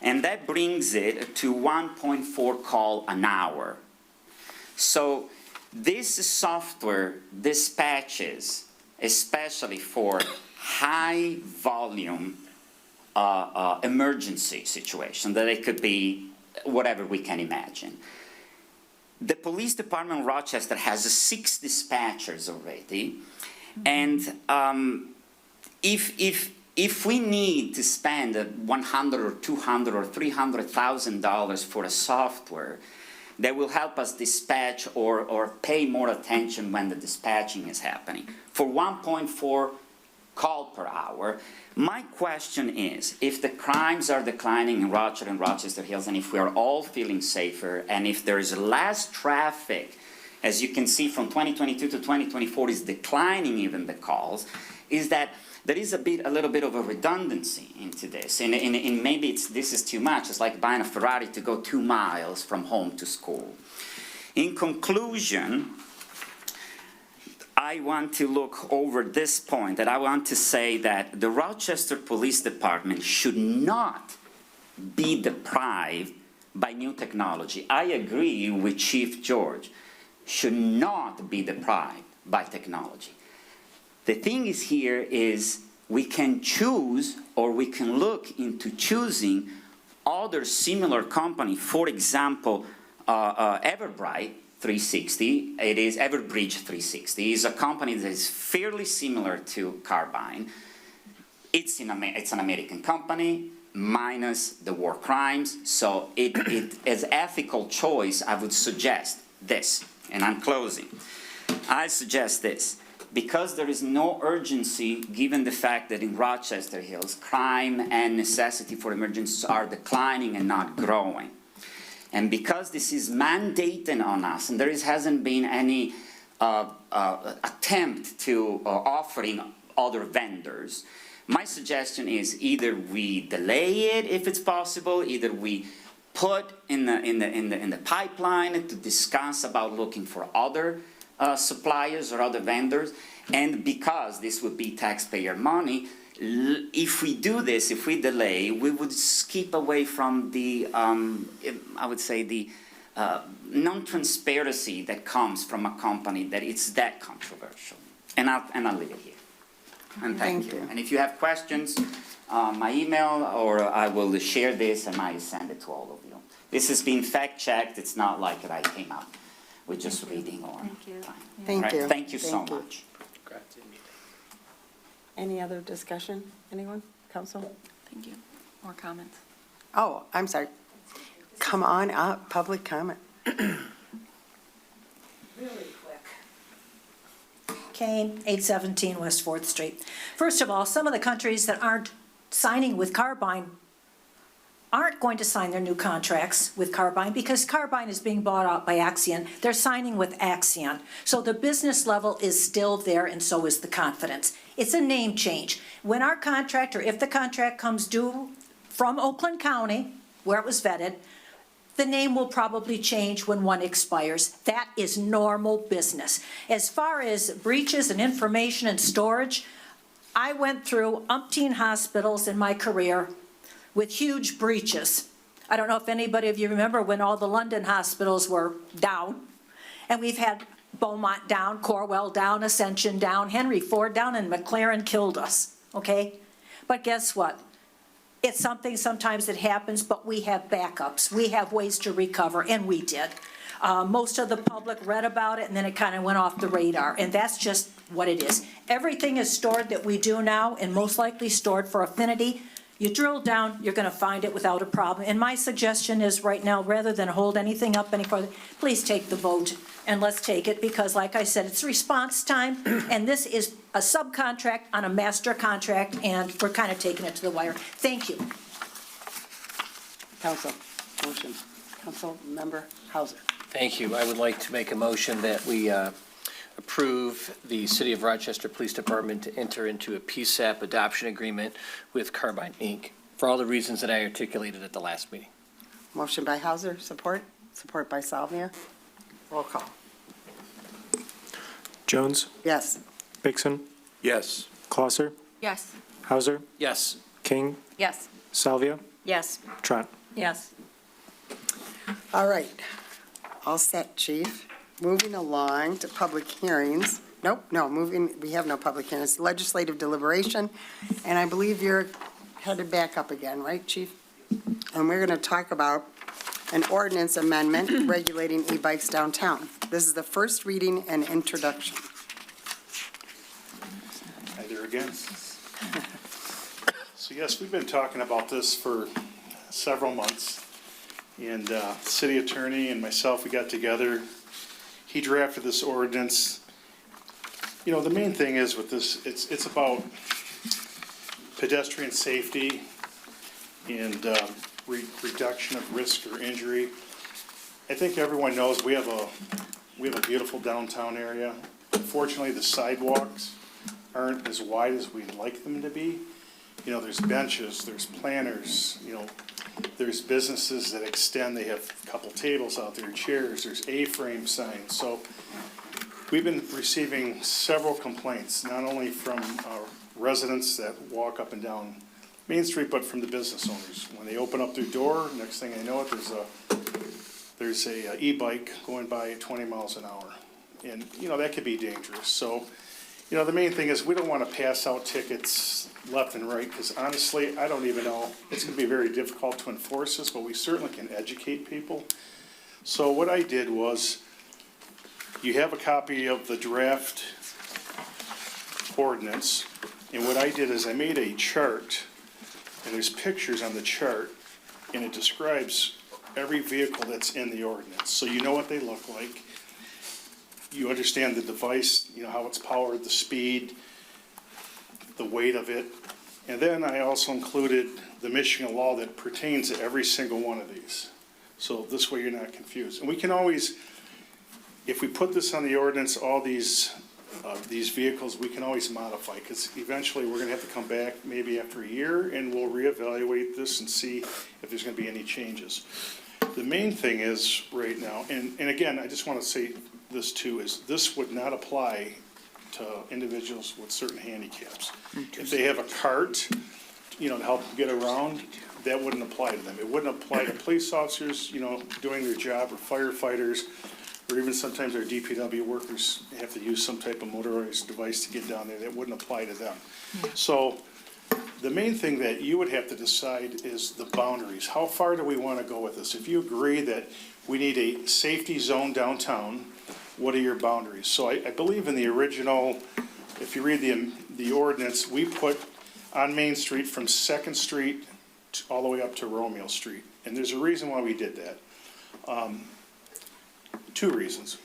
and that brings it to 1.4 call an hour. So this software dispatches, especially for high volume emergency situation, that it could be whatever we can imagine. The police department in Rochester has 6 dispatchers already, and if we need to spend $100 or $200 or $300,000 for a software that will help us dispatch or pay more attention when the dispatching is happening, for 1.4 call per hour, my question is, if the crimes are declining in Rochester and Rochester Hills, and if we are all feeling safer, and if there is less traffic, as you can see from 2022 to 2024 is declining even the calls, is that there is a little bit of a redundancy into this, and maybe this is too much. It's like buying a Ferrari to go 2 miles from home to school. In conclusion, I want to look over this point, that I want to say that the Rochester Police Department should not be deprived by new technology. I agree with Chief George, should not be deprived by technology. The thing is here is we can choose, or we can look into choosing other similar company. For example, Everbright 360, it is Everbridge 360, is a company that is fairly similar to Carbine. It's an American company, minus the war crimes, so it as ethical choice, I would suggest this, and I'm closing. I suggest this. Because there is no urgency, given the fact that in Rochester Hills, crime and necessity for emergencies are declining and not growing. And because this is mandated on us, and there hasn't been any attempt to offering other vendors, my suggestion is either we delay it if it's possible, either we put in the pipeline to discuss about looking for other suppliers or other vendors, and because this would be taxpayer money, if we do this, if we delay, we would keep away from the, I would say, the non-transparency that comes from a company that it's that controversial. And I'll leave it here. And thank you. And if you have questions, my email, or I will share this and I send it to all of you. This has been fact-checked. It's not like that I came up with just reading or. Thank you. Right? Thank you so much. Any other discussion? Anyone? Council? Thank you. More comments? Oh, I'm sorry. Come on up, public comment. Really quick. Kane, 817 West 4th Street. First of all, some of the countries that aren't signing with Carbine aren't going to sign their new contracts with Carbine because Carbine is being bought out by Axion. They're signing with Axion. So the business level is still there, and so is the confidence. It's a name change. When our contract, or if the contract comes due from Oakland County, where it was vetted, the name will probably change when one expires. That is normal business. As far as breaches and information and storage, I went through umpteen hospitals in my career with huge breaches. I don't know if anybody of you remember when all the London hospitals were down, and we've had Beaumont down, Corwell down, Ascension down, Henry Ford down, and McLaren killed us, okay? But guess what? It's something sometimes that happens, but we have backups. We have ways to recover, and we did. Most of the public read about it, and then it kind of went off the radar, and that's just what it is. Everything is stored that we do now, and most likely stored for affinity. You drill down, you're going to find it without a problem. And my suggestion is right now, rather than hold anything up any further, please take the vote, and let's take it, because like I said, it's response time, and this is a subcontract on a master contract, and we're kind of taking it to the wire. Thank you. Council, motion. Council Member Hauser. Thank you. I would like to make a motion that we approve the City of Rochester Police Department to enter into a PSAP adoption agreement with Carbine, Inc., for all the reasons that I articulated at the last meeting. Motion by Hauser, support. Support by Salvia. Roll call. Jones? Yes. Bixson? Yes. Closser? Yes. Hauser? Yes. King? Yes. Salvia? Yes. Trent? Yes. All right. All set, Chief. Moving along to public hearings. Nope, no, we have no public hearings. Legislative deliberation, and I believe you're headed back up again, right, Chief? And we're going to talk about an ordinance amendment regulating e-bikes downtown. This is the first reading and introduction. Hi there again. So yes, we've been talking about this for several months. And city attorney and myself, we got together. He drafted this ordinance. You know, the main thing is with this, it's about pedestrian safety and reduction of risk or injury. I think everyone knows we have a beautiful downtown area. Unfortunately, the sidewalks aren't as wide as we'd like them to be. You know, there's benches, there's planters, you know, there's businesses that extend, they have a couple tables out there, chairs, there's A-frame signs. So we've been receiving several complaints, not only from residents that walk up and down Main Street, but from the business owners. When they open up their door, next thing I know it, there's a e-bike going by at 20 miles an hour. And, you know, that could be dangerous. So, you know, the main thing is we don't want to pass out tickets left and right, because honestly, I don't even know. It's going to be very difficult to enforce this, but we certainly can educate people. So what I did was, you have a copy of the draft ordinance, and what I did is I made a chart, and there's pictures on the chart, and it describes every vehicle that's in the ordinance, so you know what they look like. You understand the device, you know, how it's powered, the speed, the weight of it. And then I also included the Michigan law that pertains to every single one of these. So this way you're not confused. And we can always, if we put this on the ordinance, all these vehicles, we can always modify, because eventually we're gonna have to come back maybe after a year and we'll reevaluate this and see if there's gonna be any changes. The main thing is right now, and again, I just wanna say this too, is this would not apply to individuals with certain handicaps. If they have a cart, you know, to help them get around, that wouldn't apply to them. It wouldn't apply to police officers, you know, doing their job, or firefighters, or even sometimes our DPW workers have to use some type of motorized device to get down there. That wouldn't apply to them. So the main thing that you would have to decide is the boundaries. How far do we want to go with this? If you agree that we need a safety zone downtown, what are your boundaries? So I believe in the original, if you read the ordinance, we put on Main Street from 2nd Street all the way up to Romeo Street. And there's a reason why we did that. Two reasons.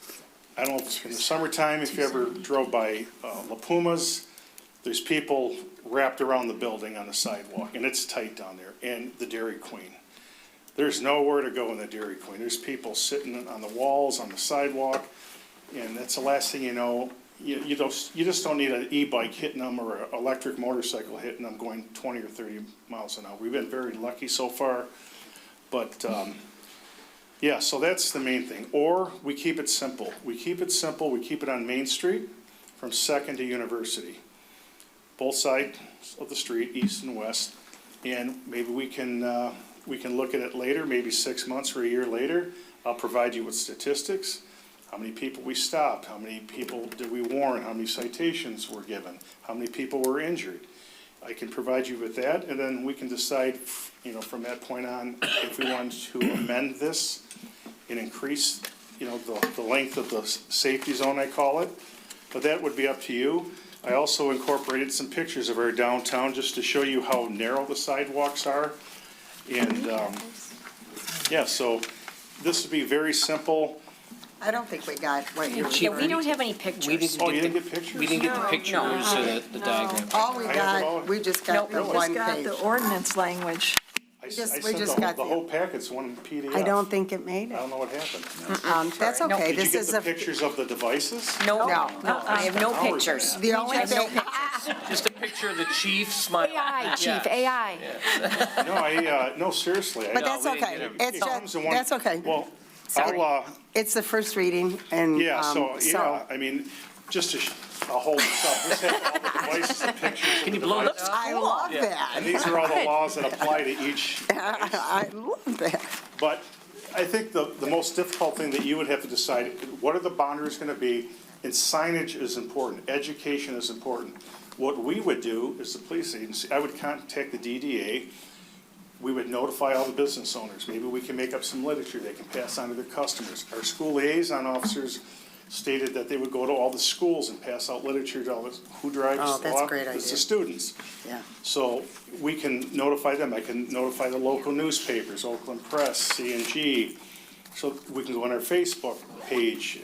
I don't know if in the summertime, if you ever drove by La Puma's, there's people wrapped around the building on the sidewalk, and it's tight down there, and the Dairy Queen. There's nowhere to go in the Dairy Queen. There's people sitting on the walls, on the sidewalk, and that's the last thing you know, you just don't need an e-bike hitting them or an electric motorcycle hitting them going 20 or 30 miles an hour. We've been very lucky so far, but yeah, so that's the main thing. Or we keep it simple. We keep it simple. We keep it on Main Street from 2nd to University, both sides of the street, east and west, and maybe we can look at it later, maybe 6 months or a year later. I'll provide you with statistics. How many people we stopped, how many people did we warn, how many citations were given, how many people were injured. I can provide you with that, and then we can decide, you know, from that point on, if we want to amend this and increase, you know, the length of the safety zone, I call it. But that would be up to you. I also incorporated some pictures of our downtown just to show you how narrow the sidewalks are. And, yeah, so this would be very simple. I don't think we got what you were Yeah, we referring don't to. have any pictures. Oh, you didn't get pictures? We didn't get the pictures or the diagram. All we I have it all. got, we just got the We just one got page. the ordinance language. I just- sent we just the got whole packet's one PDF. I don't think it made I it. don't know what happened. That's okay, Did you this get is the a, pictures of the devices? No, No. I have no Hours on pictures. the only thing, Just a picture of the chief smiling. AI, chief, AI. No, no, seriously. but I- that's we didn't okay. get it. It's It comes in one- that's okay. Well, Sorry. I'll, It's the first reading, and, yeah, yeah, I mean, just to, I'll hold this up. This has all the devices and pictures. Can you blow it up? I love And that. these are all the laws that apply to each. I love that. But I think the most difficult thing that you would have to decide, what are the boundaries gonna be? And signage is important, education is important. What we would do as the police agency, I would contact the DDA. we would notify all the business owners. Maybe we can make up some literature they can pass on to their customers. Our school liaison officers stated that they would go to all the schools and pass out literature to all the, who drives a Oh, lot? that's a great It's the idea. students. Yeah. So we can notify them. I can notify the local newspapers, Oakland Press, C&G. So we can go on our Facebook page.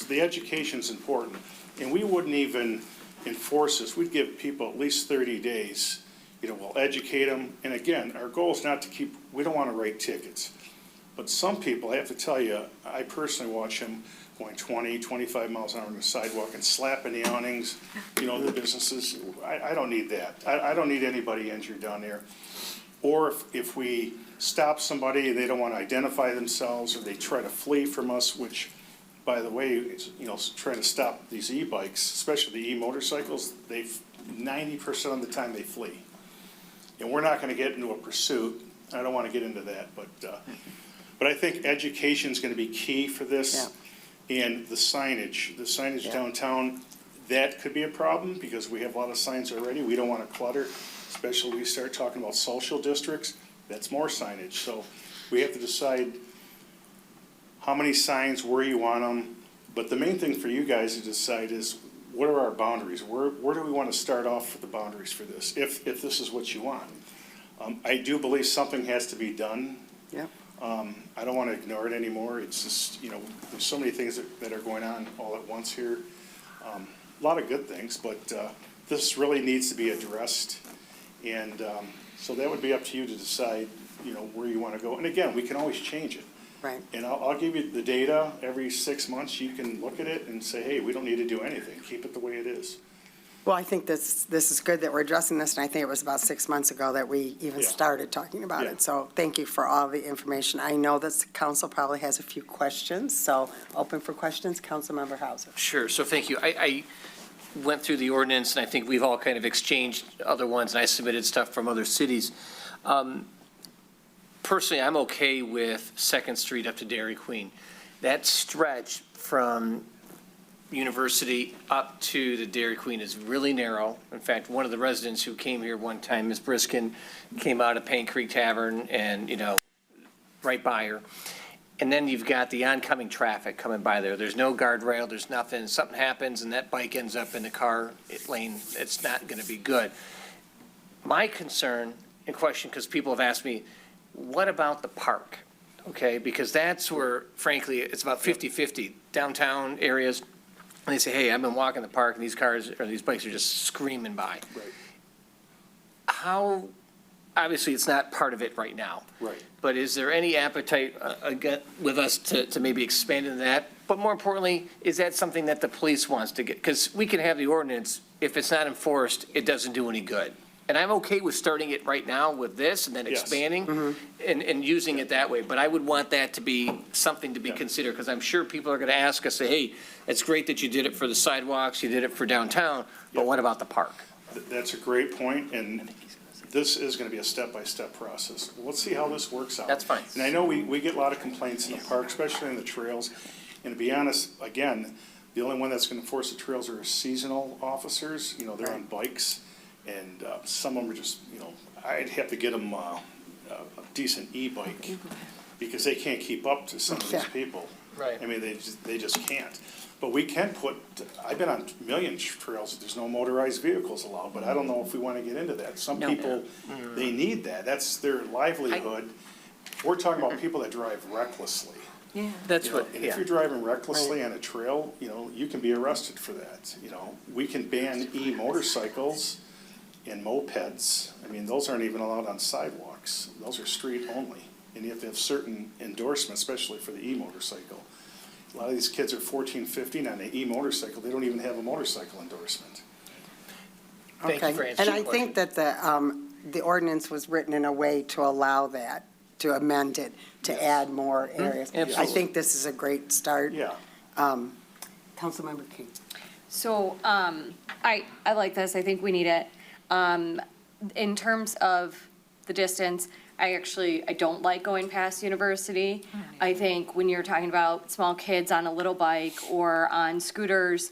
The education's important. And we wouldn't even enforce this. We'd give people at least 30 days. You know, we'll educate them. And again, our goal is not to keep, we don't want to write tickets. But some people, I have to tell you, I personally watch them going 20, 25 miles an hour on the sidewalk and slapping the awnings, you know, the businesses. I don't need that. I don't need anybody injured down there. Or if we stop somebody and they don't want to identify themselves or they try to flee from us, which, by the way, it's, you know, trying to stop these e-bikes, especially the e-motorcycles, 90% of the time they flee. And we're not going to get into a pursuit. I don't want to get into that, but I think education's going to be key for this. And the signage downtown, that could be a problem because we have a lot of signs already. We don't want to clutter, especially when we start talking about social districts. That's more signage. So we have to decide how many signs, where you want them. But the main thing for you guys to decide is what are our boundaries? Where do we want to start off for the boundaries for this, if this is what you want? I do believe something has to be done. Yep. I don't want to ignore it anymore. It's just, you know, there's so many things that are going on all at once here. A lot of good things, but this really needs to be addressed. And so that would be up to you to decide, you know, where you want to go. And again, we can always change it. Right. And I'll give you the data every 6 months. You can look at it and say, hey, we don't need to do anything. Keep it the way it is. Well, I think this is good that we're addressing this, and I think it was about 6 months ago that we even Yeah. started talking about Yeah. it. So thank you for all the information. I know that the council probably has a few questions, so open for questions. Councilmember Hauser. Sure, so thank you. I went through the ordinance, and I think we've all kind of exchanged other ones, and I submitted stuff from other cities. Personally, I'm okay with Second Street up to Dairy Queen. That stretch from University up to the Dairy Queen is really narrow. In fact, one of the residents who came here one time, Ms. Briskin, came out of Paint Creek Tavern and, you know, right by her. And then you've got the oncoming traffic coming by there. There's no guardrail, there's nothing. Something happens and that bike ends up in the car lane, it's not going to be good. My concern and question, because people have asked me, what about the park? Okay, because that's where, frankly, it's about 50-50. Downtown areas, and they say, hey, I've been walking the park and these cars or these bikes are just screaming by. Right. How, obviously, it's not part of it right now. Right. But is there any appetite again with us to maybe expand into that? But more importantly, is that something that the police wants to get? Because we can have the ordinance, if it's not enforced, it doesn't do any good. And I'm okay with starting it right now with this and then Yes. expanding and using it that way. But I would want that to be something to be considered, because I'm sure people are going to ask us, say, hey, it's great that you did it for the sidewalks, you did it for downtown, but what about the park? That's a great point, and this is going to be a step-by-step process. Let's see how this works out. That's fine. And I know we get a lot of complaints in the park, especially in the trails. And to be honest, again, the only one that's going to enforce the trails are seasonal officers. You know, they're on bikes, and some of them are just, you know, I'd have to get them a decent e-bike because they can't keep up to some of these people. Right. I mean, they just can't. But we can put, I've been on a million trails, there's no motorized vehicles allowed, but I don't know if we want to get into that. Some No. people, they need that, that's their livelihood. We're talking about people that drive recklessly. Yeah. That's You know, what, and if yeah. you're driving recklessly on a trail, you know, you can be arrested for that, you know. We can ban e-motorcycles and mopeds. I mean, those aren't even allowed on sidewalks. Those are street only. And you have to have certain endorsements, especially for the e-motorcycle. A lot of these kids are 14, 15 on an e-motorcycle. They don't even have a motorcycle endorsement. Thank you Okay. for answering And I the think that the ordinance was written in a way to allow that, to amend it, to add more areas. I Absolutely. think this is a great start. Yeah. Councilmember King. So, I like this, I think we need it. In terms of the distance, I don't like going past University. I think when you're talking about small kids on a little bike or on scooters,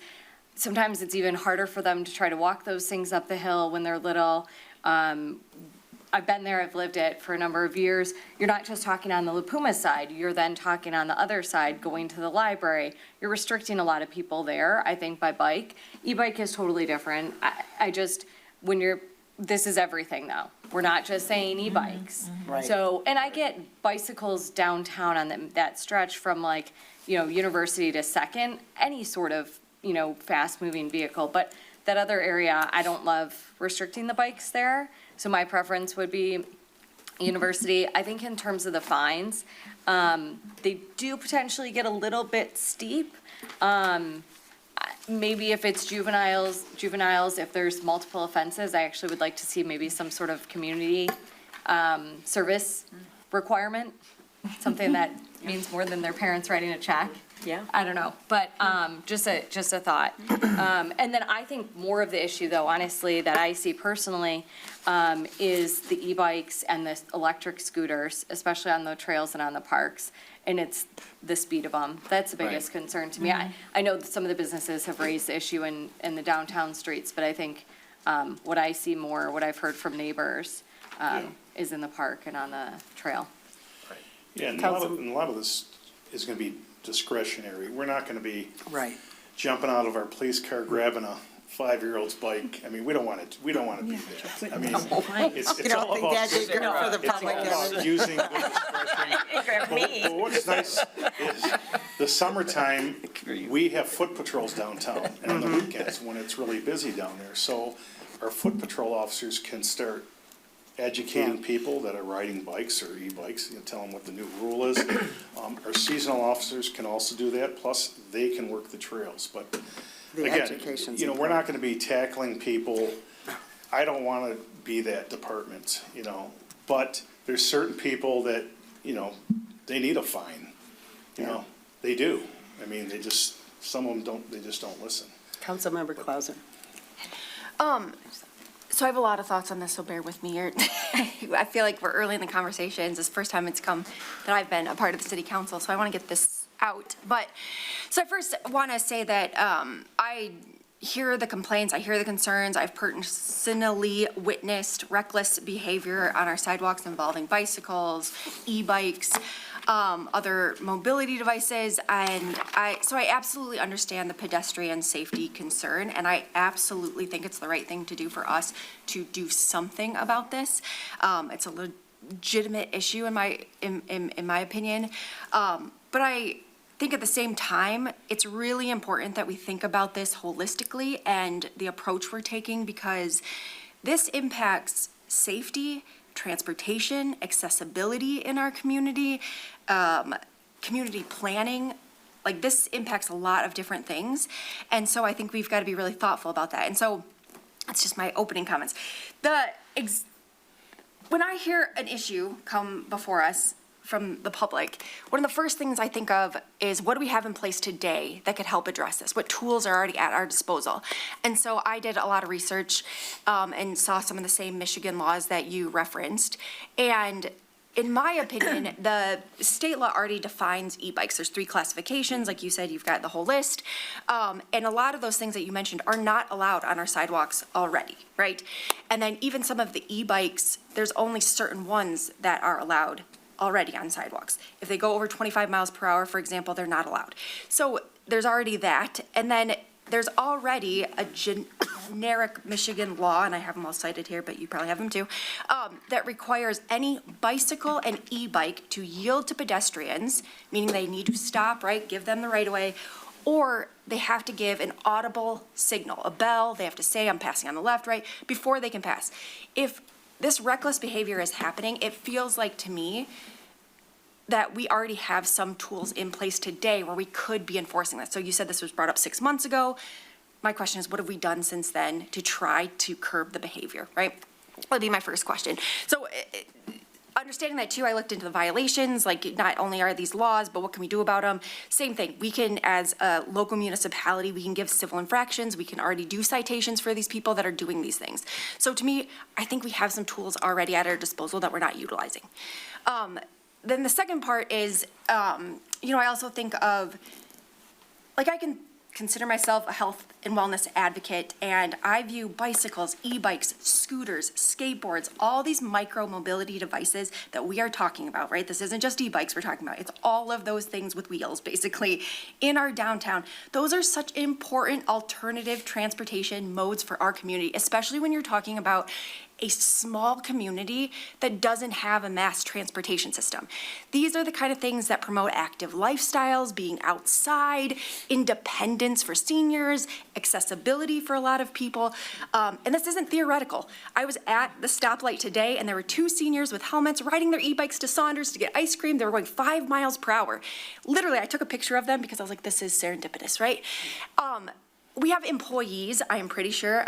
sometimes it's even harder for them to try to walk those things up the hill when they're little. I've been there, I've lived it for a number of years. You're not just talking on the La Puma side, you're then talking on the other side, going to the library. You're restricting a lot of people there, I think, by bike. E-bike is totally different. I just, this is everything though. We're not just saying e-bikes. Right. So, and I get bicycles downtown on that stretch from like, University to Second, any sort of, fast-moving vehicle. But that other area, I don't love restricting the bikes there. So my preference would be University. I think in terms of the fines, they do potentially get a little bit steep. Maybe if it's juveniles, if there's multiple offenses, I actually would like to see maybe some sort of community service requirement, something that means more than their parents writing a check. Yeah. I don't know, but just a thought. And then I think more of the issue, though, honestly, that I see personally, is the e-bikes and the electric scooters, especially on the trails and on the parks. And it's the speed of them. That's the biggest concern to me. I know that some of the businesses have raised the issue in the downtown streets, but I think what I see more, what I've heard from neighbors, is in the park and on the trail. Yeah, and a lot of this is gonna be discretionary. We're not gonna be Right. jumping out of our police car, grabbing a 5-year-old's bike. I mean, we don't want to be that. I mean, it's You don't all think about, that'd be good for the it's all public? about using good discretion. But what's nice is the summertime, we have foot patrols downtown and on the weekends when it's really busy down there. So our foot patrol officers can start educating people that are riding bikes or e-bikes, tell them what the new rule is. Our seasonal officers can also do that, plus they can work the trails. But The again, education's we're not gonna be tackling people. I don't wanna be that department, but there's certain people that, they need a fine, they do. I mean, some of them they just don't listen. Councilmember Clausen. So I have a lot of thoughts on this, so bear with me. I feel like we're early in the conversations. It's the first time it's come that I've been a part of the city council, so I want to get this out. So I first want to say that I hear the complaints, I hear the concerns. I've personally witnessed reckless behavior on our sidewalks involving bicycles, e-bikes, other mobility devices, and so I absolutely understand the pedestrian safety concern, and I absolutely think it's the right thing to do for us to do something about this. It's a legitimate issue in my opinion, but I think at the same time, it's really important that we think about this holistically and the approach we're taking, because this impacts safety, transportation, accessibility in our community, community planning. Like, this impacts a lot of different things. And so I think we've got to be really thoughtful about that. And so that's just my opening comments. When I hear an issue come before us from the public, one of the first things I think of is, what do we have in place today that could help address this? What tools are already at our disposal? And so I did a lot of research and saw some of the same Michigan laws that you referenced. And in my opinion, the state law already defines e-bikes. There's 3 classifications. Like you said, you've got the whole list. And a lot of those things that you mentioned are not allowed on our sidewalks already, right? And then even some of the e-bikes, there's only certain ones that are allowed already on sidewalks. If they go over 25 miles per hour, for example, they're not allowed. So there's already that. And then there's already a generic Michigan law, and I have them all cited here, but you probably have them too, that requires any bicycle and e-bike to yield to pedestrians, meaning they need to stop, right, give them the right of way, or they have to give an audible signal, a bell. They have to say, I'm passing on the left, right, before they can pass. If this reckless behavior is happening, it feels like to me that we already have some tools in place today where we could be enforcing this. So you said this was brought up 6 months ago. My question is, what have we done since then to try to curb the behavior, right? That would be my first question. So understanding that too, I looked into the violations, like not only are these laws, but what can we do about them? Same thing, we can, as a local municipality, we can give civil infractions, we can already do citations for these people that are doing these things. So to me, I think we have some tools already at our disposal that we're not utilizing. Then the second part is, I also think of, like, I can consider myself a health and wellness advocate, and I view bicycles, e-bikes, scooters, skateboards, all these micro mobility devices that we are talking about, right? This isn't just e-bikes we're talking about. It's all of those things with wheels, basically, in our downtown. Those are such important alternative transportation modes for our community, especially when you're talking about a small community that doesn't have a mass transportation system. These are the kind of things that promote active lifestyles, being outside, independence for seniors, accessibility for a lot of people. And this isn't theoretical. I was at the stoplight today and there were 2 seniors with helmets riding their e-bikes to Saunders to get ice cream. They were going 5 miles per hour. Literally, I took a picture of them because I was like, this is serendipitous, right? We have employees, I am pretty sure,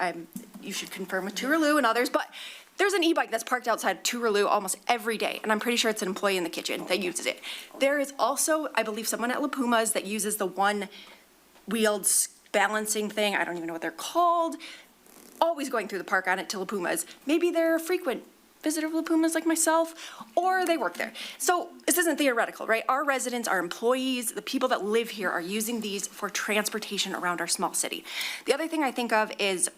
you should confirm with Touraloo and others, but there's an e-bike that's parked outside Touraloo almost every day, and I'm pretty sure it's an employee in the kitchen that uses it. There is also, I believe, someone at La Puma's that uses the one-wheeled balancing thing, I don't even know what they're called, always going through the park on it to La Puma's. Maybe they're a frequent visitor of La Puma's like myself, or they work there. So this isn't theoretical, right? Our residents, our employees, the people that live here are using these for transportation around our small city. The other thing I think of is,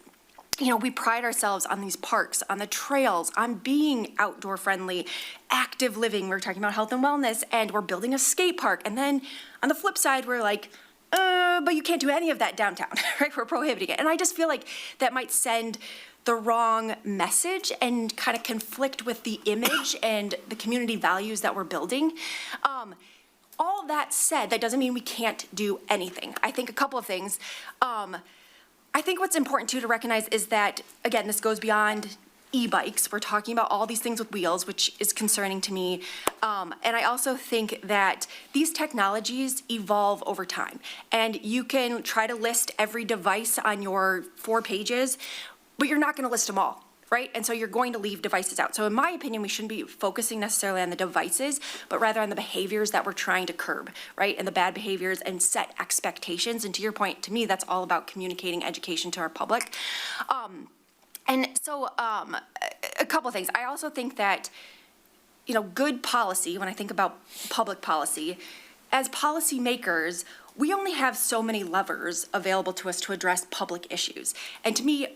you know, we pride ourselves on these parks, on the trails, on being outdoor friendly, active living. We're talking about health and wellness, and we're building a skate park. And then on the flip side, we're like, but you can't do any of that downtown, right? We're prohibiting it. And I just feel like that might send the wrong message and kind of conflict with the image and the community values that we're building. All that said, that doesn't mean we can't do anything. I think a couple of things. I think what's important too to recognize is that, again, this goes beyond e-bikes. We're talking about all these things with wheels, which is concerning to me. And I also think that these technologies evolve over time. And you can try to list every device on your 4 pages, but you're not gonna list them all, right? And so you're going to leave devices out. So in my opinion, we shouldn't be focusing necessarily on the devices, but rather on the behaviors that we're trying to curb, right? And the bad behaviors and set expectations. And to your point, to me, that's all about communicating education to our public. And so a couple of things. I also think that, you know, good policy, when I think about public policy, as policymakers, we only have so many levers available to us to address public issues. And to me,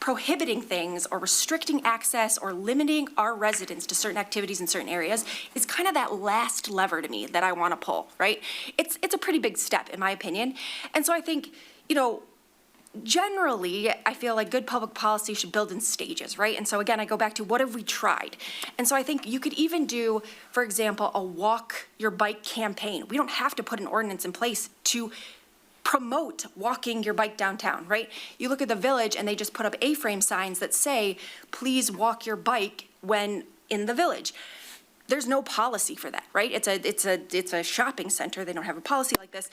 prohibiting things or restricting access or limiting our residents to certain activities in certain areas is kind of that last lever to me that I want to pull, right? It's a pretty big step in my opinion. And so I think, you know, generally, I feel like good public policy should build in stages, right? And so again, I go back to what have we tried? And so I think you could even do, for example, a walk your bike campaign. We don't have to put an ordinance in place to promote walking your bike downtown, right? You look at the Village and they just put up A-frame signs that say, please walk your bike when in the Village. There's no policy for that, right? It's a shopping center. They don't have a policy like this.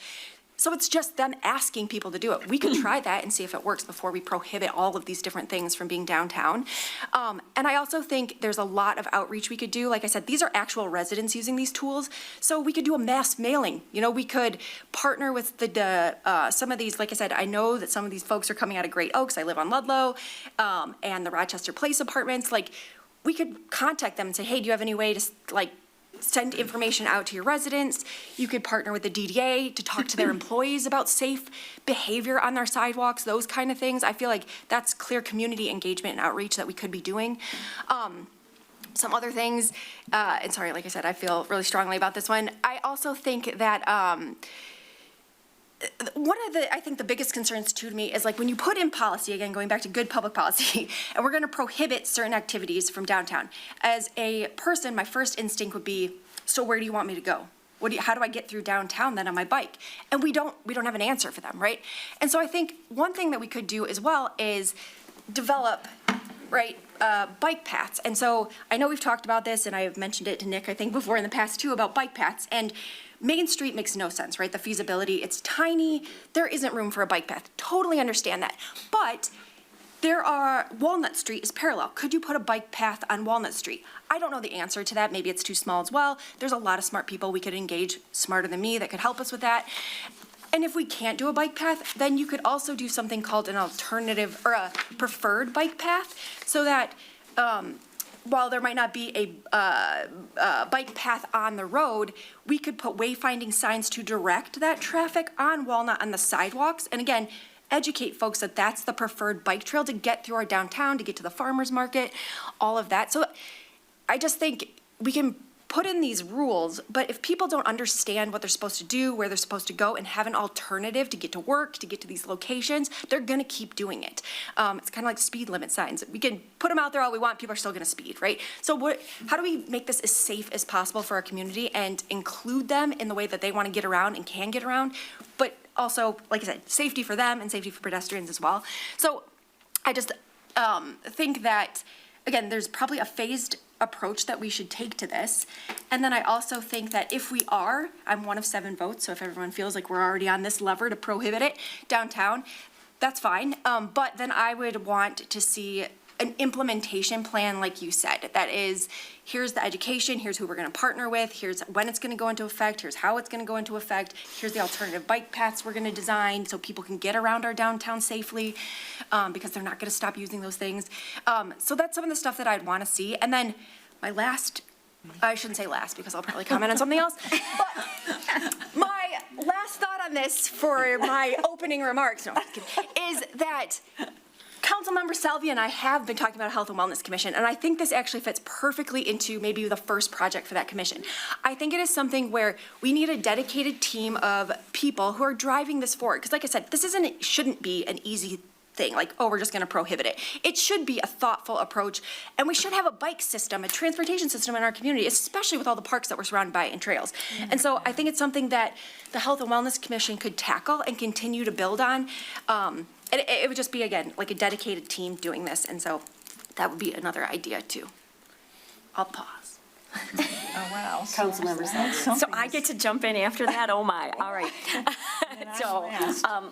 So it's just them asking people to do it. We could try that and see if it works before we prohibit all of these different things from being downtown. And I also think there's a lot of outreach we could do. Like I said, these are actual residents using these tools. So we could do a mass mailing. You know, we could partner with some of these, like I said, I know that some of these folks are coming out of Great Oaks. I live on Ludlow, and the Rochester Place apartments. Like, we could contact them and say, hey, do you have any way to, like, send information out to your residents? You could partner with the DDA to talk to their employees about safe behavior on their sidewalks, those kind of things. I feel like that's clear community engagement and outreach that we could be doing. Some other things, and sorry, like I said, I feel really strongly about this one. I also think that one of the, I think the biggest concerns too to me is like when you put in policy, again, going back to good public policy, and we're gonna prohibit certain activities from downtown. As a person, my first instinct would be, so where do you want me to go? How do I get through downtown then on my bike? And we don't have an answer for them, right? And so I think one thing that we could do as well is develop, right, bike paths. And so I know we've talked about this, and I have mentioned it to Nick, I think, before in the past too, about bike paths. And Main Street makes no sense, right? The feasibility, it's tiny. There isn't room for a bike path. Totally understand that. But Walnut Street is parallel. Could you put a bike path on Walnut Street? I don't know the answer to that. Maybe it's too small as well. There's a lot of smart people we could engage, smarter than me, that could help us with that. And if we can't do a bike path, then you could also do something called an alternative or a preferred bike path, so that while there might not be a bike path on the road, we could put wayfinding signs to direct that traffic on Walnut on the sidewalks. And again, educate folks that that's the preferred bike trail to get through our downtown, to get to the farmer's market, all of that. So I just think we can put in these rules, but if people don't understand what they're supposed to do, where they're supposed to go, and have an alternative to get to work, to get to these locations, they're gonna keep doing it. It's kind of like speed limit signs. We can put them out there all we want, people are still gonna speed, right? So how do we make this as safe as possible for our community and include them in the way that they wanna get around and can get around, but also, like I said, safety for them and safety for pedestrians as well. So I just think that, again, there's probably a phased approach that we should take to this. And then I also think that if we are, I'm one of 7 votes, so if everyone feels like we're already on this lever to prohibit it downtown, that's fine. But then I would want to see an implementation plan, like you said, that is, here's the education, here's who we're gonna partner with, here's when it's gonna go into effect, here's how it's gonna go into effect, here's the alternative bike paths we're gonna design so people can get around our downtown safely, because they're not gonna stop using those things. So that's some of the stuff that I'd wanna see. And then my last, I shouldn't say last because I'll probably comment on something else, but my last thought on this for my opening remarks is that Councilmember Salvia and I have been talking about a Health and Wellness Commission, and I think this actually fits perfectly into maybe the first project for that commission. I think it is something where we need a dedicated team of people who are driving this forward. Because like I said, this shouldn't be an easy thing, like, oh, we're just gonna prohibit it. It should be a thoughtful approach, and we should have a bike system, a transportation system in our community, especially with all the parks that we're surrounded by and trails. And so I think it's something that the Health and Wellness Commission could tackle and continue to build on. It would just be, again, like a dedicated team doing this, and so that would be another idea too. I'll pause. Oh, wow. Councilmember So I get to jump in after that? Oh, my. All right. So,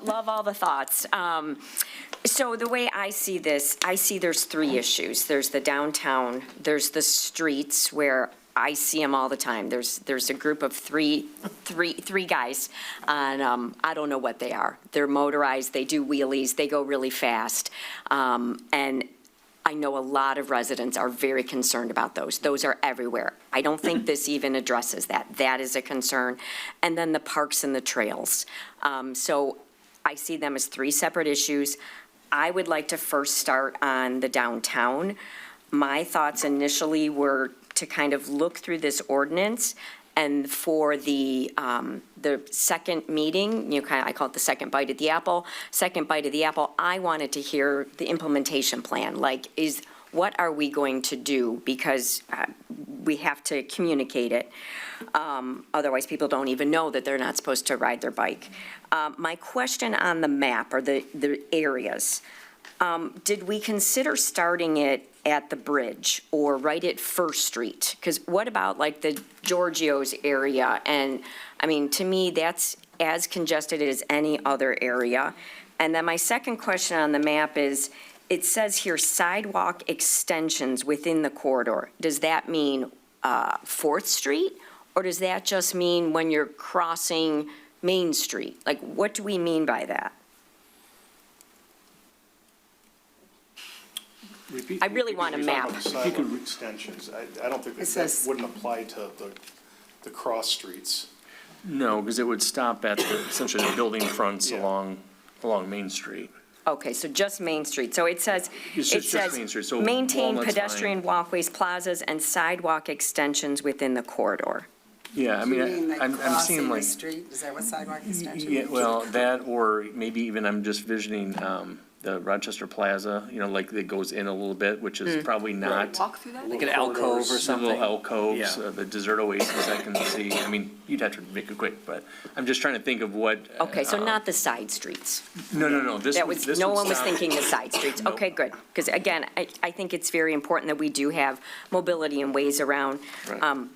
love all the thoughts. So the way I see this, I see there's 3 issues. There's the downtown, there's the streets where I see them all the time. There's a group of three guys, and I don't know what they are. They're motorized, they do wheelies, they go really fast. And I know a lot of residents are very concerned about those. Those are everywhere. I don't think this even addresses that. That is a concern. And then the parks and the trails. So I see them as 3 separate issues. I would like to first start on the downtown. My thoughts initially were to kind of look through this ordinance, and for the second meeting, I call it the second bite of the apple. Second bite of the apple, I wanted to hear the implementation plan. Like, what are we going to do? Because we have to communicate it. Otherwise, people don't even know that they're not supposed to ride their bike. My question on the map, or the areas, did we consider starting it at the bridge or right at First Street? Because what about like the Giorgio's area? And I mean, to me, that's as congested as any other area. And then my second question on the map is, it says here sidewalk extensions within the corridor. Does that mean 4th Street? Or does that just mean when you're crossing Main Street? Like, what do we mean by that? I really want a map. Sidewalk extensions, I don't think that wouldn't apply to the cross streets. No, because it would stop at essentially the building fronts along Main Street. Okay, so just Main Street. So it says, Just Main Street, so maintain Walnut's pedestrian fine. walkways, plazas, and sidewalk extensions within the corridor. Yeah, I You mean, like I'm seeing crossing the like, street? Is that what sidewalk extension? yeah, well, that, or maybe even I'm just visioning, the Rochester Plaza, like that goes in a little bit, which is probably not. Walk through that? Like an alcove or Some something. little alcoves, Yeah. the desert oasis I can see. I mean, you'd have to make it quick, but I'm just trying to think of what. Okay, so not the side streets. No, this That would, was, this no would one was stop- thinking the side streets. Nope. Okay, good. Because again, I think it's very important that we do have mobility and ways around. Right.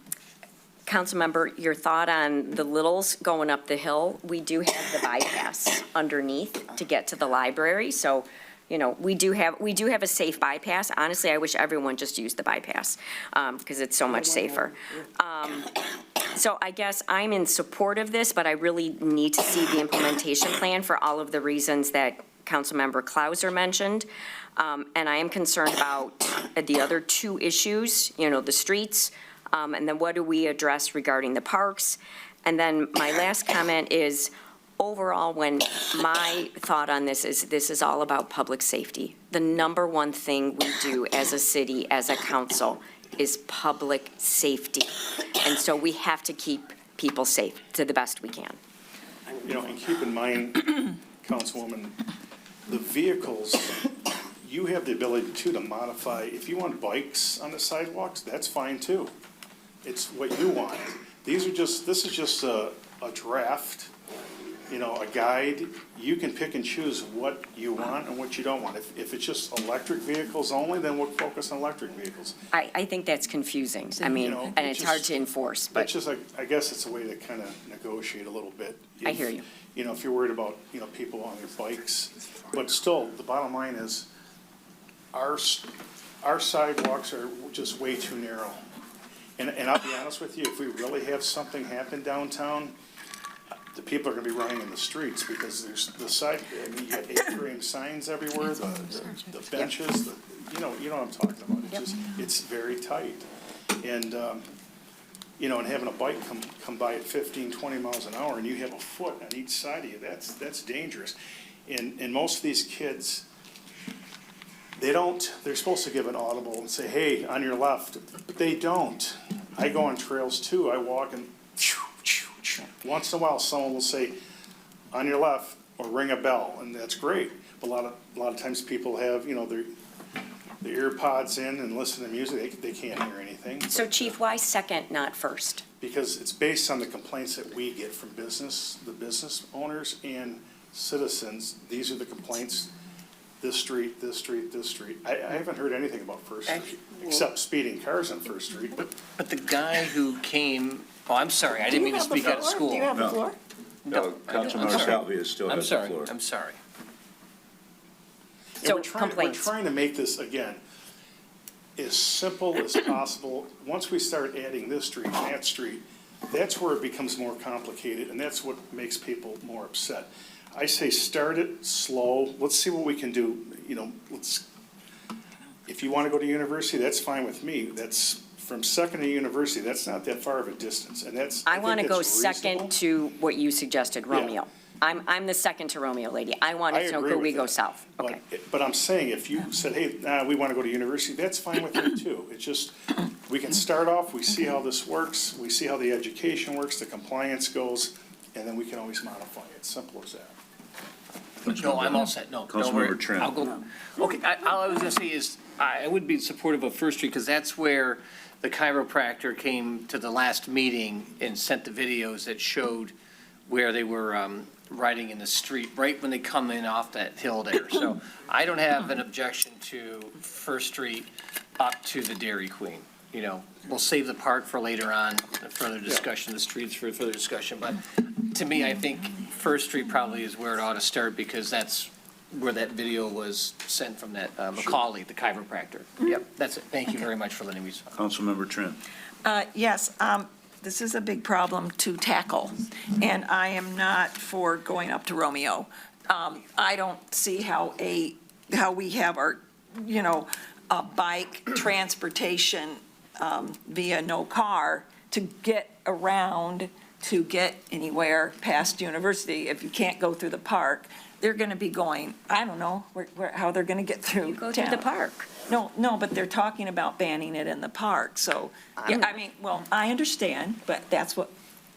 Councilmember, your thought on the littles going up the hill? We do have the bypass underneath to get to the library, so, we do have a safe bypass. Honestly, I wish everyone just used the bypass, because it's so much safer. So I guess I'm in support of this, but I really need to see the implementation plan for all of the reasons that Councilmember Clauser mentioned. And I am concerned about the other 2 issues, the streets, and then what do we address regarding the parks? And then my last comment is, overall, my thought on this is all about public safety. The number one thing we do as a city, as a council, is public safety. And so we have to keep people safe to the best we can. You know, and keep in mind, Councilwoman, the vehicles, you have the ability to modify, if you want bikes on the sidewalks, that's fine too. It's what you want. This is just a draft, you know, a guide. You can pick and choose what you want and what you don't want. If it's just electric vehicles only, then we'll focus on electric vehicles. I think that's confusing. I mean, You know, and it's hard to enforce, but It's just like, I guess it's a way to kind of negotiate a little bit. I hear you. You know, if you're worried about, you know, people on their bikes, but still, the bottom line is, our sidewalks are just way too narrow. And I'll be honest with you, if we really have something happen downtown, the people are gonna be running in the streets, because there's I mean, you got A-frame signs everywhere, the benches, you know what I'm talking about. It's just, it's very tight. And, you know, and having a bike come by at 15, 20 miles an hour, and you have a foot on each side of you, that's dangerous. And most of these kids, they're supposed to give an audible and say, hey, on your left, but they don't. I go on trails too, I walk and once in a while, someone will say, on your left, or ring a bell, and that's great. But a lot of times people have, you know, their ear pods in and listen to music, they can't hear anything. So Chief, why second, not first? Because it's based on the complaints that we get from the business owners and citizens. These are the complaints, this street, this street, this street. I haven't heard anything about First Street, except speeding cars on First Street. But the guy who came, oh, I'm sorry, I didn't mean to speak out of school. Do you have the No. floor? No, Councilmember Salvia still has the floor. I'm sorry. And So we're complaints. trying to make this, again, as simple as possible. Once we start adding this street and that street, that's where it becomes more complicated, and that's what makes people more upset. I say start it slow. Let's see what we can do. You know, if you want to go to university, that's fine with me. That's from Second to University, that's not that far of a distance, and that's. I think want to go that's reasonable. second to what you suggested, Yeah. Romeo. I'm the second to Romeo, lady. I wanted to know, agree could we with go that. south? Okay. But I'm saying, if you said, hey, we want to go to university, that's fine with me too. It's just, we can start off, we see how this works, we see how the education works, the compliance goes, and then we can always modify it. Simple as that. No, I'm all set, no. don't worry. Councilmember Trent. I'll go, okay, all I was gonna say is, I would be supportive of First Street, because that's where the chiropractor came to the last meeting and sent the videos that showed where they were, riding in the street, right when they come in off that hill there. So I don't have an objection to First Street up to the Dairy Queen. You know, we'll save the park for later on, further discussion, the streets for further discussion. But to me, I think First Street probably is where it ought to start, because that's where that video was sent from that Macaulay, the chiropractor. Yep, that's it. Thank you very much for letting me talk. Councilmember Trent. Yes, this is a big problem to tackle, and I am not for going up to Romeo. I don't see how we have our, you know, a bike transportation via no car to get around, to get anywhere past University. If you can't go through the park, they're going to be going, I don't know how they're going to get through Go through the town. park. No, but they're talking about banning it in the park, so, yeah, I mean, well, I understand, but that's what,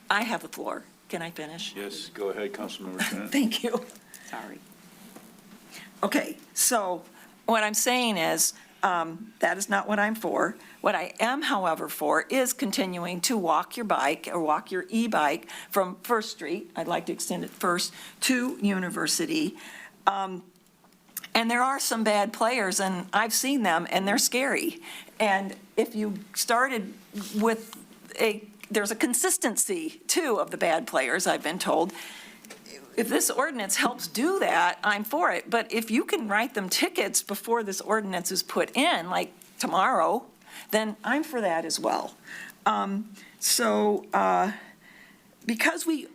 I have the floor. Can I finish? Yes, go ahead, Councilmember Trent. Thank you. Sorry. Okay, so what I'm saying is, that is not what I'm for. What I am, however, for is continuing to walk your bike or walk your e-bike from First Street, I'd like to extend it first, to University. And there are some bad players, and I've seen them, and they're scary. And if you started with there's a consistency, too, of the bad players, I've been told. If this ordinance helps do that, I'm for it. But if you can write them tickets before this ordinance is put in, like tomorrow, then I'm for that as well. Because we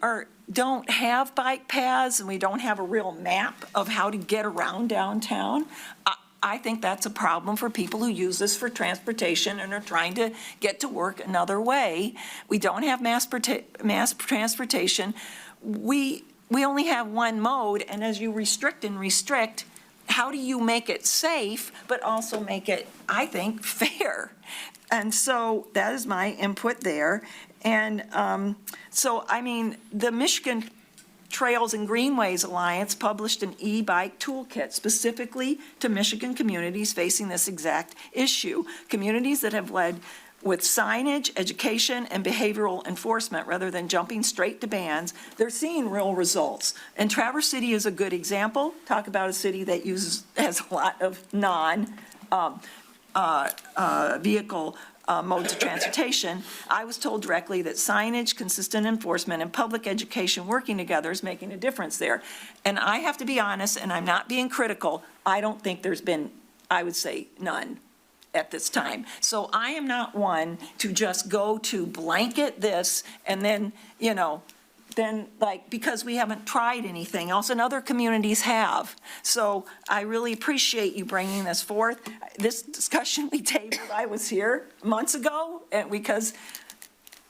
don't have bike paths and we don't have a real map of how to get around downtown, I think that's a problem for people who use this for transportation and are trying to get to work another way. We don't have mass transportation. We we only have one mode, and as you restrict and restrict, how do you make it safe, but also make it, I think, fair? And so that is my input there. And so, I mean, the Michigan Trails and Greenways Alliance published an e-bike toolkit specifically to Michigan communities facing this exact issue. Communities that have led with signage, education, and behavioral enforcement rather than jumping straight to bans, they're seeing real results. And Traverse City is a good example. Talk about a city that has a lot of non-vehicle modes of transportation. I was told directly that signage, consistent enforcement, and public education working together is making a difference there. And I have to be honest, and I'm not being critical, I don't think there's been, I would say, none at this time. So I am not one to just go to blanket this and then, then because we haven't tried anything else and other communities have. So I really appreciate you bringing this forth. This discussion we tabled, I was here months ago, and because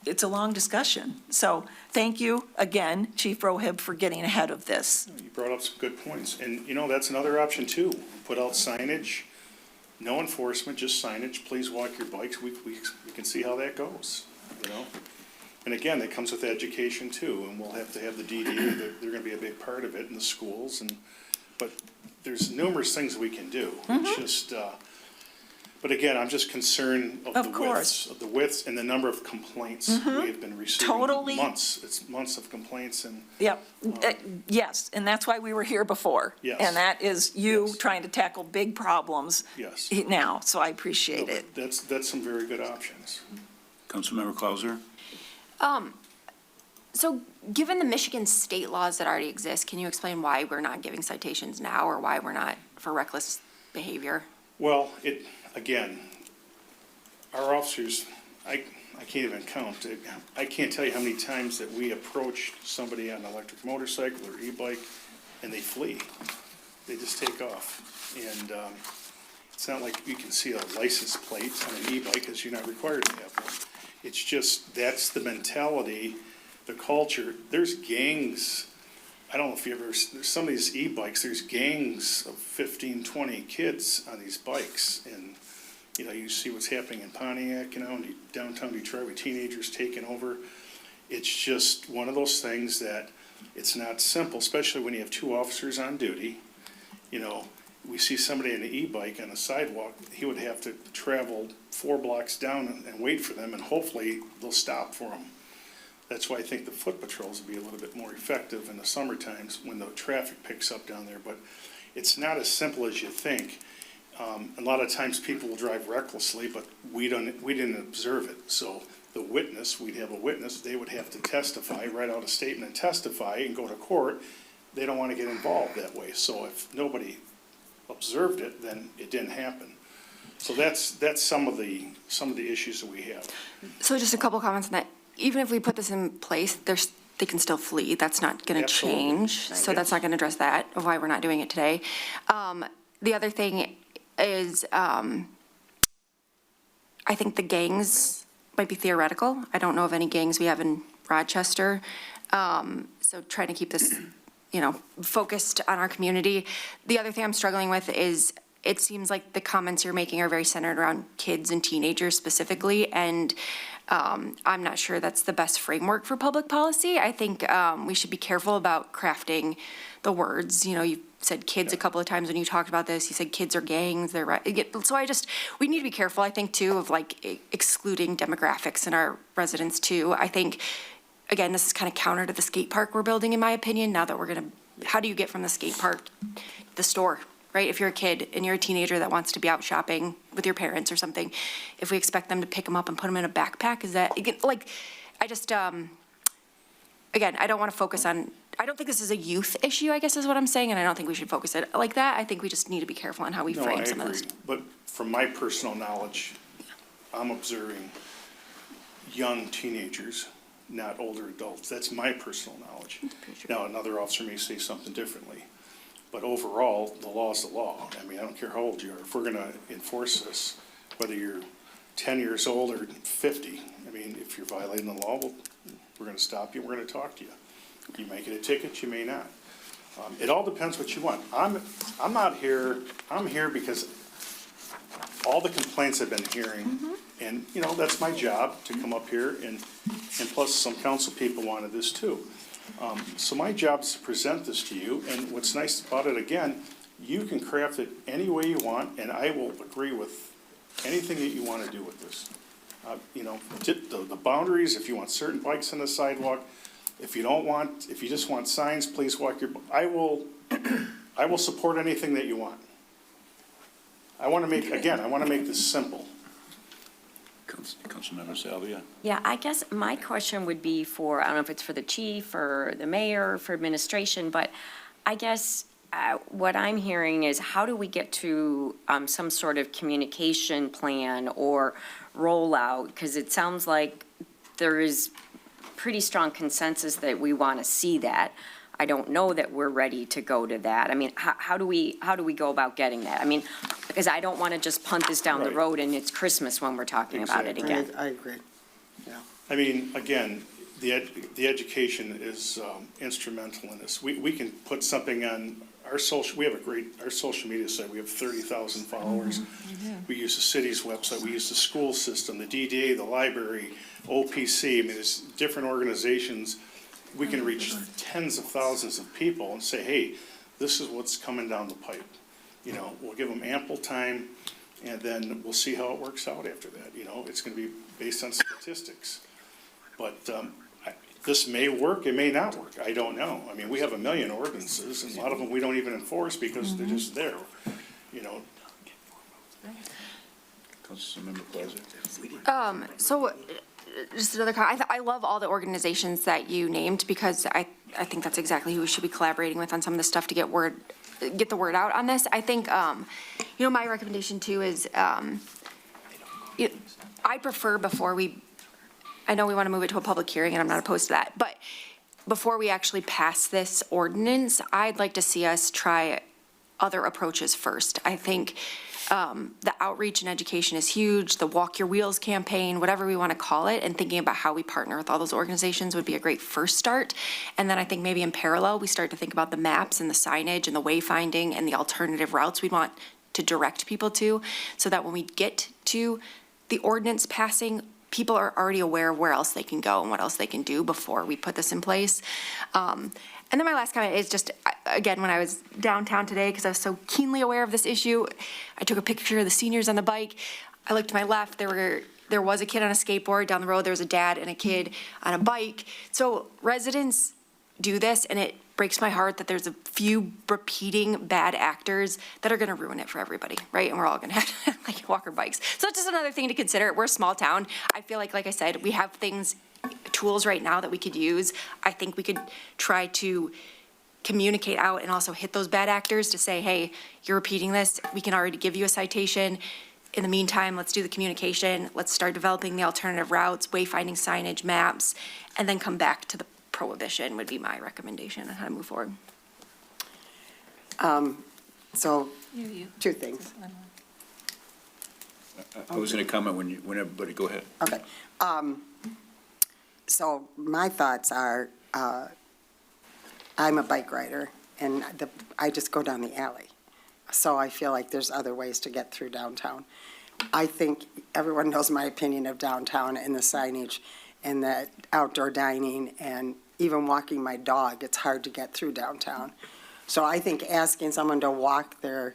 it's a long discussion. So thank you again, Chief Rohib, for getting ahead of this. You brought up some good points, and that's another option too. Put out signage, no enforcement, just signage, please walk your bikes, we can see how that goes, And again, that comes with education too, and we'll have to have the DD, they're gonna be a big part of it in the schools, but there's numerous things we can do. It's just, but again, I'm just concerned of the widths and the number of complaints we have been receiving. Totally. It's months of complaints and. Yep, yes, and that's why we were here before. Yes. And that is you trying to tackle big problems Yes. now, so I appreciate it. That's some very good options. Councilmember Clauser? So given the Michigan state laws that already exist, can you explain why we're not giving citations now or why we're not for reckless behavior? Well, again, our officers, I can't even count. I can't tell you how many times that we approached somebody on an electric motorcycle or e-bike and they flee. They just take off. And it's not like you can see a license plate on an e-bike because you're not required to have one. It's just, that's the mentality, the culture. There's gangs. I don't know if you ever, there's some of these e-bikes, there's gangs of 15, 20 kids on these bikes. And, you see what's happening in Pontiac, in downtown Detroit with teenagers taking over. It's just one of those things that it's not simple, especially when you have two officers on duty. We see somebody on an e-bike on a sidewalk, he would have to travel 4 blocks down and wait for them, and hopefully they'll stop for him. That's why I think the foot patrols will be a little bit more effective in the summer times when the traffic picks up down there. But it's not as simple as you think. A lot of times people will drive recklessly, but we didn't observe it. So the witness, we'd have a witness, they would have to testify, write out a statement and testify and go to court. They don't want to get involved that way. So if nobody observed it, then it didn't happen. So that's some of the issues that we have. So just a couple comments on that. Even if we put this in place, they can still flee. That's not going to change. So that's not going to address that, of why we're not doing it today. The other thing is, I think the gangs might be theoretical. I don't know of any gangs we have in Rochester. So trying to keep this, focused on our community. The other thing I'm struggling with is it seems like the comments you're making are very centered around kids and teenagers specifically, and I'm not sure that's the best framework for public policy. I think we should be careful about crafting the words. You said kids a couple of times when you talked about this. You said kids are gangs. They're right. So we need to be careful, I think, too, of excluding demographics in our residents too. I think, again, this is kind of counter to the skate park we're building, in my opinion. Now that how do you get from the skate park to the store? Right, if you're a kid and you're a teenager that wants to be out shopping with your parents or something, if we expect them to pick them up and put them in a backpack, is that, I just, again, I don't want to focus on, I don't think this is a youth issue, I guess is what I'm saying, and I don't think we should focus it like that. I think we just need to be careful on how we frame some of this. But from my personal knowledge, I'm observing young teenagers, not older adults. That's my personal knowledge. Now, another officer may say something differently. But overall, the law is the law. I mean, I don't care how old you are. If we're going to enforce this, whether you're 10 years old or 50, I mean, if you're violating the law, we're going to stop you, we're going to talk to you. You may get a ticket, you may not. It all depends what you want. I'm not here, I'm here because all the complaints I've been hearing, and, you know, that's my job to come up here, and plus some council people wanted this too. So my job is to present this to you, and what's nice about it, again, you can craft it any way you want, and I will agree with anything that you want to do with this. You know, the boundaries, if you want certain bikes on the sidewalk, if you don't want, if you just want signs, please walk your, I will support anything that you want. I want to make, again, I want to make this simple. Councilmember Salvia. Yeah, I guess my question would be for, I don't know if it's for the chief or the mayor, for administration, but I guess what I'm hearing is how do we get to some sort of communication plan or rollout? Because it sounds like there is pretty strong consensus that we want to see that. I don't know that we're ready to go to that. I mean, how do we go about getting that? I mean, because I don't want to just punt this down the Right. road and it's Christmas when we're talking about it again. I agree. I mean, again, the education is instrumental in this. We can put something on our social, we have our social media site, we have 30,000 followers. We use the city's website, we use the school system, the DDA, the library, OPC, I mean, there's different organizations. We can reach tens of thousands of people and say, hey, this is what's coming down the pipe. You know, we'll give them ample time, and then we'll see how it works out after that. You know, it's gonna be based on statistics. But this may work, it may not work, I don't know. I mean, we have 1 million ordinances, and a lot of them we don't even enforce because they're just there, you know. Councilmember Plaza. So, just another comment, I love all the organizations that you named, because I think that's exactly who we should be collaborating with on some of this stuff to get the word out on this. I think, you know, my recommendation too is, I prefer I know we want to move it to a public hearing, and I'm not opposed to that, but before we actually pass this ordinance, I'd like to see us try other approaches first. I think the outreach and education is huge, the Walk Your Wheels campaign, whatever we want to call it, and thinking about how we partner with all those organizations would be a great first start. And then I think maybe in parallel, we start to think about the maps and the signage and the wayfinding and the alternative routes we want to direct people to, so that when we get to the ordinance passing, people are already aware of where else they can go and what else they can do before we put this in place. And then my last comment is just, again, when I was downtown today, because I was so keenly aware of this issue, I took a picture of the seniors on the bike. I looked to my left, there was a kid on a skateboard. Down the road, there was a dad and a kid on a bike. So residents do this, and it breaks my heart that there's a few repeating bad actors that are gonna ruin it for everybody, right? And we're all gonna have to like walker bikes. So that's just another thing to consider. We're a small town. I feel like I said, we have tools right now that we could use. I think we could try to communicate out and also hit those bad actors to say, hey, you're repeating this. We can already give you a citation. In the meantime, let's do the communication. Let's start developing the alternative routes, wayfinding signage, maps, and then come back to the prohibition would be my recommendation on how to move forward. So, two things. I was going to comment when everybody, go ahead. Okay. So my thoughts are, I'm a bike rider, and I just go down the alley. So I feel like there's other ways to get through downtown. I think everyone knows my opinion of downtown and the signage and the outdoor dining, and even walking my dog, it's hard to get through downtown. So I think asking someone to walk their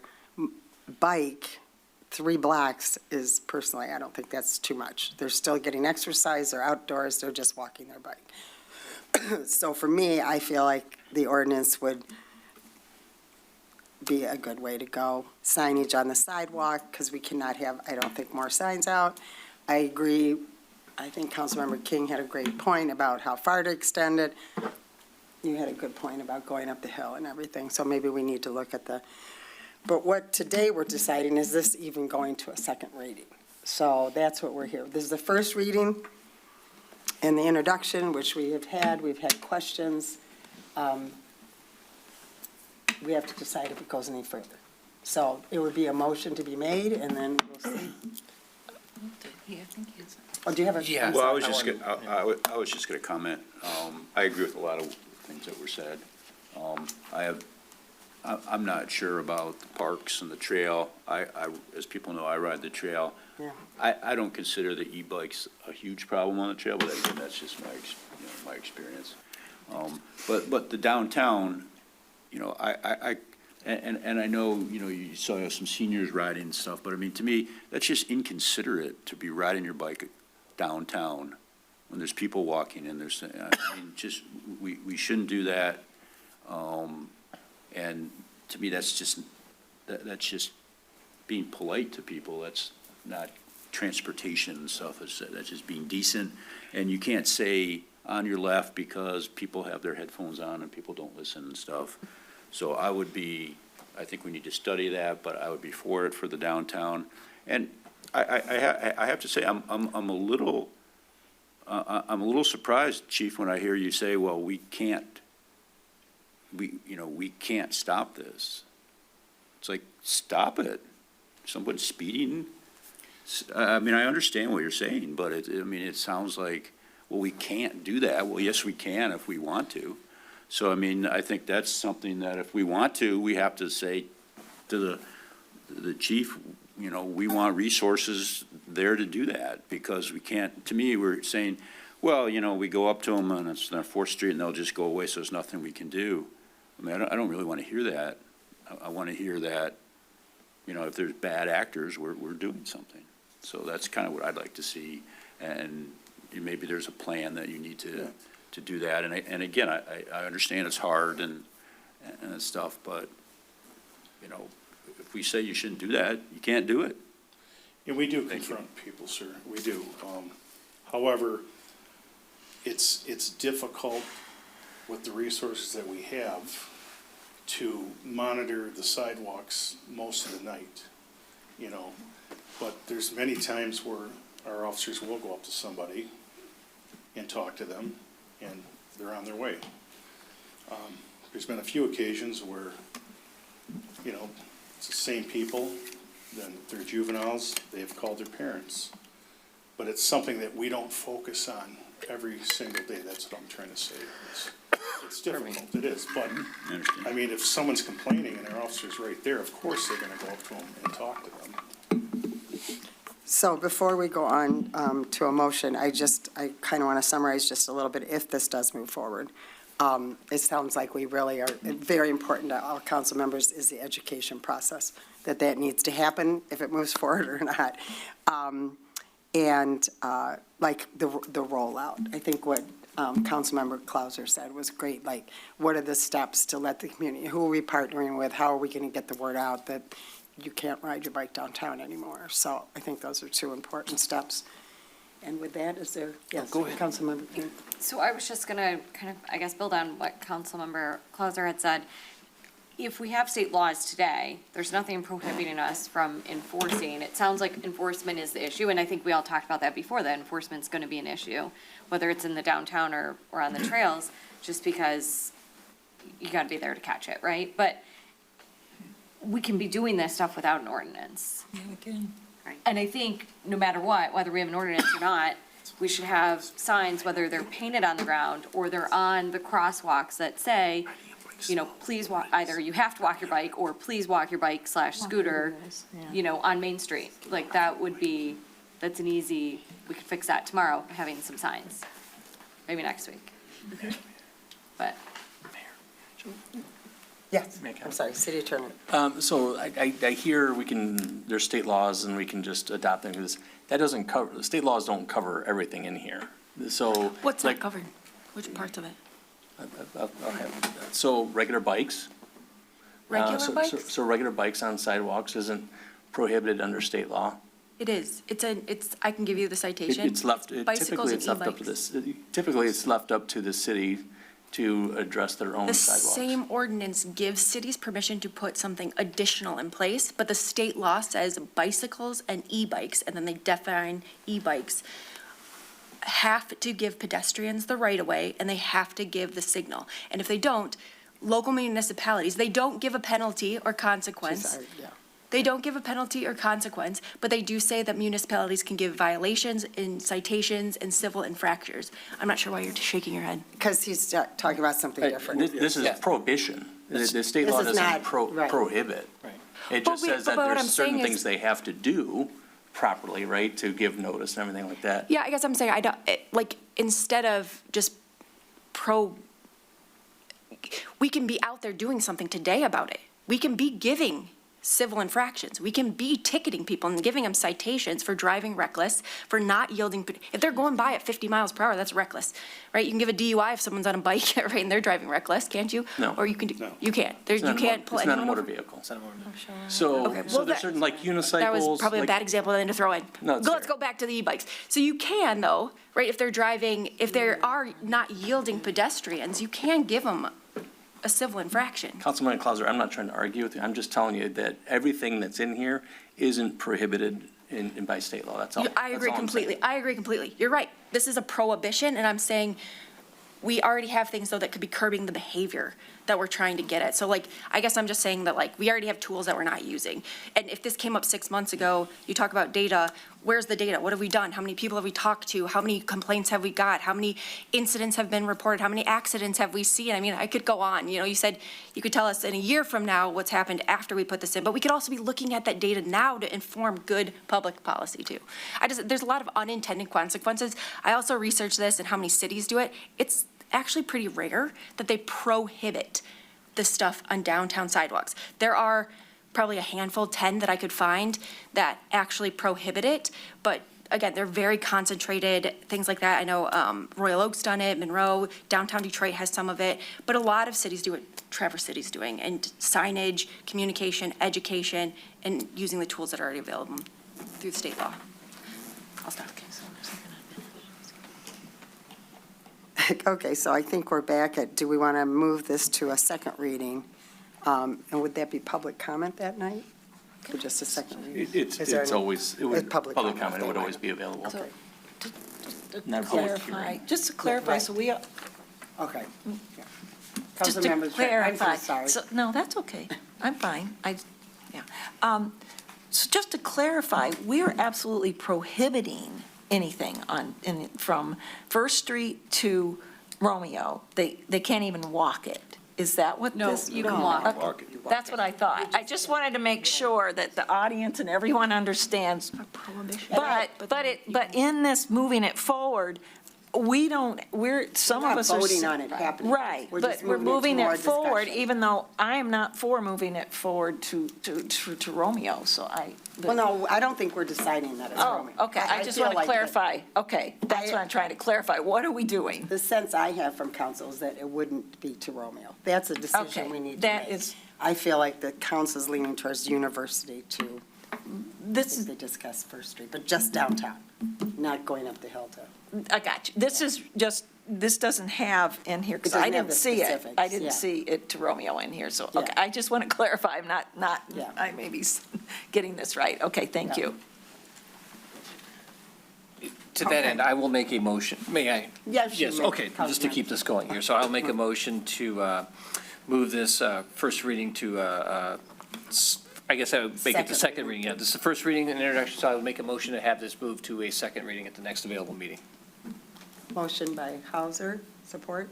bike 3 blocks is, personally, I don't think that's too much. They're still getting exercise, they're outdoors, they're just walking their bike. So for me, I feel like the ordinance would be a good way to go. Signage on the sidewalk, because we cannot have, I don't think, more signs out. I agree, I think Councilmember King had a great point about how far to extend it. You had a good point about going up the hill and everything, so maybe we need to look at but what today we're deciding, is this even going to a second reading? So that's what we're here. This is the first reading and the introduction, which we've had questions. We have to decide if it goes any further. So it would be a motion to be made, and then we'll see. Oh, do you have a? Yeah. Well, I was just going to comment. I agree with a lot of things that were said. I'm not sure about the parks and the trail. As people know, I ride the trail. Yeah. I don't consider the e-bikes a huge problem on the trail, but again, that's just my experience. But the downtown, and I know, you saw some seniors riding and stuff, but I mean, to me, that's just inconsiderate to be riding your bike downtown when there's people walking and we shouldn't do that. And to me, that's just being polite to people. That's not transportation and stuff. That's just being decent. And you can't say on your left because people have their headphones on and people don't listen and stuff. So I think we need to study that, but I would be for it for the downtown. And I have to say, I'm a little surprised, Chief, when I hear you say, well, we can't stop this. It's like, stop it. Someone's speeding. I mean, I understand what you're saying, but it sounds like, well, we can't do that. Well, yes, we can if we want to. So, I mean, I think that's something that if we want to, we have to say to the chief, we want resources there to do that, because we can't, to me, we're saying, well, we go up to them and it's on 4th Street and they'll just go away, so there's nothing we can do. I mean, I don't really want to hear that. I want to hear that, if there's bad actors, we're doing something. So that's kind of what I'd like to see, and maybe there's a plan that you need to do that. And again, I understand it's hard and stuff, but, if we say you shouldn't do that, you can't do it. And we do confront people, sir, we do. However, it's difficult with the resources that we have to monitor the sidewalks most of the night, But there's many times where our officers will go up to somebody and talk to them, and they're on their way. There's been a few occasions where, it's the same people, then they're juveniles, they've called their parents. But it's something that we don't focus on every single day, that's what I'm trying to say. It's difficult, it is, but, I mean, if someone's complaining and their officer's right there, of course they're gonna go up to them and talk to them. So before we go on to a motion, I kind of want to summarize just a little bit if this does move forward. It sounds like we really are, very important to all council members is the education process, that needs to happen if it moves forward or not. And like the rollout, I think what Councilmember Clauser said was great. Like, what are the steps to let the community, who are we partnering with? How are we going to get the word out that you can't ride your bike downtown anymore? So I think those are two important steps. And with that, is there, yes, go ahead. Councilmember King. So I was just gonna kind of, I guess, build on what Councilmember Clauser had said. If we have state laws today, there's nothing prohibiting us from enforcing. It sounds like enforcement is the issue, and I think we all talked about that before, that enforcement's gonna be an issue, whether it's in the downtown or on the trails, just because you gotta be there to catch it, right? But we can be doing this stuff without an ordinance. Yeah, we can. And I think no matter what, whether we have an ordinance or not, we should have signs, whether they're painted on the ground or they're on the crosswalks that say, please walk, either you have to walk your bike or please walk your bike / scooter, on Main Street. Like that's an easy, we could fix that tomorrow, having some signs, maybe next week. But. Yes, I'm sorry, City Attorney. So I hear there's state laws and we can just adopt them. That doesn't cover, the state laws don't cover everything in here. So. What's not covered? Which parts of it? So regular bikes. Regular bikes? So regular bikes on sidewalks isn't prohibited under state law? It is. I can give you the citation. Bicycles and e-bikes. Typically it's left up to the city to address their own The sidewalks. same ordinance gives cities permission to put something additional in place, but the state law says bicycles and e-bikes, and then they define e-bikes, have to give pedestrians the right-of-way, and they have to give the signal. And if they don't, local municipalities, they don't give a penalty or consequence. They don't give a penalty or consequence, but they do say that municipalities can give violations and citations and civil infractions. I'm not sure why you're shaking your head. Because he's talking about something different. This is prohibition. The state law This is doesn't not- right. prohibit. It But just we- says but that what I'm there's certain saying is- things they have to do properly, right, to give notice and everything like that. Yeah, I guess I'm saying, like, instead of just we can be out there doing something today about it. We can be giving civil infractions. We can be ticketing people and giving them citations for driving reckless, for not yielding. If they're going by at 50 miles per hour, that's reckless, right? You can give a DUI if someone's on a bike, right, and they're driving reckless, can't you? No. Or you can, you can't. It's You not a can't pull It's not a anyone motor over. vehicle. Okay, So well, there's certain, like unicycles. That was probably a like- bad example then to throw in. No, it's Let's fair. go back to the e-bikes. So you can though, right, if they're driving, if they are not yielding pedestrians, you can give them a civil infraction. Councilman Clauser, I'm not trying to argue with you. I'm just telling you that everything that's in here isn't prohibited by state law. That's all. I agree completely. I agree completely. You're right. This is a prohibition, and I'm saying we already have things though that could be curbing the behavior that we're trying to get at. So like, I guess I'm just saying that like, we already have tools that we're not using. And if this came up 6 months ago, you talk about data, where's the data? What have we done? How many people have we talked to? How many complaints have we got? How many incidents have been reported? How many accidents have we seen? I mean, I could go on. You know, you said you could tell us in a year from now what's happened after we put this in, but we could also be looking at that data now to inform good public policy too. There's a lot of unintended consequences. I also researched this and how many cities do it. It's actually pretty rare that they prohibit this stuff on downtown sidewalks. There are probably a handful, 10 that I could find that actually prohibit it, but again, they're very concentrated, things like that. I know Royal Oak's done it, Monroe, downtown Detroit has some of it, but a lot of cities do it, Traverse City's doing, and signage, communication, education, and using the tools that are already available through the state law. I'll stop. Okay, so I think we're back at, do we want to move this to a second reading? And would that be public comment that night? Or just a second reading? It's Is there any- always, it would, It's public public comment, comment, it would okay. always be available. Okay. Not a public Clarify, hearing. just to clarify, so we, Okay. Yeah. just to Councilmember Trent, clarify. I'm so sorry. No, that's okay. I'm fine. Yeah. So just to clarify, we're absolutely prohibiting anything from First Street to Romeo. They can't even walk it. Is that what No, this? you can walk. Okay. That's what I thought. I just wanted to make sure that the audience and everyone understands. But in this, moving it forward, some We're of not us are. voting on it happening. Right, We're but just we're moving to more it forward, discussion. even though I am not for moving it forward to Romeo, so Well, no, I don't think we're deciding that it's Oh, Romeo. okay, I just feel want to like that clarify. Okay, that's what I'm trying to clarify. What are we doing? The sense I have from council is that it wouldn't be to Romeo. That's a decision Okay, we need to that make. is- I feel like the council's leaning towards university to, This is, they discuss First Street, but just downtown, not going up the hill to. I got you. This is just, this doesn't have in here, because It I doesn't have didn't the see it. specifics, I didn't yeah. see it to Romeo in here, so, Yeah. okay, I just want to clarify, I'm not, Yeah. I may be getting this right. Okay, thank Yeah. you. To that end, I will make a motion. May I? Yes, you Yes, may, okay, just to keep this going here. So I'll make a motion to move this first reading to, I guess I would make it the Second second reading. Yeah, this is the first reading and introduction, so I would make a motion to have this moved to a second reading at the next available meeting. Motion by Hauser, support?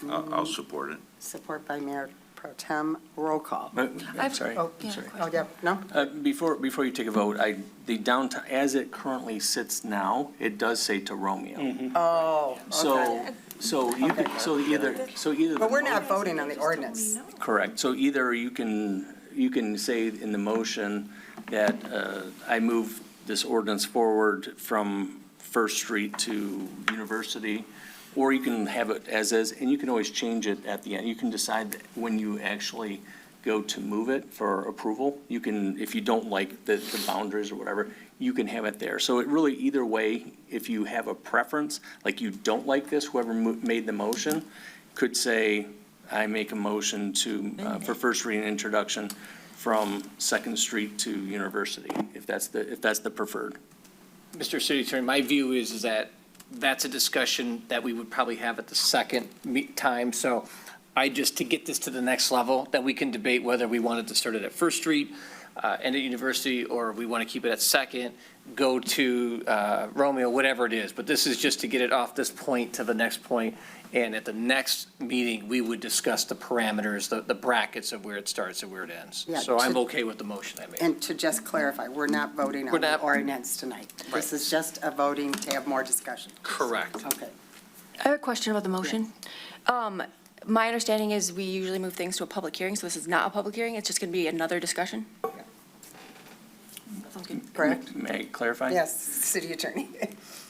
I'll support it. Support by Mayor Pro Tem, roll call. I'm sorry, Oh, I'm sorry. Oh, yeah, no? Before you take a vote, the downtown, as it currently sits now, it does say to Romeo. Oh, So, okay. so you could, so either. But we're not voting on the ordinance. Correct. So either you can say in the motion that I move this ordinance forward from First Street to University, or you can have it as is, and you can always change it at the end. You can decide when you actually go to move it for approval. You can, if you don't like the boundaries or whatever, you can have it there. So it really, either way, if you have a preference, like you don't like this, whoever made the motion could say, I make a motion to, for first reading introduction from Second Street to University, if that's the preferred. Mr. City Attorney, my view is that that's a discussion that we would probably have at the second time. So just, to get this to the next level, then we can debate whether we wanted to start it at First Street, end at University, or we want to keep it at Second, go to Romeo, whatever it is. But this is just to get it off this point to the next point. And at the next meeting, we would discuss the parameters, the brackets of where it starts and where it ends. Yeah, So I'm to- okay with the motion I made. And to just clarify, we're not voting We're on the not- ordinance tonight. This is just a voting to have more discussion. Correct. Okay. I have a question about the motion. My understanding is we usually move things to a public hearing, so this is not a public hearing, it's just gonna be another discussion? That sounds good. Correct? May I clarify? Yes, city attorney.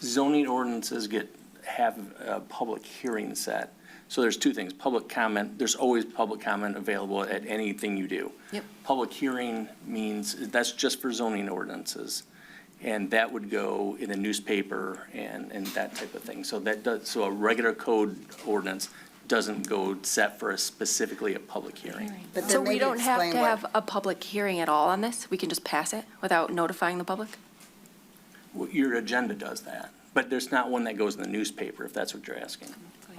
Zoning ordinances have a public hearing set. So there's two things, public comment, there's always public comment available at anything you do. Yep. Public hearing means, that's just for zoning ordinances. And that would go in a newspaper and that type of thing. So so a regular code ordinance doesn't go set for specifically a public hearing. But then So we maybe don't have explain to what- have a public hearing at all on this? We can just pass it without notifying the public? Well, your agenda does that, but there's not one that goes in the newspaper, if that's what you're asking.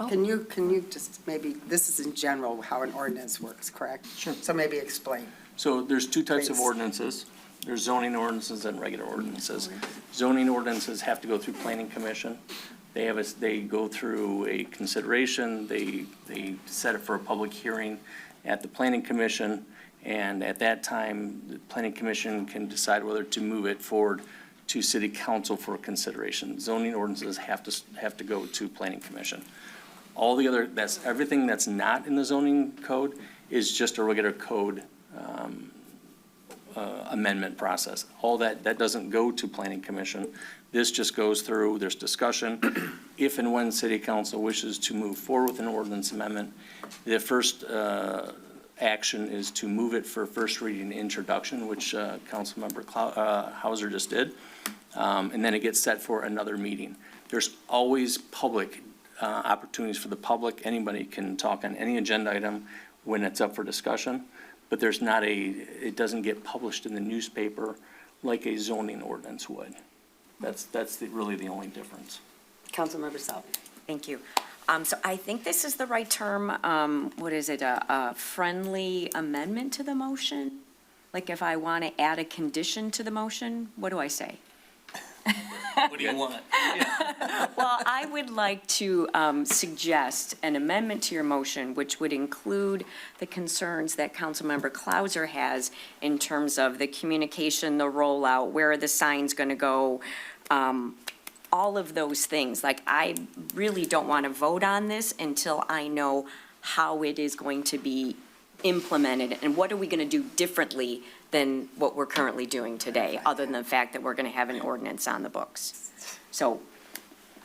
Can you just maybe, this is in general how an ordinance works, correct? Sure. So maybe explain. So there's two types of Please. ordinances. There's zoning ordinances and regular ordinances. Zoning ordinances have to go through planning commission. They go through a consideration, they set it for a public hearing at the planning commission, and at that time, the planning commission can decide whether to move it forward to city council for consideration. Zoning ordinances have to go to planning commission. All the other, everything that's not in the zoning code is just a regular code amendment process. All that doesn't go to planning commission. This just goes through, there's discussion. If and when city council wishes to move forward with an ordinance amendment, the first action is to move it for first reading introduction, which Councilmember Hauser just did. And then it gets set for another meeting. There's always public opportunities for the public. Anybody can talk on any agenda item when it's up for discussion, but there's not it doesn't get published in the newspaper like a zoning ordinance would. That's really the only difference. Councilmember Salvi. Thank you. So I think this is the right term. What is it, a friendly amendment to the motion? Like if I want to add a condition to the motion, what do I say? What do you want? Well, I would like to suggest an amendment to your motion, which would include the concerns that Councilmember Clauser has in terms of the communication, the rollout, where are the signs going to go, all of those things. Like, I really don't want to vote on this until I know how it is going to be implemented and what are we going to do differently than what we're currently doing today, other than the fact that we're going to have an ordinance on the books. So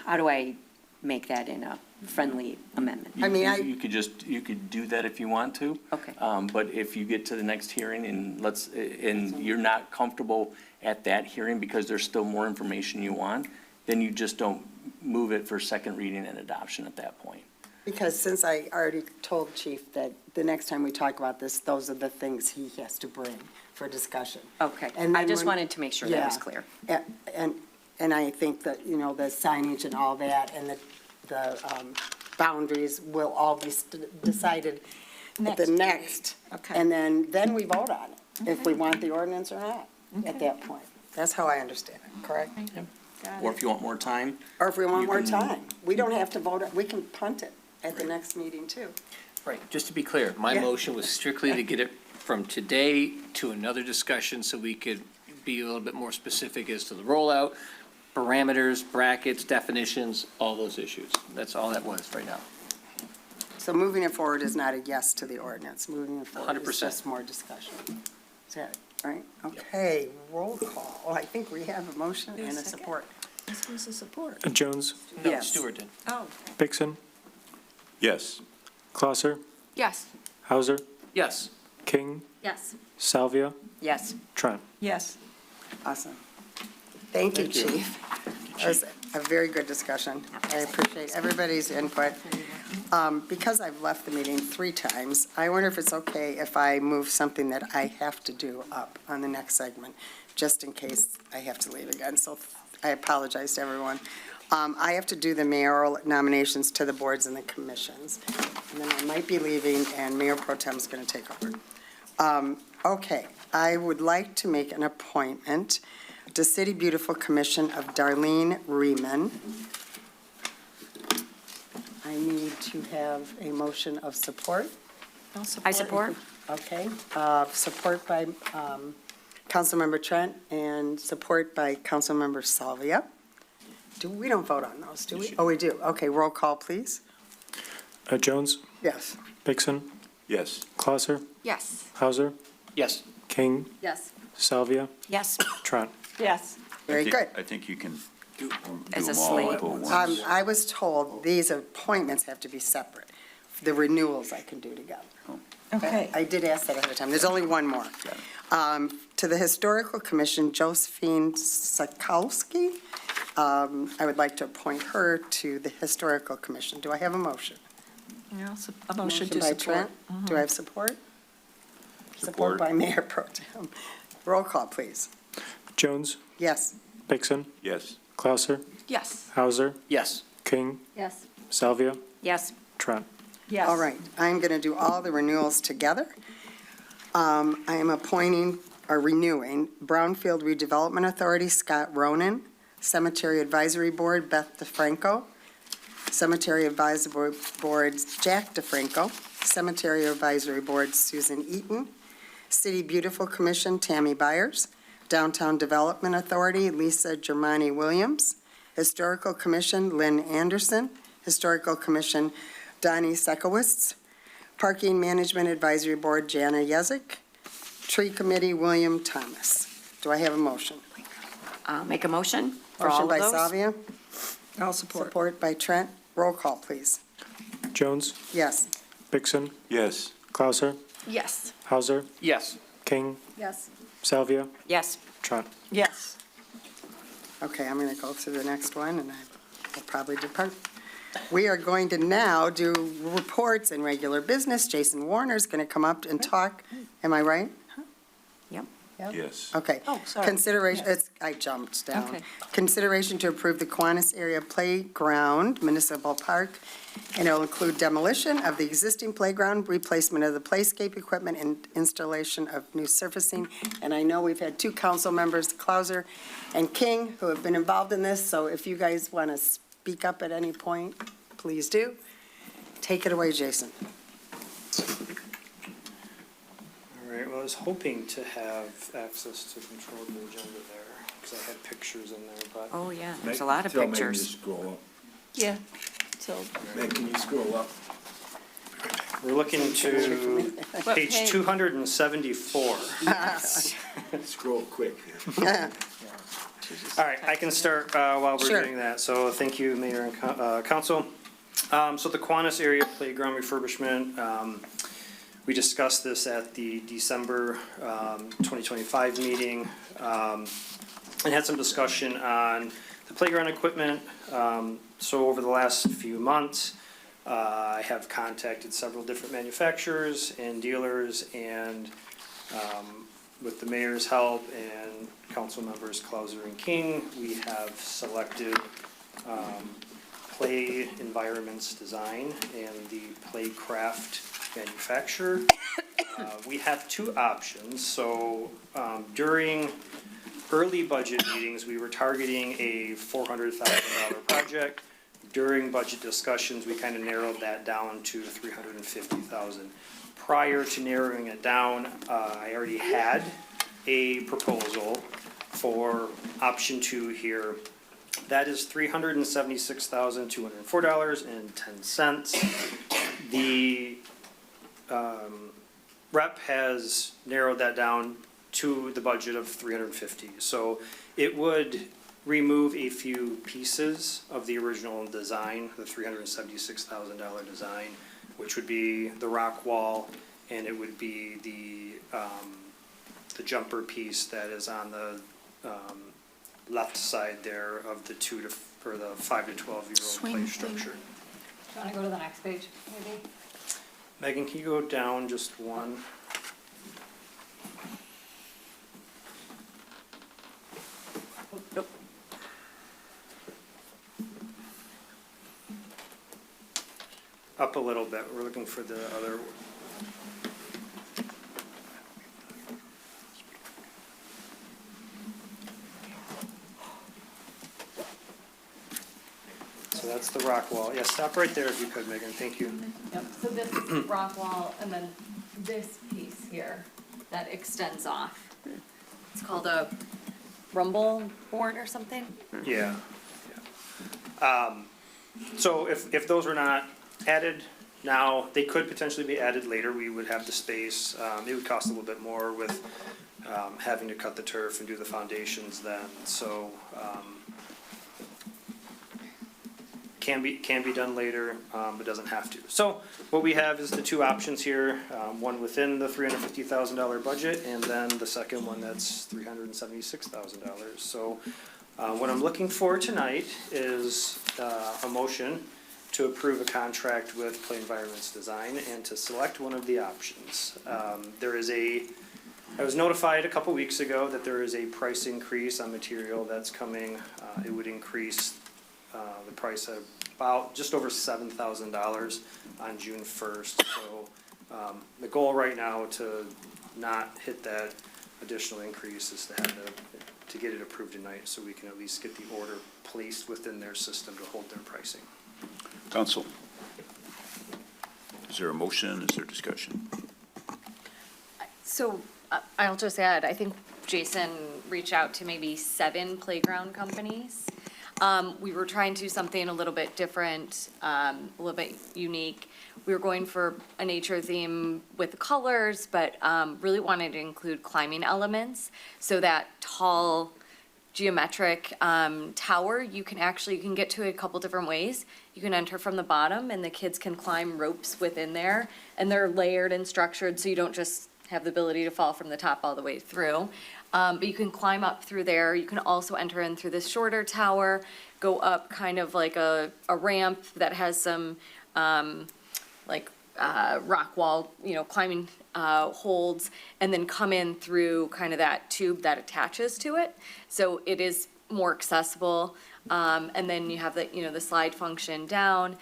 how do I make that in a friendly amendment? I mean, You could do that if you want to. Okay. But if you get to the next hearing and you're not comfortable at that hearing because there's still more information you want, then you just don't move it for second reading and adoption at that point. Because since I already told Chief that the next time we talk about this, those are the things he has to bring for discussion. Okay, And I then just when- wanted to make sure that was Yeah. clear. And I think that, the signage and all that and the boundaries will all be decided at the next. Okay. And then we vote on it, if we want the ordinance or not, at that point. That's how I understand it, correct? Or if you want more time, Or if we want You more can- time. We don't have to vote, we can punt it at the next meeting too. Right, just to be clear, my Yeah. motion was strictly to get it from today to another discussion so we could be a little bit more specific as to the rollout, parameters, brackets, definitions, all those issues. That's all that was right now. So moving it forward is not a yes to the ordinance. Moving it forward is 100%. just more discussion. Is that right? Okay, roll call. I think we have a motion and a support. This was a support. Jones, No, Yes. Stewart did. Oh. Vixen, Yes. Clauser, Yes. Hauser, Yes. King, Yes. Salvia, Yes. Trent. Yes. Awesome. Thank you, Chief. That was a very good discussion. I appreciate everybody's input. Because I've left the meeting 3 times, I wonder if it's okay if I move something that I have to do up on the next segment, just in case I have to leave again. So I apologize to everyone. I have to do the mayoral nominations to the boards and the commissions. and then I might be leaving, and Mayor Pro Tem's going to take over. Okay, I would like to make an appointment to City Beautiful Commission of Darlene Reeman. I need to have a motion of support. I support. Okay, support by Councilmember Trent and support by Councilmember Salvia. We don't vote on those, do we? Oh, we do. Okay, roll call, please. Jones, Yes. Bixson, Yes. Clouser, Yes. Hauser, Yes. King, Yes. Salvia, Yes. Trent. Yes. Very good. I think you can do As a them all slate. at once. I was told these appointments have to be separate. The renewals I can do together. Okay. I did ask that ahead of time. There's only one more. To the Historical Commission, Josephine Sakowski. I would like to appoint her to the Historical Commission. Do I have a motion? Yeah, a motion to by support. Trent. Do I have support? Support by Mayor Pro Tem. Roll call, please. Jones, Yes. Bixson, Yes. Clouser, Yes. Hauser, Yes. King, Yes. Salvia, Yes. Trent. Yes. All right, I'm going to do all the renewals together. I am appointing, or renewing, Brownfield Redevelopment Authority, Scott Ronan, Cemetery Advisory Board, Beth DeFranco, Cemetery Advisory Board, Jack DeFranco, Cemetery Advisory Board, Susan Eaton, City Beautiful Commission, Tammy Byers, Downtown Development Authority, Lisa Germani Williams, Historical Commission, Lynn Anderson, Historical Commission, Donnie Sekowitz, Parking Management Advisory Board, Jana Yezik, Tree Committee, William Thomas. Do I have a motion? Make a motion for all Motion of those? by Salvia, I'll support. support by Trent. Roll call, please. Jones, Yes. Bixson, Yes. Clouser, Yes. Hauser, Yes. King, Yes. Salvia, Yes. Trent. Yes. Okay, I'm going to go to the next one, and I will probably depart. We are going to now do reports and regular business. Jason Warner's going to come up and talk. Am I right? Yep. Yes. Okay. Oh, sorry. Consideration, Yes. I jumped down. Okay. Consideration to approve the Kiwanis Area Playground Municipal Park, and it'll include demolition of the existing playground, replacement of the playscape equipment, and installation of new surfacing. And I know we've had two council members, Clouser and King, who have been involved in this, so if you guys want to speak up at any point, please do. Take it away, Jason. All right, well, I was hoping to have access to control the agenda there, because I had pictures in there, but. Oh, yeah, there's a lot of Tell Megan to pictures. scroll Yeah. So, up. Meg, can you scroll up? We're looking to What page page? 274. Scroll quick. All right, I can start while we're Sure. doing that. So thank you, Mayor and Council. So the Kiwanis Area Playground refurbishment, we discussed this at the December 2025 meeting, and had some discussion on the playground equipment. So over the last few months, I have contacted several different manufacturers and dealers, and with the mayor's help and council members Clouser and King, we have selected Play Environments Design and the Playcraft manufacturer. We have two options. So during early budget meetings, we were targeting a $400,000 project. During budget discussions, we kind of narrowed that down to $350,000. Prior to narrowing it down, I already had a proposal for option 2 here. That is $376,204.10. The rep has narrowed that down to the budget of $350,000. So it would remove a few pieces of the original design, the $376,000 design, which would be the rock wall, and it would be the jumper piece that is on the left side there of the 5 to 12-year-old play structure. Do you want to go to the next page, maybe? Megan, can you go down just one? up a little bit. We're looking for the other. So that's the rock wall. Yeah, stop right there if you could, Megan. Thank you. Yep, so this is rock wall, and then this piece here that extends off. It's called a rumble board or something? Yeah. So if those were not added now, they could potentially be added later. We would have the space. It would cost a little bit more with having to cut the turf and do the foundations then. So can be done later, but doesn't have to. So what we have is the two options here, one within the $350,000 budget, and then the second one that's $376,000. So what I'm looking for tonight is a motion to approve a contract with Play Environments Design and to select one of the options. I was notified a couple weeks ago that there is a price increase on material that's coming. It would increase the price of about just over $7,000 on June 1st. So the goal right now to not hit that additional increase is to get it approved tonight so we can at least get the order placed within their system to hold their pricing. Council, is there a motion? Is there discussion? So I'll just add, I think Jason reached out to maybe 7 playground companies. We were trying to do something a little bit different, a little bit unique. We were going for a nature theme with the colors, but really wanted to include climbing elements. So that tall geometric tower, you can get to it a couple different ways. You can enter from the bottom and the kids can climb ropes within there, and they're layered and structured so you don't just have the ability to fall from the top all the way through. But you can climb up through there. You can also enter in through this shorter tower, go up kind of like a ramp that has some rock wall, climbing holds, and then come in through kind of that tube that attaches to it. So it is more accessible. And then you have the slide function down.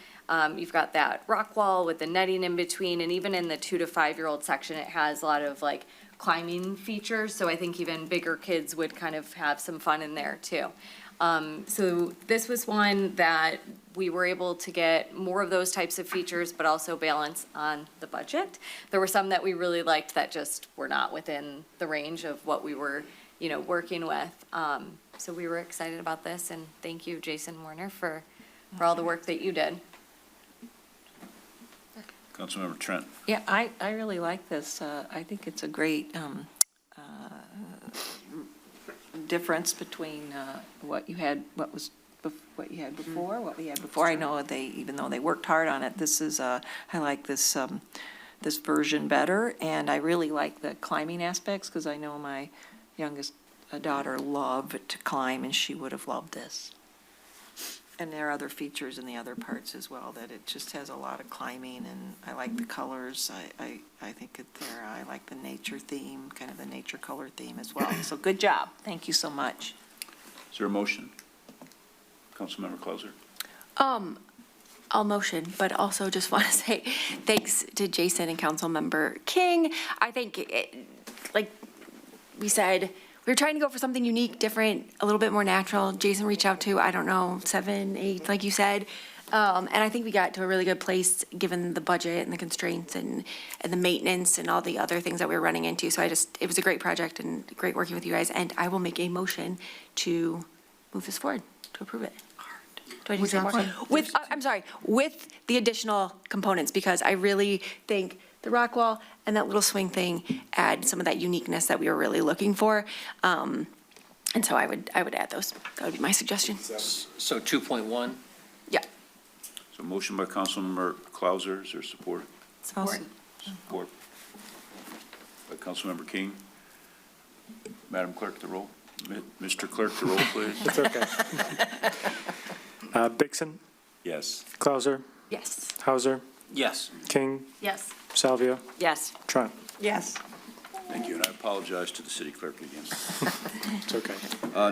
You've got that rock wall with the netting in between, and even in the 2 to 5-year-old section, it has a lot of climbing features. So I think even bigger kids would kind of have some fun in there too. So this was one that we were able to get more of those types of features, but also balance on the budget. There were some that we really liked that just were not within the range of what we were, working with. So we were excited about this, and thank you, Jason Warner, for all the work that you did. Councilmember Trent. Yeah, I really like this. I think it's a great difference between what you had before, what we had before. I know even though they worked hard on it, I like this version better, and I really like the climbing aspects because I know my youngest daughter loved to climb, and she would have loved this. And there are other features in the other parts as well, that it just has a lot of climbing, and I like the colors. I think I like the nature theme, kind of the nature color theme as well. So good job. Thank you so much. Is there a motion? Councilmember Klauser. I'll motion, but also just want to say thanks to Jason and Councilmember King. I think, like we said, we were trying to go for something unique, different, a little bit more natural. Jason reached out to, 7, 8, like you said. And I think we got to a really good place, given the budget and the constraints and the maintenance and all the other things that we were running into. So it was a great project and great working with you guys. And I will make a motion to move this forward, to approve it. Do I need to say more? With the additional components, because I really think the rock wall and that little swing thing add some of that uniqueness that we were really looking for. And so I would add those. That would be my suggestion. So 2.1? Yeah. So motion by Councilmember Klauser. Is there support? Support. Support by Councilmember King. Madam Clerk, the roll. Mr. Clerk, the roll, please. It's okay. Bixson, Yes. Klauser, Yes. Hauser, Yes. King, Yes. Salvia, Yes. Trent. Yes. Thank you, and I apologize to the city clerk again. It's okay.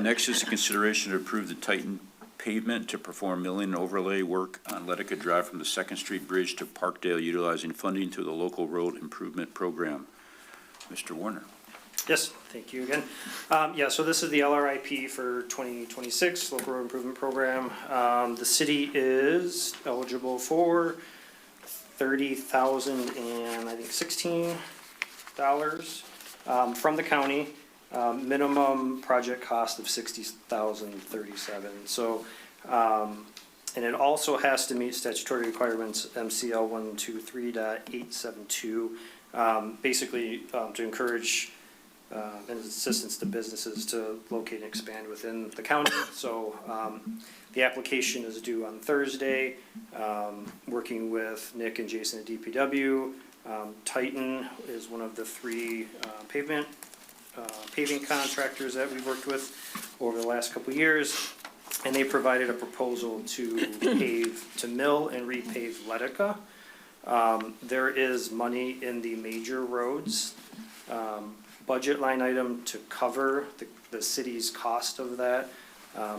Next is the consideration to approve the pavement to perform milling and overlay work on Letica Drive from the Second Street Bridge to Parkdale utilizing funding through the local road improvement program. Mr. Warner. Yes, thank you again. Yeah, so this is the LRIP for 2026, Local Road Improvement Program. The city is eligible for $30,000 and I think $16 from the county. Minimum project cost of $60,037. So, and it also has to meet statutory requirements, MCL 123.872, basically to encourage and assistance to businesses to locate and expand within the county. So the application is due on Thursday. Working with Nick and Jason at DPW. Titan is one of the three paving contractors that we've worked with over the last couple of years. And they provided a proposal to mill and repave Letica. There is money in the major roads budget line item to cover the city's cost of that.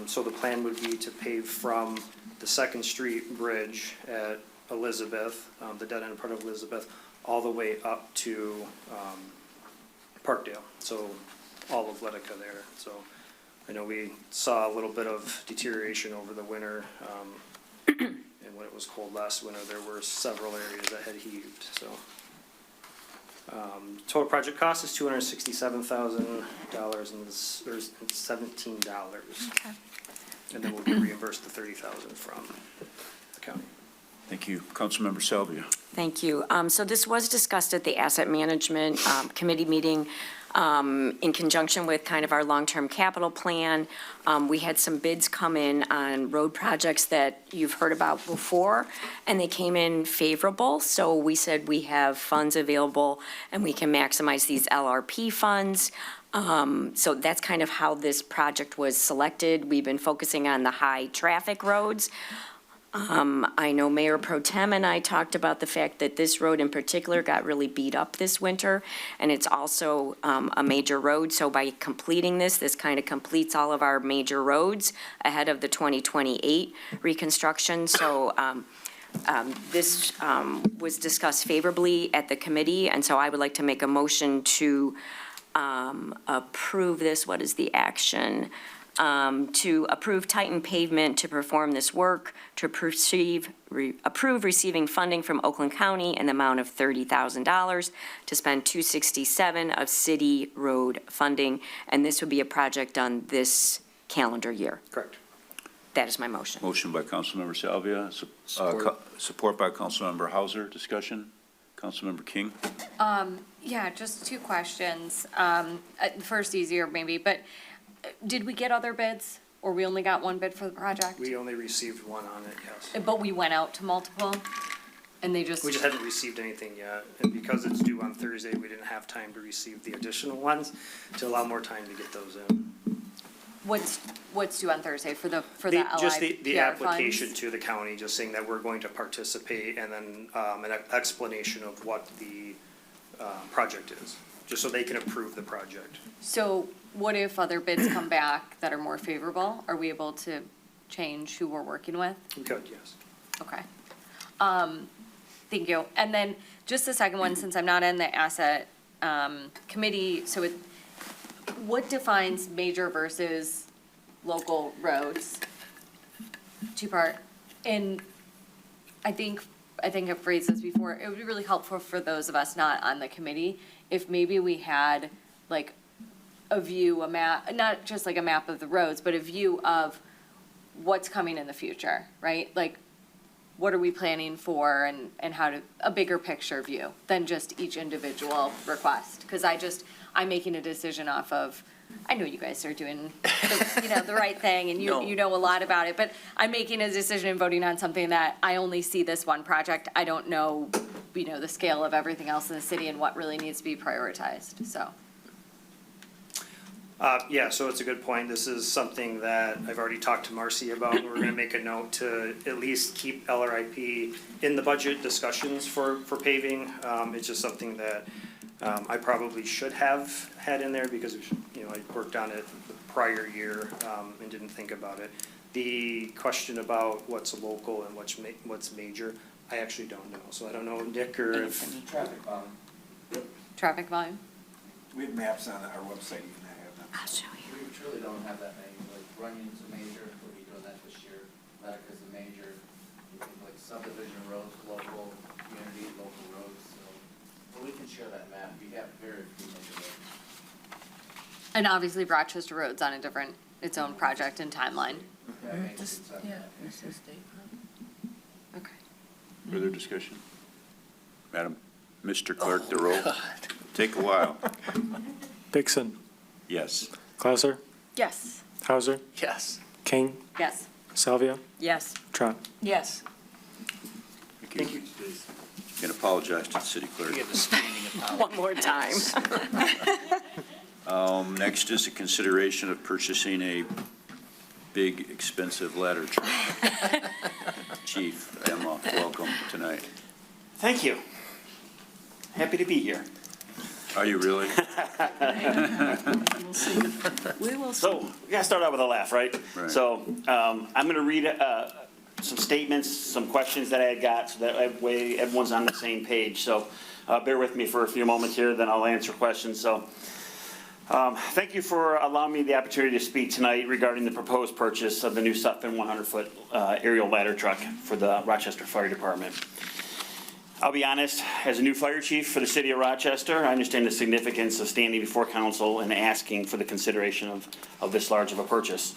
So the plan would be to pave from the Second Street Bridge at Elizabeth, the dead end part of Elizabeth, all the way up to Parkdale. So all of Letica there. So I know we saw a little bit of deterioration over the winter. And when it was cold last winter, there were several areas that had heaved, so. Total project cost is $267,000 and $17. Okay. And then we'll be reimbursed the $30,000 from the county. Thank you. Councilmember Salvia. Thank you. So this was discussed at the Asset Management Committee meeting in conjunction with kind of our long-term capital plan. We had some bids come in on road projects that you've heard about before, and they came in favorable. So we said we have funds available and we can maximize these LRP funds. So that's kind of how this project was selected. We've been focusing on the high traffic roads. I know Mayor Pro Tem and I talked about the fact that this road in particular got really beat up this winter, and it's also a major road. So by completing this kind of completes all of our major roads ahead of the 2028 reconstruction. So this was discussed favorably at the committee, and so I would like to make a motion to approve this. What is the action? To approve Titan Pavement to perform this work, to approve receiving funding from Oakland County in the amount of $30,000 to spend $267 of city road funding, and this would be a project on this calendar year. Correct. That is my motion. Motion by Councilmember Salvia, support by Councilmember Hauser. Discussion. Councilmember King. Yeah, just two questions. First, easier maybe, but did we get other bids, or we only got one bid for the project? We only received one on it, yes. But we went out to multiple, and they just. We just haven't received anything yet, and because it's due on Thursday, we didn't have time to receive the additional ones to allow more time to get those in. What's due on Thursday for the Just the LIPR application funds? to the county, just saying that we're going to participate, and then an explanation of what the project is, just so they can approve the project. So what if other bids come back that are more favorable? Are we able to change who we're working with? We could, yes. Okay. Thank you. And then just the second one, since I'm not in the asset committee, so what defines major versus local roads? Two-part. And I think I've phrased this before. It would be really helpful for those of us not on the committee if maybe we had like a view, a map, not just like a map of the roads, but a view of what's coming in the future, right? Like, what are we planning for and how to, a bigger picture view than just each individual request? Because I'm making a decision off of, I know you guys are doing, the right thing and you know a lot about it, but I'm making a decision and voting on something that I only see this one project. I don't know, the scale of everything else in the city and what really needs to be prioritized, so. Yeah, so it's a good point. This is something that I've already talked to Marcy about. We're gonna make a note to at least keep LRIP in the budget discussions for paving. It's just something that I probably should have had in there because, I worked on it the prior year and didn't think about it. The question about what's local and what's major, I actually don't know. So I don't know, Nick, or if. Traffic volume. Traffic volume? We have maps on our website, even I have them. I'll show you. We truly don't have that many, like Runyon's a major, we'll be doing that this year, Medica's a major, we think like subdivision roads, local, community, local roads, so, but we can share that map, we have very few major roads. And obviously Rochester Road's on a different, its own project and timeline. Yeah, it makes sense. Okay. Further discussion? Madam, Mr. Clerk, the roll. Take a while. Dixon, Yes. Clauser, Yes. Hauser, Yes. King, Yes. Salvia, Yes. Trot. Yes. Thank you. And apologize to the city clerk. Give a standing apology. One more time. Next is a consideration of purchasing a big, expensive ladder truck. Chief Emma, welcome tonight. Thank you. Happy to be here. Are you really? We will see. So, we gotta start out with a laugh, right? Right. So, I'm gonna read some statements, some questions that I had got, so that way everyone's on the same page. So, bear with me for a few moments here, then I'll answer questions. So, thank you for allowing me the opportunity to speak tonight regarding the proposed purchase of the new Sutphen 100-foot aerial ladder truck for the Rochester Fire Department. I'll be honest, as a new fire chief for the city of Rochester, I understand the significance of standing before council and asking for the consideration of this large of a purchase.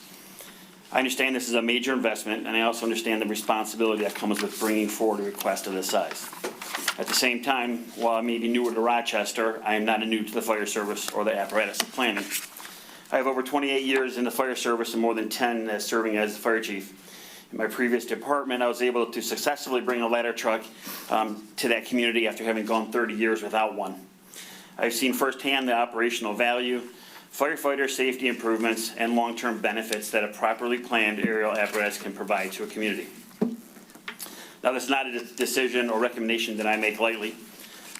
I understand this is a major investment, and I also understand the responsibility that comes with bringing forward a request of this size. At the same time, while I may be newer to Rochester, I am not new to the fire service or the apparatus of planning. I have over 28 years in the fire service and more than 10 as serving as fire chief. In my previous department, I was able to successfully bring a ladder truck to that community after having gone 30 years without one. I've seen firsthand the operational value, firefighter safety improvements, and long-term benefits that a properly planned aerial apparatus can provide to a community. Now, this is not a decision or recommendation that I make lightly.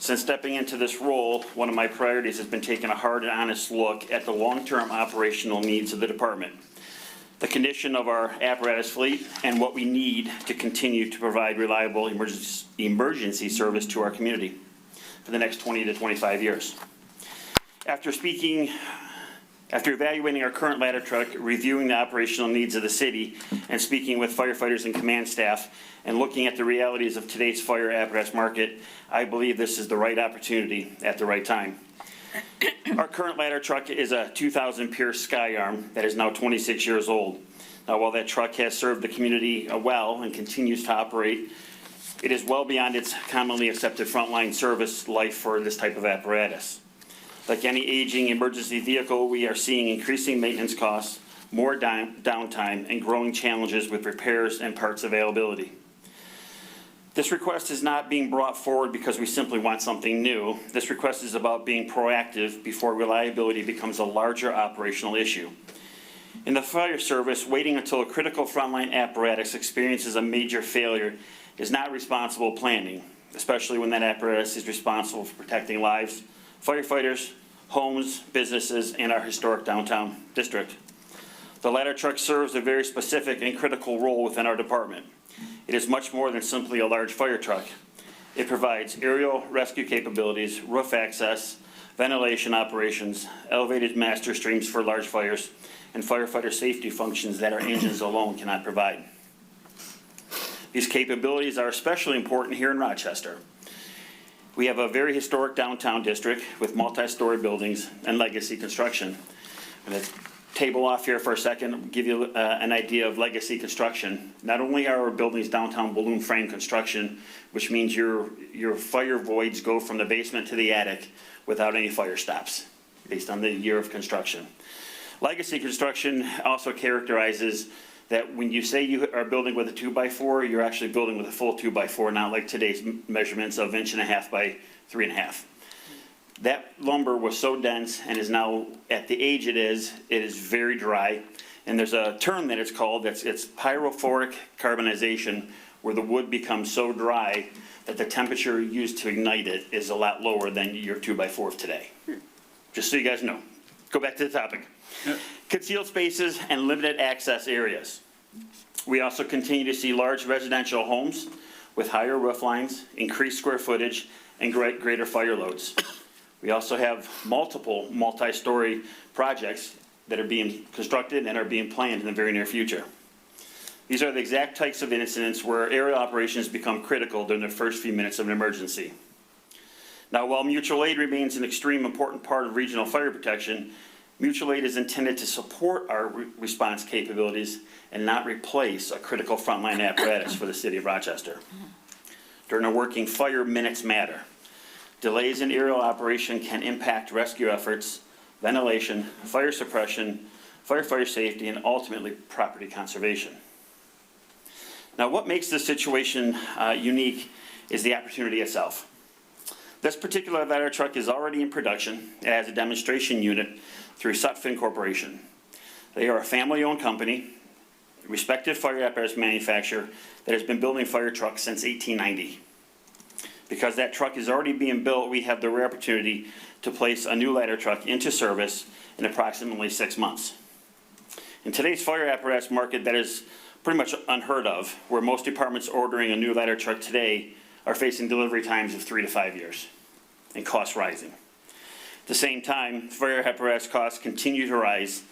Since stepping into this role, one of my priorities has been taking a hard and honest look at the long-term operational needs of the department, the condition of our apparatus fleet, and what we need to continue to provide reliable emergency service to our community for the next 20 to 25 years. After evaluating our current ladder truck, reviewing the operational needs of the city, and speaking with firefighters and command staff, and looking at the realities of today's fire apparatus market, I believe this is the right opportunity at the right time. Our current ladder truck is a 2000 Pierce Skyarm that is now 26 years old. Now, while that truck has served the community well and continues to operate, it is well beyond its commonly accepted frontline service life for this type of apparatus. Like any aging emergency vehicle, we are seeing increasing maintenance costs, more downtime, and growing challenges with repairs and parts availability. This request is not being brought forward because we simply want something new. This request is about being proactive before reliability becomes a larger operational issue. In the fire service, waiting until a critical frontline apparatus experiences a major failure is not responsible planning, especially when that apparatus is responsible for protecting lives, firefighters, homes, businesses, and our historic downtown district. The ladder truck serves a very specific and critical role within our department. It is much more than simply a large fire truck. It provides aerial rescue capabilities, roof access, ventilation operations, elevated master streams for large fires, and firefighter safety functions that our engines alone cannot provide. These capabilities are especially important here in Rochester. We have a very historic downtown district with multi-story buildings and legacy construction. I'm going to table off here for a second, give you an idea of legacy construction. Not only are our buildings downtown balloon frame construction, which means your fire voids go from the basement to the attic without any fire stops, based on the year of construction. Legacy construction also characterizes that when you say you are building with a 2x4, you're actually building with a full 2x4, not like today's measurements of 1.5 by 3.5. That lumber was so dense and is now, at the age it is very dry. And there's a term that it's called, it's pyrophoric carbonization, where the wood becomes so dry that the temperature used to ignite it is a lot lower than your 2x4 of today. Just so you guys know. Go back to the topic. Concealed spaces and limited access areas. We also continue to see large residential homes with higher roof lines, increased square footage, and greater fire loads. We also have multiple multi-story projects that are being constructed and are being planned in the very near future. These are the exact types of incidents where aerial operations become critical during the first few minutes of an emergency. Now, while mutual aid remains an extreme important part of regional fire protection, mutual aid is intended to support our response capabilities and not replace a critical frontline apparatus for the city of Rochester. During a working fire, minutes matter. Delays in aerial operation can impact rescue efforts, ventilation, fire suppression, firefighter safety, and ultimately property conservation. Now, what makes this situation unique is the opportunity itself. This particular ladder truck is already in production. It has a demonstration unit through Sutphin Corporation. They are a family-owned company, a respected fire apparatus manufacturer that has been building fire trucks since 1890. Because that truck is already being built, we have the rare opportunity to place a new ladder truck into service in approximately 6 months. In today's fire apparatus market, that is pretty much unheard of, where most departments ordering a new ladder truck today are facing delivery times of 3 to 5 years and costs rising. At the same time, fire apparatus costs continue to rise,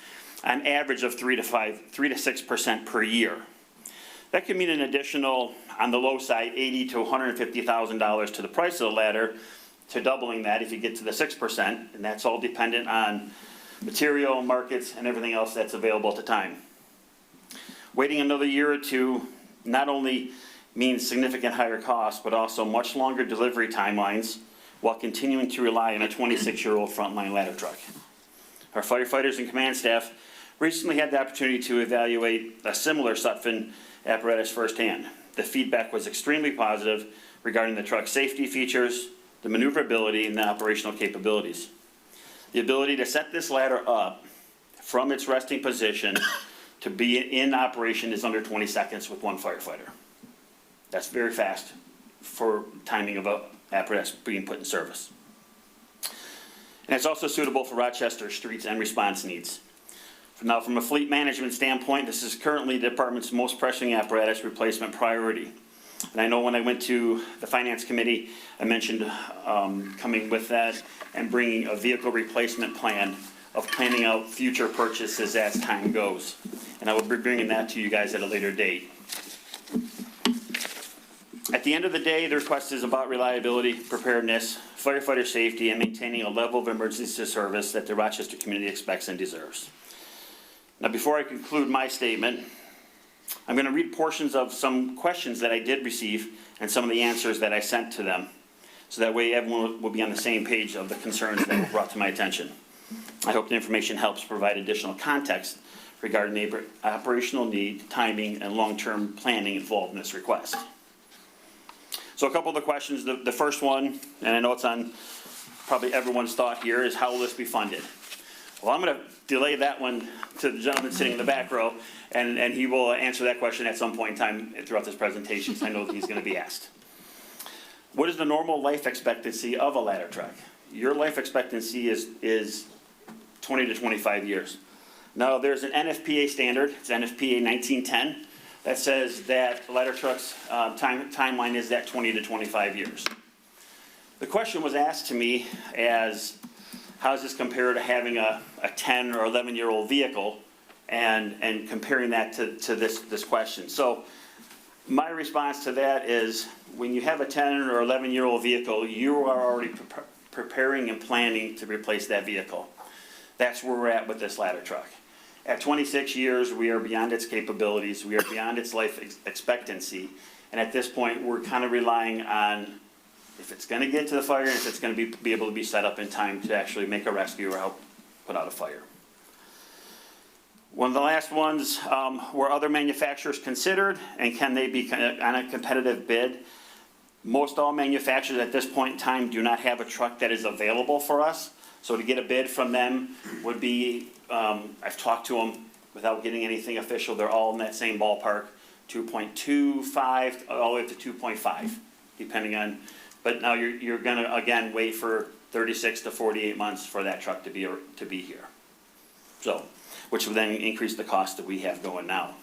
an average of 3 to 6% per year. That could mean an additional, on the low side, $80,000 to $150,000 to the price of the ladder, to doubling that if you get to the 6%, and that's all dependent on material, markets, and everything else that's available at the time. Waiting another year or two not only means significant higher costs, but also much longer delivery timelines while continuing to rely on a 26-year-old frontline ladder truck. Our firefighters and command staff recently had the opportunity to evaluate a similar Sutphin apparatus firsthand. The feedback was extremely positive regarding the truck's safety features, the maneuverability, and the operational capabilities. The ability to set this ladder up from its resting position to be in operation is under 20 seconds with one firefighter. That's very fast for timing of an apparatus being put in service. And it's also suitable for Rochester streets and response needs. Now, from a fleet management standpoint, this is currently the department's most pressing apparatus replacement priority. And I know when I went to the Finance Committee, I mentioned coming with that and bringing a vehicle replacement plan of planning out future purchases as time goes. And I will be bringing that to you guys at a later date. At the end of the day, the request is about reliability, preparedness, firefighter safety, and maintaining a level of emergency service that the Rochester community expects and deserves. Now, before I conclude my statement, I'm going to read portions of some questions that I did receive and some of the answers that I sent to them. So that way everyone will be on the same page of the concerns that were brought to my attention. I hope the information helps provide additional context regarding the operational need, timing, and long-term planning involved in this request. So a couple of the questions, the first one, and I know it's on probably everyone's thought here, is how will this be funded? Well, I'm going to delay that one to the gentleman sitting in the back row, and he will answer that question at some point in time throughout this presentation, so I know that he's going to be asked. What is the normal life expectancy of a ladder truck? Your life expectancy is 20 to 25 years. Now, there's an NFPA standard, it's NFPA 1910, that says that ladder trucks' timeline is that 20 to 25 years. The question was asked to me as, how does this compare to having a 10 or 11-year-old vehicle, and comparing that to this question. So my response to that is, when you have a 10 or 11-year-old vehicle, you are already preparing and planning to replace that vehicle. That's where we're at with this ladder truck. At 26 years, we are beyond its capabilities, we are beyond its life expectancy, and at this point, we're kind of relying on if it's going to get to the fire, and if it's going to be able to be set up in time to actually make a rescue or help put out a fire. One of the last ones, were other manufacturers considered, and can they be on a competitive bid? Most all manufacturers at this point in time do not have a truck that is available for us. So to get a bid from them would be, I've talked to them without getting anything official, they're all in that same ballpark, 2.25 all the way up to 2.5, depending on, but now you're gonna, again, wait for 36 to 48 months for that truck to be here. So, which will then increase the cost that we have going now.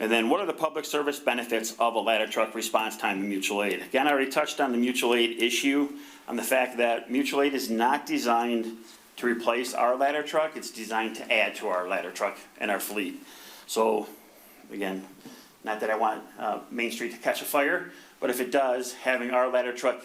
And then what are the public service benefits of a ladder truck response time and mutual aid? Again, I already touched on the mutual aid issue, on the fact that mutual aid is not designed to replace our ladder truck, it's designed to add to our ladder truck and our fleet. So, again, not that I want Main Street to catch a fire, but if it does, having our ladder truck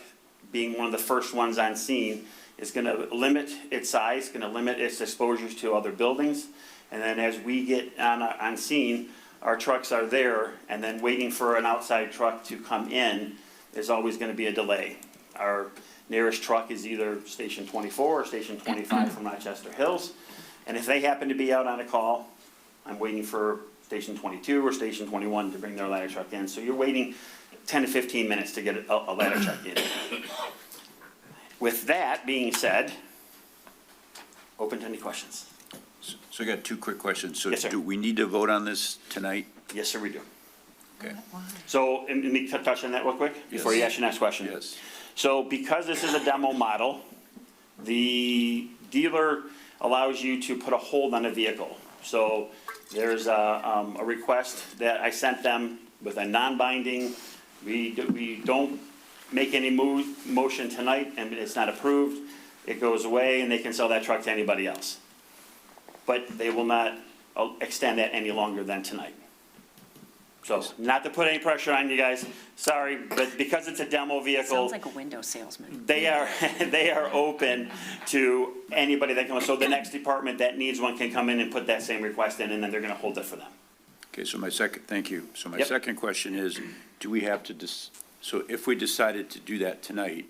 being one of the first ones on scene is gonna limit its size, gonna limit its exposures to other buildings. And then as we get on scene, our trucks are there, and then waiting for an outside truck to come in is always gonna be a delay. Our nearest truck is either Station 24 or Station 25 from Rochester Hills. And if they happen to be out on a call, I'm waiting for Station 22 or Station 21 to bring their ladder truck in. So you're waiting 10 to 15 minutes to get a ladder truck in. With that being said, open to any questions. So I got two quick questions. So Yes, sir. do we need to vote on this tonight? Yes, sir, we do. Okay. So, and let me touch on that real quick before you ask your next question. Yes. So because this is a demo model, the dealer allows you to put a hold on a vehicle. So there's a request that I sent them with a non-binding, we don't make any motion tonight and it's not approved, it goes away and they can sell that truck to anybody else. But they will not extend that any longer than tonight. So, not to put any pressure on you guys, sorry, but because it's a demo vehicle. Sounds like a window salesman. They are open to anybody that comes. So the next department that needs one can come in and put that same request in, and then they're gonna hold it for them. Okay, so thank you. So my Yep. second question is, do we have to, so if we decided to do that tonight,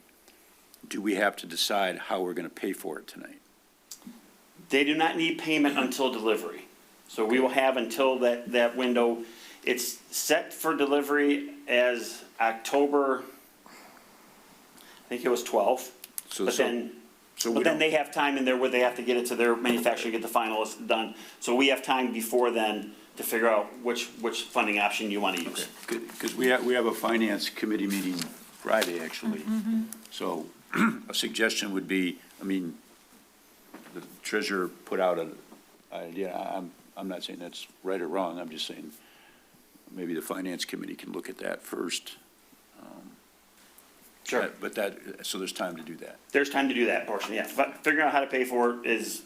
do we have to decide how we're gonna pay for it tonight? They do not need payment until delivery. So we will have until that window. It's set for delivery as October, I think it was 12th. But then they have time in there where they have to get it to their manufacturer, get the finalists done. So we have time before then to figure out which funding option you want to use. Because we have a finance committee meeting Friday, actually. So a suggestion would be, I mean, the treasurer put out an idea. I'm not saying that's right or wrong. I'm just saying maybe the finance committee can look at that first. Sure. But so there's time to do that. There's time to do that portion, yeah. But figuring out how to pay for it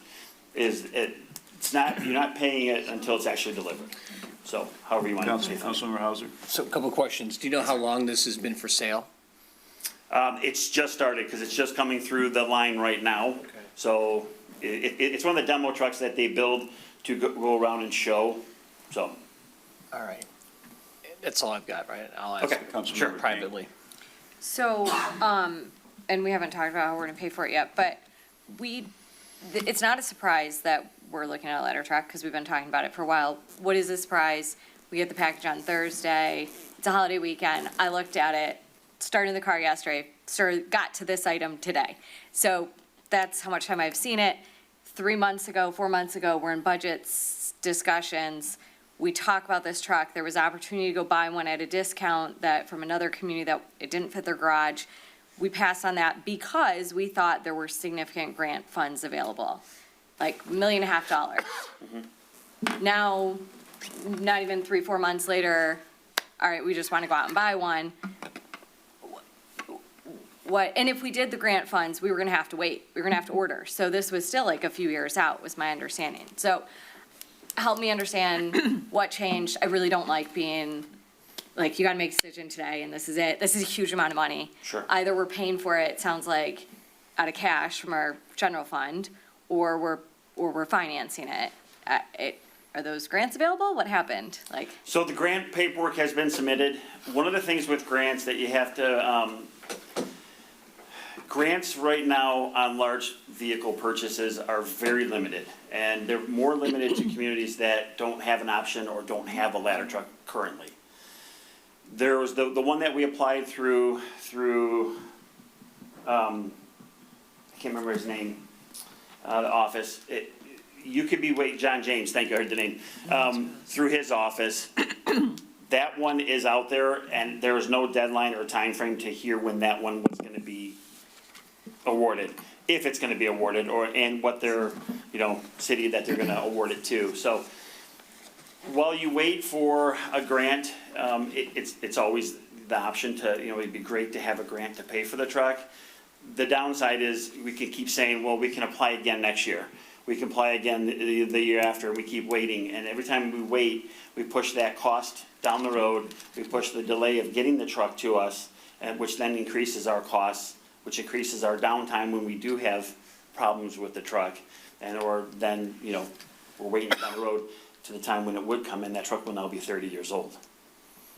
it's not, you're not paying it until it's actually delivered. So however you want to pay for it. Councilmember Hauser? So a couple of questions. Do you know how long this has been for sale? It's just started because it's just coming through the line right now. Okay. So it's one of the demo trucks that they build to go around and show, so. All right. That's all I've got, right? I'll ask Okay, sure. privately. So, and we haven't talked about how we're gonna pay for it yet, but it's not a surprise that we're looking at a ladder truck, because we've been talking about it for a while. What is a surprise? We get the package on Thursday, it's a holiday weekend, I looked at it, started in the car yesterday, got to this item today. So that's how much time I've seen it. 3 months ago, 4 months ago, we're in budgets, discussions, we talk about this truck, there was opportunity to go buy one at a discount that, from another community that it didn't fit their garage. We passed on that because we thought there were significant grant funds available, like $1.5 million. Now, not even 3, 4 months later, all right, we just want to go out and buy one. And if we did the grant funds, we were gonna have to wait, we were gonna have to order. So this was still like a few years out, was my understanding. So help me understand what changed. I really don't like being, like, you gotta make a decision today and this is it. This is a huge amount of money. Sure. Either we're paying for it, sounds like, out of cash from our general fund, or we're financing it. Are those grants available? What happened? Like, So the grant paperwork has been submitted. One of the things with grants that you have to, grants right now on large vehicle purchases are very limited. And they're more limited to communities that don't have an option or don't have a ladder truck currently. There was the one that we applied through, I can't remember his name, the office. You could be John James, thank you, I heard the name, through his office. That one is out there and there is no deadline or time frame to hear when that one was gonna be awarded, if it's gonna be awarded, and what their, city that they're gonna award it to. So While you wait for a grant, it's always the option to, it'd be great to have a grant to pay for the truck. The downside is we can keep saying, well, we can apply again next year. We can apply again the year after, and we keep waiting. And every time we wait, we push that cost down the road. We push the delay of getting the truck to us, and which then increases our costs, which increases our downtime when we do have problems with the truck. And or then, we're waiting down the road to the time when it would come in. That truck will now be 30 years old.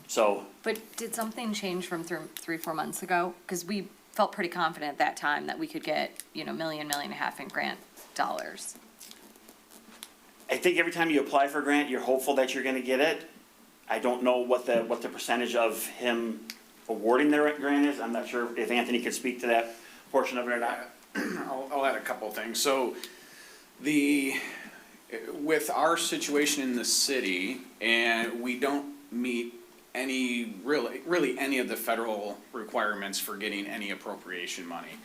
So. But did something change from 3-4 months ago? Because we felt pretty confident at that time that we could get, $1.5 million in grant dollars. I think every time you apply for a grant, you're hopeful that you're gonna get it. I don't know what the percentage of him awarding the grant is. I'm not sure if Anthony could speak to that portion of it or not. I'll add a couple of things. So with our situation in the city, and we don't meet really any of the federal requirements for getting any appropriation money.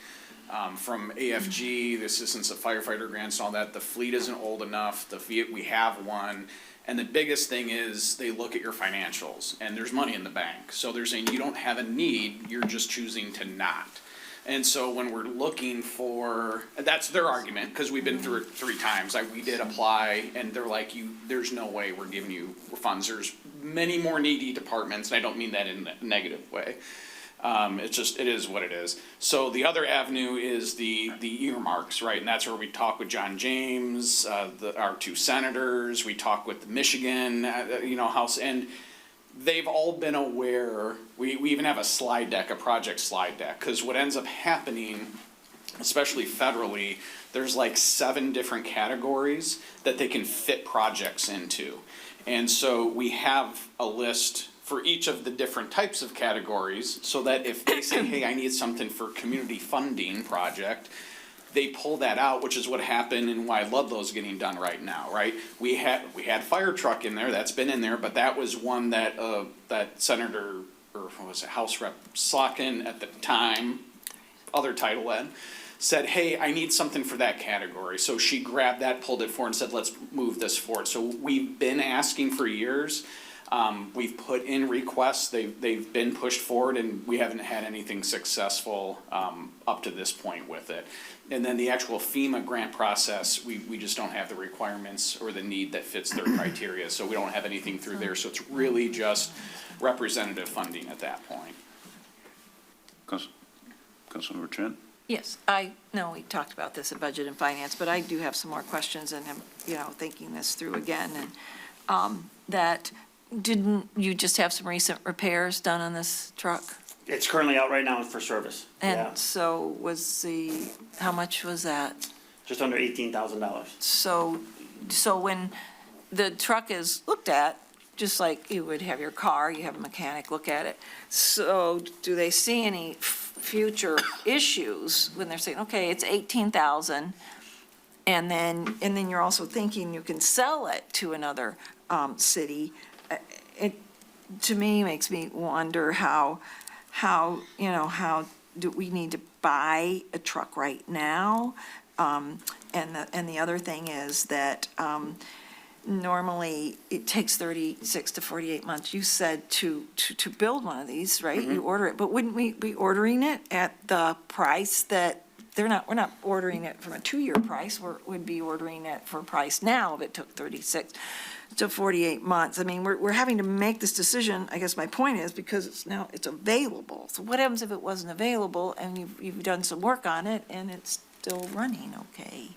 From AFG, the Assistance of Firefighter Grants and all that, the fleet isn't old enough, we have one. And the biggest thing is they look at your financials and there's money in the bank. So they're saying you don't have a need, you're just choosing to not. And so when we're looking for, that's their argument, because we've been through it 3 times. We did apply, and they're like, there's no way we're giving you funds. There's many more needy departments, and I don't mean that in a negative way. It is what it is. So the other avenue is the earmarks, right? And that's where we talk with John James, our 2 senators. We talk with the Michigan, House, and they've all been aware. We even have a slide deck, a project slide deck, because what ends up happening, especially federally, there's like 7 different categories that they can fit projects into. And so we have a list for each of the different types of categories, so that if they say, hey, I need something for community funding project, they pull that out, which is what happened and why Ludlow's getting done right now, right? We had fire truck in there, that's been in there, but that was one that that Senator, or what was it, House Rep Slotkin at the time, other title then, said, hey, I need something for that category. So she grabbed that, pulled it forward and said, let's move this forward. So we've been asking for years. We've put in requests, they've been pushed forward, and we haven't had anything successful up to this point with it. And then the actual FEMA grant process, we just don't have the requirements or the need that fits their criteria, so we don't have anything through there. So it's really just representative funding at that point. Councilmember Trent? Yes, I know we talked about this in Budget and Finance, but I do have some more questions, and I'm, thinking this through again. And didn't you just have some recent repairs done on this truck? It's currently out right now for service. Yeah. And so how much was that? Just under $18,000. So when the truck is looked at, just like you would have your car, you have a mechanic look at it. So do they see any future issues when they're saying, okay, it's 18,000, and then you're also thinking you can sell it to another city? It, to me, makes me wonder how do we need to buy a truck right now? And the other thing is that normally it takes 36 to 48 months, you said, to build one of these, right? You order it, but wouldn't we be ordering it at the price that we're not ordering it from a 2-year price, we'd be ordering it for a price now if it took 36 to 48 months. I mean, we're having to make this decision, I guess my point is, because it's available. So what happens if it wasn't available and you've done some work on it and it's still running okay?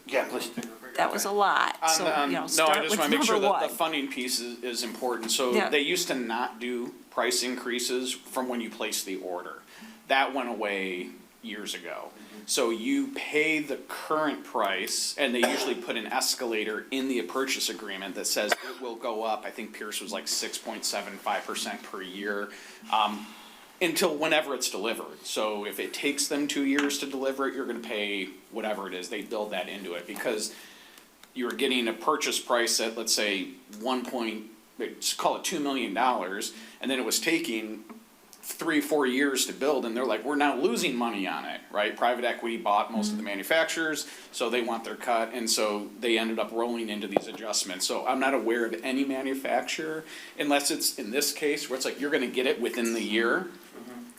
Yeah, please. That was a lot, so, No, I start just with want to make sure number that the one. funding piece is important. So Yeah. they used to not do price increases from when you place the order. That went away years ago. So you pay the current price, and they usually put an escalator in the purchase agreement that says it will go up. I think Pierce was like 6.75% per year, until whenever it's delivered. So if it takes them 2 years to deliver it, you're gonna pay whatever it is. They build that into it, because you're getting a purchase price at, let's say, let's call it $2 million, and then it was taking 3-4 years to build, and they're like, we're now losing money on it, right? Private equity bought most of the manufacturers, so they want their cut, and so they ended up rolling into these adjustments. So I'm not aware of any manufacturer, unless it's in this case where it's like, you're gonna get it within the year,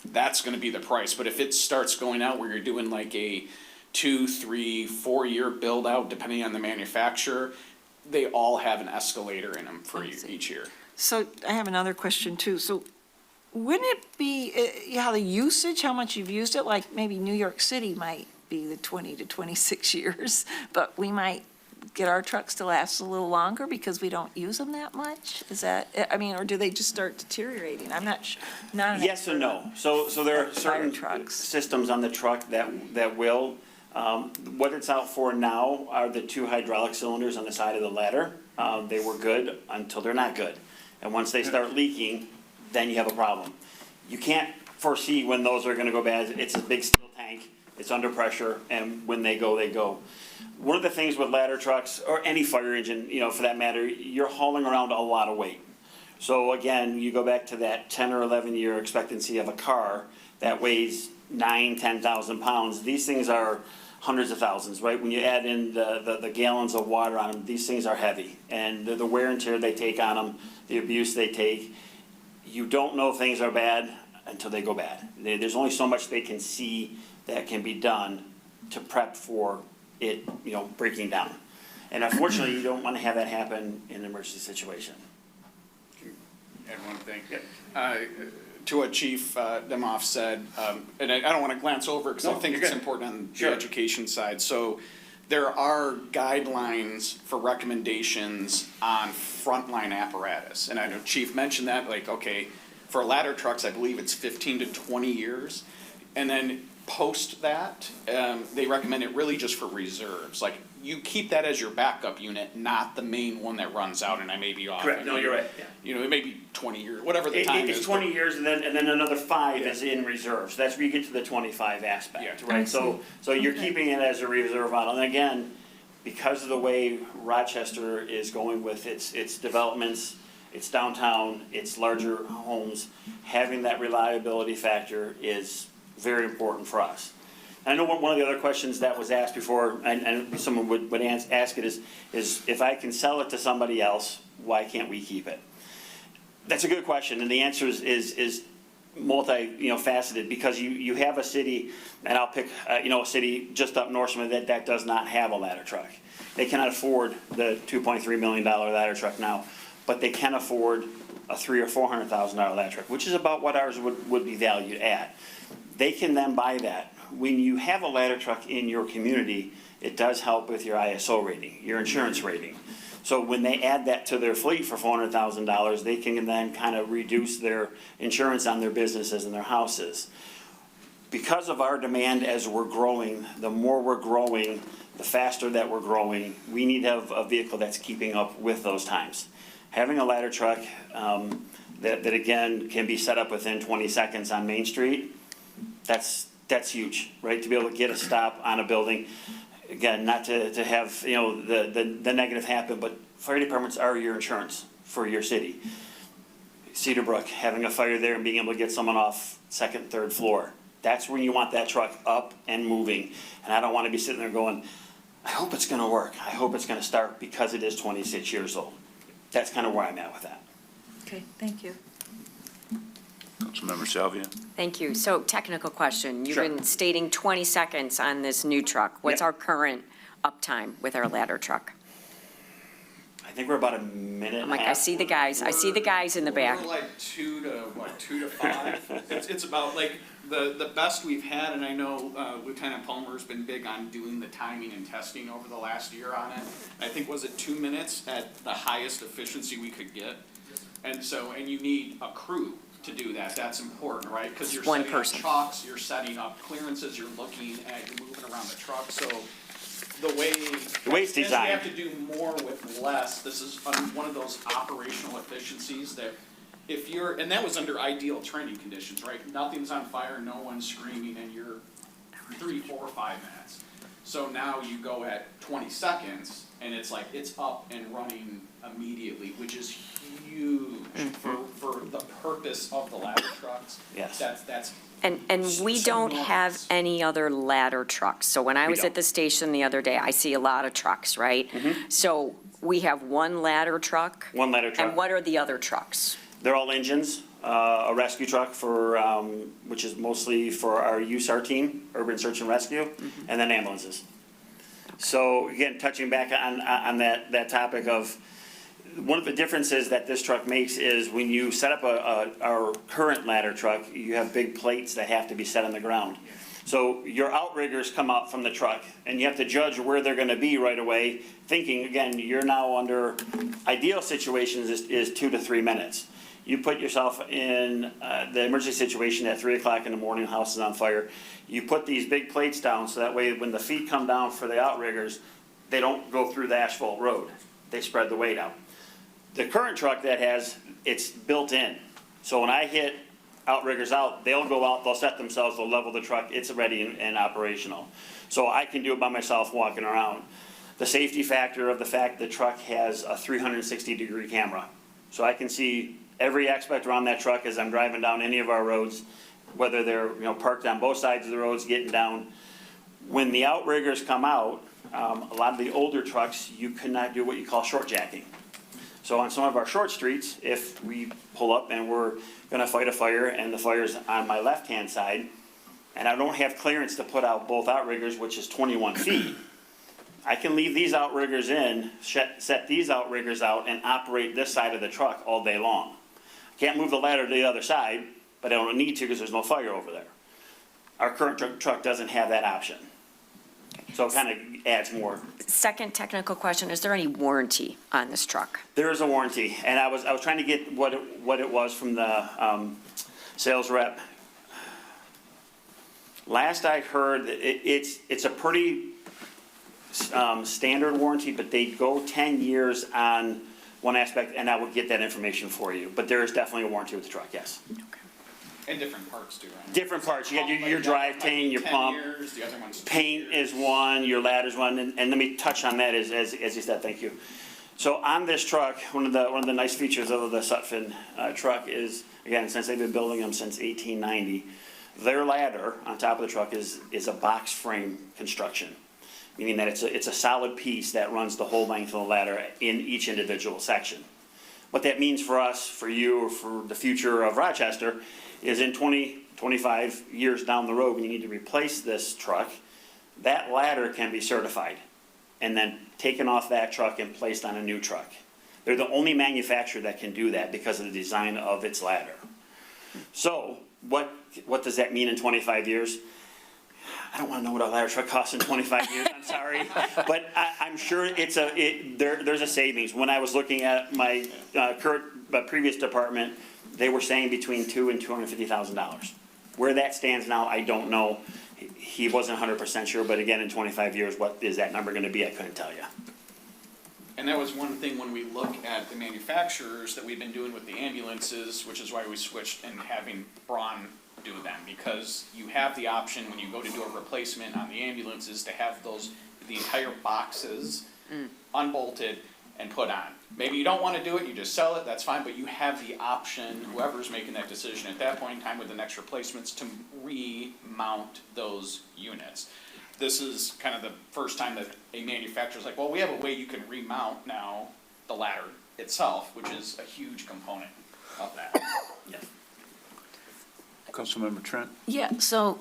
that's gonna be the price. But if it starts going out where you're doing like a 2, 3, 4 year build out, depending on the manufacturer, they all have an escalator in them for each year. So I have another question too. So wouldn't it be, the usage, how much you've used it, like maybe New York City might be the 20 to 26 years, but we might get our trucks to last a little longer because we don't use them that much? Is that, I mean, or do they just start deteriorating? I'm not sure, not an Yes and no. So there are certain trucks. systems on the truck that will. What it's out for now are the 2 hydraulic cylinders on the side of the ladder. They were good until they're not good. And once they start leaking, then you have a problem. You can't foresee when those are gonna go bad. It's a big steel tank, it's under pressure, and when they go, they go. One of the things with ladder trucks, or any fire engine, for that matter, you're hauling around a lot of weight. So again, you go back to that 10 or 11 year expectancy of a car that weighs 9,000-10,000 pounds. These things are hundreds of thousands, right? When you add in the gallons of water on them, these things are heavy. And the wear and tear they take on them, the abuse they take, you don't know things are bad until they go bad. There's only so much they can see that can be done to prep for it, breaking down. And unfortunately, you don't want to have that happen in an emergency situation. Add one thing. To what Chief Demoff said, and I don't want to glance over because I think it's important on the education side. So there are guidelines for recommendations on frontline apparatus. And I know Chief mentioned that, like, okay, for ladder trucks, I believe it's 15 to 20 years. And then post that, they recommend it really just for reserves. Like, you keep that as your backup unit, not the main one that runs out, and I may be off. Correct, no, you're right, yeah. It may be 20 years, whatever the time is. It's 20 years and then another 5 is in reserves. That's where you get to the 25 aspect, right? So you're keeping it as a reserve model. And again, because of the way Rochester is going with its developments, its downtown, its larger homes, having that reliability factor is very important for us. And I know one of the other questions that was asked before, and someone would ask it is if I can sell it to somebody else, why can't we keep it? That's a good question, and the answer is multi-faceted, because you have a city, and I'll pick a city just up north from it that does not have a ladder truck. They cannot afford the $2.3 million ladder truck now, but they can afford a $300,000 or $400,000 ladder truck, which is about what ours would be valued at. They can then buy that. When you have a ladder truck in your community, it does help with your ISO rating, your insurance rating. So when they add that to their fleet for $400,000, they can then kind of reduce their insurance on their businesses and their houses. Because of our demand as we're growing, the more we're growing, the faster that we're growing, we need to have a vehicle that's keeping up with those times. Having a ladder truck that again can be set up within 20 seconds on Main Street, that's huge, right? To be able to get a stop on a building. Again, not to have, the negative happen, but fire departments are your insurance for your city. Cedar Brook, having a fire there and being able to get someone off 2nd, 3rd floor. That's when you want that truck up and moving. And I don't want to be sitting there going, I hope it's going to work. I hope it's going to start, because it is 26 years old. That's kind of where I'm at with that. Okay, thank you. Councilmember Salvia. Thank you. So technical question. You've Sure. been stating 20 seconds on this new truck. What's Yep. our current uptime with our ladder truck? I think we're about a minute I'm and like, a I half. see the guys. I see the guys in the back. We're like 2 to 5. It's about like the best we've had, and I know Lieutenant Palmer's been big on doing the timing and testing over the last year on it. I think, was it 2 minutes at the highest efficiency we could get? And you need a crew to do that. That's important, right? Because you're One setting person. up chalks, you're setting up clearances, you're looking at, you're moving around the truck. So the way it's as we designed. have to do more with less, this is one of those operational efficiencies that if you're, and that was under ideal training conditions, right? Nothing's on fire, no one's screaming, and you're 3, 4, 5 minutes. So now you go at 20 seconds, and it's like, it's up and running immediately, which is huge for the purpose of the ladder trucks. Yes. And we don't have any other ladder trucks. So when I We was don't. at the station the other day, I see a lot of trucks, right? So we have one ladder truck? One ladder truck. And what are the other trucks? They're all engines, a rescue truck for, which is mostly for our USAR team, Urban Search and Rescue, and then ambulances. So again, touching back on that topic of, one of the differences that this truck makes is when you set up our current ladder truck, you have big plates that have to be set on the ground. So your outriggers come out from the truck, and you have to judge where they're gonna be right away, thinking, again, you're now under, ideal situations is 2 to 3 minutes. You put yourself in the emergency situation at 3 o'clock in the morning, house is on fire. You put these big plates down, so that way when the feet come down for the outriggers, they don't go through the asphalt road. They spread the weight out. The current truck that has, it's built in. So when I hit outriggers out, they'll go out, they'll set themselves, they'll level the truck, it's ready and operational. So I can do it by myself walking around. The safety factor of the fact the truck has a 360-degree camera. So I can see every aspect around that truck as I'm driving down any of our roads, whether they're, parked on both sides of the roads, getting down. When the outriggers come out, a lot of the older trucks, you cannot do what you call short jacking. So on some of our short streets, if we pull up and we're gonna fight a fire and the fire's on my left-hand side, and I don't have clearance to put out both outriggers, which is 21 feet, I can leave these outriggers in, set these outriggers out, and operate this side of the truck all day long. Can't move the ladder to the other side, but I don't need to because there's no fire over there. Our current truck doesn't have that option. So it kind of adds more. Second technical question, is there any warranty on this truck? There is a warranty, and I was trying to get what it was from the sales rep. Last I heard, it's a pretty standard warranty, but they go 10 years on one aspect, and I will get that information for you. But there is definitely a warranty with the truck, yes. And different parts too, right? Different parts, you got your drivetrain, your 10 pump. years, the other one's 2 Paint years. is one, your ladder's one, and let me touch on that as you said, thank you. So on this truck, one of the nice features of the Sutphen truck is, again, since they've been building them since 1890, their ladder on top of the truck is a box frame construction, meaning that it's a solid piece that runs the whole length of the ladder in each individual section. What that means for us, for you, or for the future of Rochester, is in 20, 25 years down the road, when you need to replace this truck, that ladder can be certified and then taken off that truck and placed on a new truck. They're the only manufacturer that can do that because of the design of its ladder. So what does that mean in 25 years? I don't want to know what a ladder truck costs in 25 years, I'm sorry. But I'm sure there's a savings. When I was looking at my previous department, they were saying between $200,000 and $250,000. Where that stands now, I don't know. He wasn't 100% sure, but again, in 25 years, what is that number going to be? I couldn't tell you. And that was one thing when we look at the manufacturers that we've been doing with the ambulances, which is why we switched and having Braun do them, because you have the option when you go to do a replacement on the ambulances to have the entire boxes unbolted and put on. Maybe you don't want to do it, you just sell it, that's fine, but you have the option, whoever's making that decision at that point in time with the next replacements, to remount those units. This is kind of the first time that a manufacturer's like, well, we have a way you can remount now the ladder itself, which is a huge component of that. Yeah. Councilmember Trent? Yeah, so,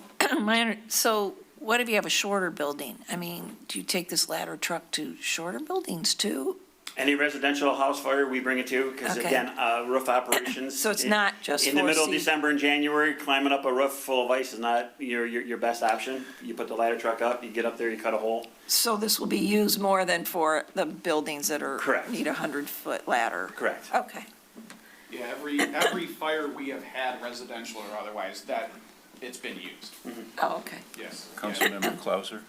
so what if you have a shorter building? I mean, do you take this ladder truck to shorter buildings too? Any residential house fire, we bring it to, because Okay. again, roof operations. So it's not just in the middle of 4C. December and January, climbing up a roof full of ice is not your best option. You put the ladder truck up, you get up there, you cut a hole. So this will be used more than for the buildings that are. Correct. Need a 100-foot ladder? Correct. Okay. Yeah, every fire we have had, residential or otherwise, that it's been used. Oh, okay. Yes. Councilmember Clauser?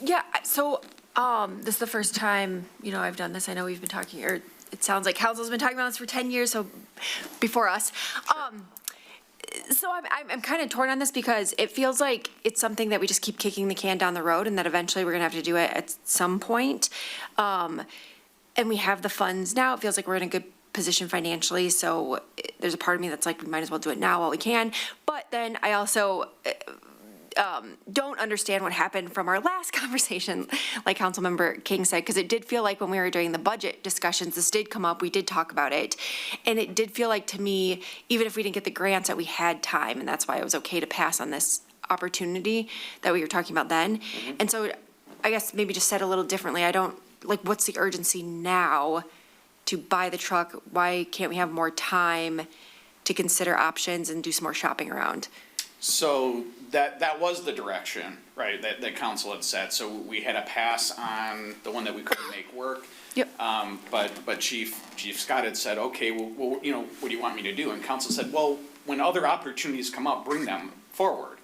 Yeah, so, this is the first time, I've done this. I know we've been talking, or it sounds like council's been talking about this for 10 years, so before us. So I'm kind of torn on this because it feels like it's something that we just keep kicking the can down the road and that eventually we're gonna have to do it at some point. And we have the funds now. It feels like we're in a good position financially. So there's a part of me that's like, we might as well do it now while we can. But then I also don't understand what happened from our last conversation, like Councilmember King said, because it did feel like when we were doing the budget discussions, this did come up, we did talk about it. And it did feel like to me, even if we didn't get the grants, that we had time, and that's why it was okay to pass on this opportunity that we were talking about then. And so I guess maybe just said a little differently, I don't, like, what's the urgency now to buy the truck? Why can't we have more time to consider options and do some more shopping around? So that was the direction, right, that council had set. So we had a pass on the one that we couldn't make work. Yep. But Chief Scott had said, okay, well, you know, what do you want me to do? And council said, well, when other opportunities come up, bring them forward.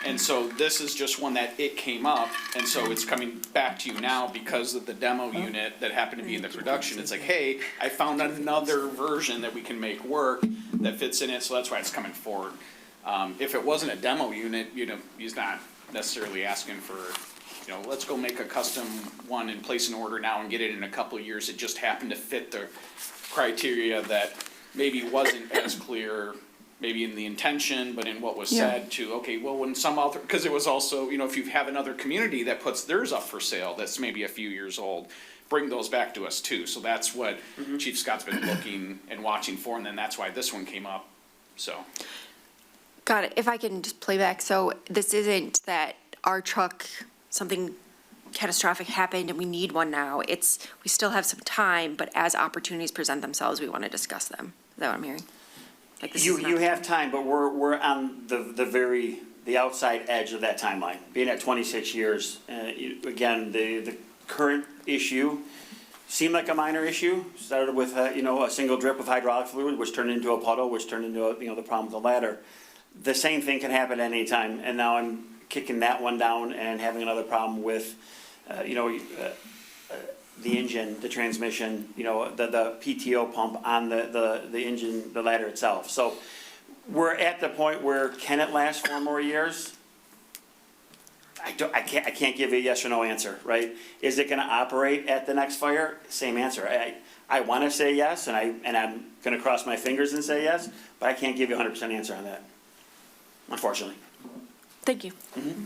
And so this is just one that it came up, and so it's coming back to you now because of the demo unit that happened to be in the production. It's like, hey, I found another version that we can make work that fits in it, so that's why it's coming forward. If it wasn't a demo unit, you know, he's not necessarily asking for, you know, let's go make a custom one and place an order now and get it in a couple of years. It just happened to fit the criteria that maybe wasn't as clear, maybe in the intention, but in what was said to, okay, well, when some other, because it was also, you know, if you have another community that puts theirs up for sale, that's maybe a few years old, bring those back to us too. So that's what Chief Scott's been looking and watching for, and then that's why this one came up, so. Got it. If I can just play back. So this isn't that our truck, something catastrophic happened and we need one now. It's, we still have some time, but as opportunities present themselves, we want to discuss them. Is that what I'm hearing? Like this is not You the have time, but we're on the outside edge of that timeline, being at 26 years. Again, the current issue seemed like a minor issue. Started with, you know, a single drip of hydraulic fluid, which turned into a puddle, which turned into, you know, the problem with the ladder. The same thing can happen at any time, and now I'm kicking that one down and having another problem with, you know, the engine, the transmission, you know, the PTO pump on the engine, the ladder itself. So we're at the point where, can it last 4 more years? I can't give you a yes or no answer, right? Is it gonna operate at the next fire? Same answer. I wanna say yes, and I'm gonna cross my fingers and say yes, but I can't give you a 100% answer on that, unfortunately. Thank you.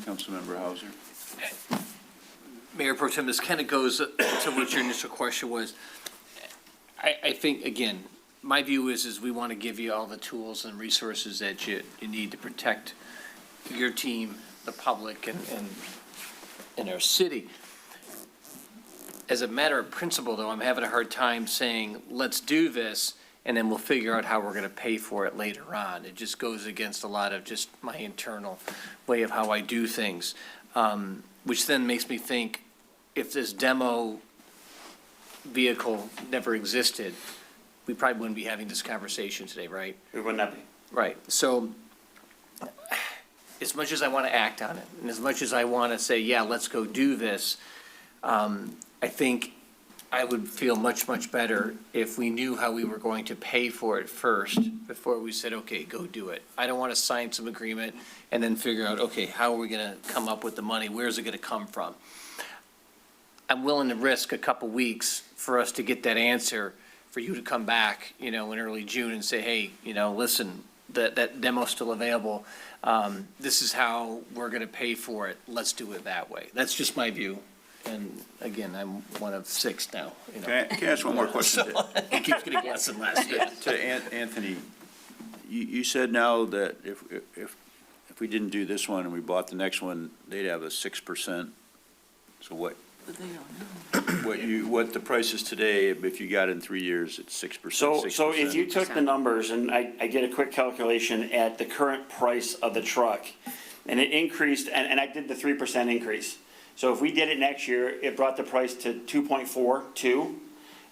Councilmember Hauser. Mayor Pro Tem, this kind of goes to what your initial question was. I think, again, my view is we want to give you all the tools and resources that you need to protect your team, the public, and our city. As a matter of principle, though, I'm having a hard time saying, let's do this, and then we'll figure out how we're going to pay for it later on. It just goes against a lot of just my internal way of how I do things, which then makes me think, if this demo vehicle never existed, we probably wouldn't be having this conversation today, right? We would not be. Right. So as much as I want to act on it, and as much as I want to say, yeah, let's go do this, I think I would feel much, much better if we knew how we were going to pay for it first before we said, okay, go do it. I don't want to sign some agreement and then figure out, okay, how are we going to come up with the money? Where's it going to come from? I'm willing to risk a couple weeks for us to get that answer, for you to come back, you know, in early June and say, hey, you know, listen, that demo's still available. This is how we're going to pay for it. Let's do it that way. That's just my view. And again, I'm one of 6 now, you know. Can I ask one more question? So, it keeps getting less and less. To Anthony, you said now that if we didn't do this one and we bought the next one, they'd have a 6%. So what the price is today, if you got it in 3 years, it's 6%. So if you took the numbers, and I did a quick calculation at the current price of the truck, and it increased, and I did the 3% increase. So if we did it next year, it brought the price to 2.42,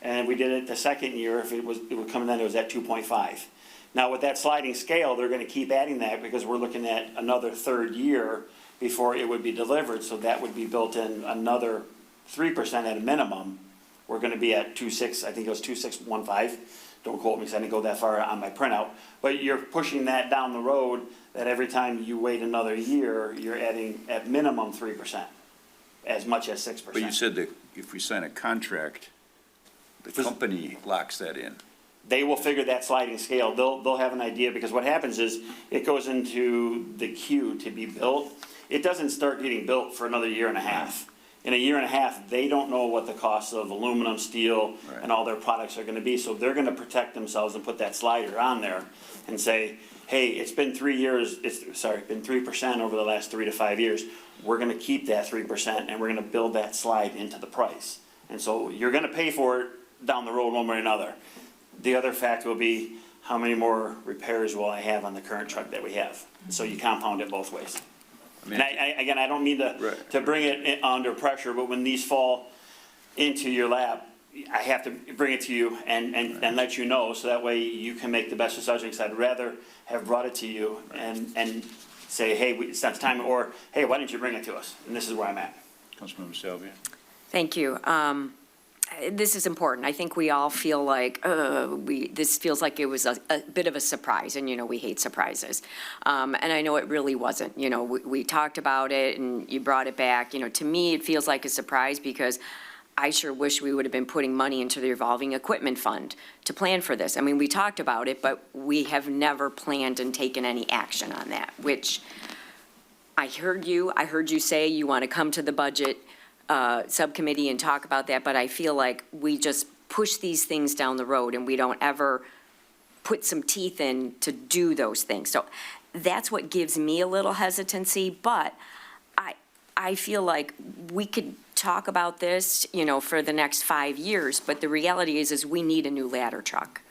and we did it the second year, if it would come in, then it was at 2.5. Now with that sliding scale, they're gonna keep adding that because we're looking at another 3rd year before it would be delivered, so that would be built in another 3% at a minimum. We're gonna be at 2.6, I think it was 2.615. don't quote me because I didn't go that far on my printout, but you're pushing that down the road that every time you wait another year, you're adding at minimum 3%, as much as 6%. But you said that if we sign a contract, the company locks that in. They will figure that sliding scale. They'll have an idea, because what happens is it goes into the queue to be built. It doesn't start getting built for another year and a half. In a year and a half, they don't know what the cost of aluminum, steel, and all their products are gonna be, so they're gonna protect themselves and put that slider on there and say, hey, it's been 3 years, been 3% over the last 3 to 5 years. We're gonna keep that 3% and we're gonna build that slide into the price. And so you're gonna pay for it down the road one way or another. The other fact will be, how many more repairs will I have on the current truck that we have? So you compound it both ways. And again, I don't mean to bring it under pressure, but when these fall into your lap, I have to bring it to you and let you know, so that way you can make the best decision. Because I'd rather have brought it to you and say, hey, it's not time, or hey, why didn't you bring it to us? And this is where I'm at. Councilmember Salvia. Thank you. This is important. I think we all feel like, this feels like it was a bit of a surprise, and, we hate surprises. And I know it really wasn't. We talked about it, and you brought it back. To me, it feels like a surprise, because I sure wish we would have been putting money into the revolving equipment fund to plan for this. I mean, we talked about it, but we have never planned and taken any action on that, which I heard you say you want to come to the budget subcommittee and talk about that, but I feel like we just push these things down the road and we don't ever put some teeth in to do those things. So that's what gives me a little hesitancy, but I feel like we could talk about this, for the next 5 years, but the reality is we need a new ladder truck.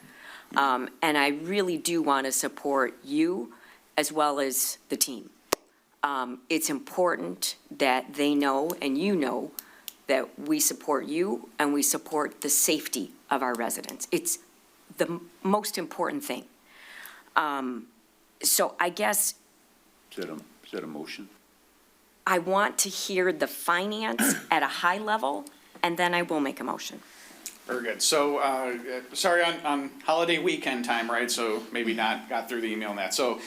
And I really do want to support you as well as the team. It's important that they know, and that we support you and we support the safety of our residents. It's the most important thing. So I guess. Is that a motion? I want to hear the finance at a high level, and then I will make a motion. Very good. So, sorry, on holiday weekend time, right? So maybe not got through the email on that. So,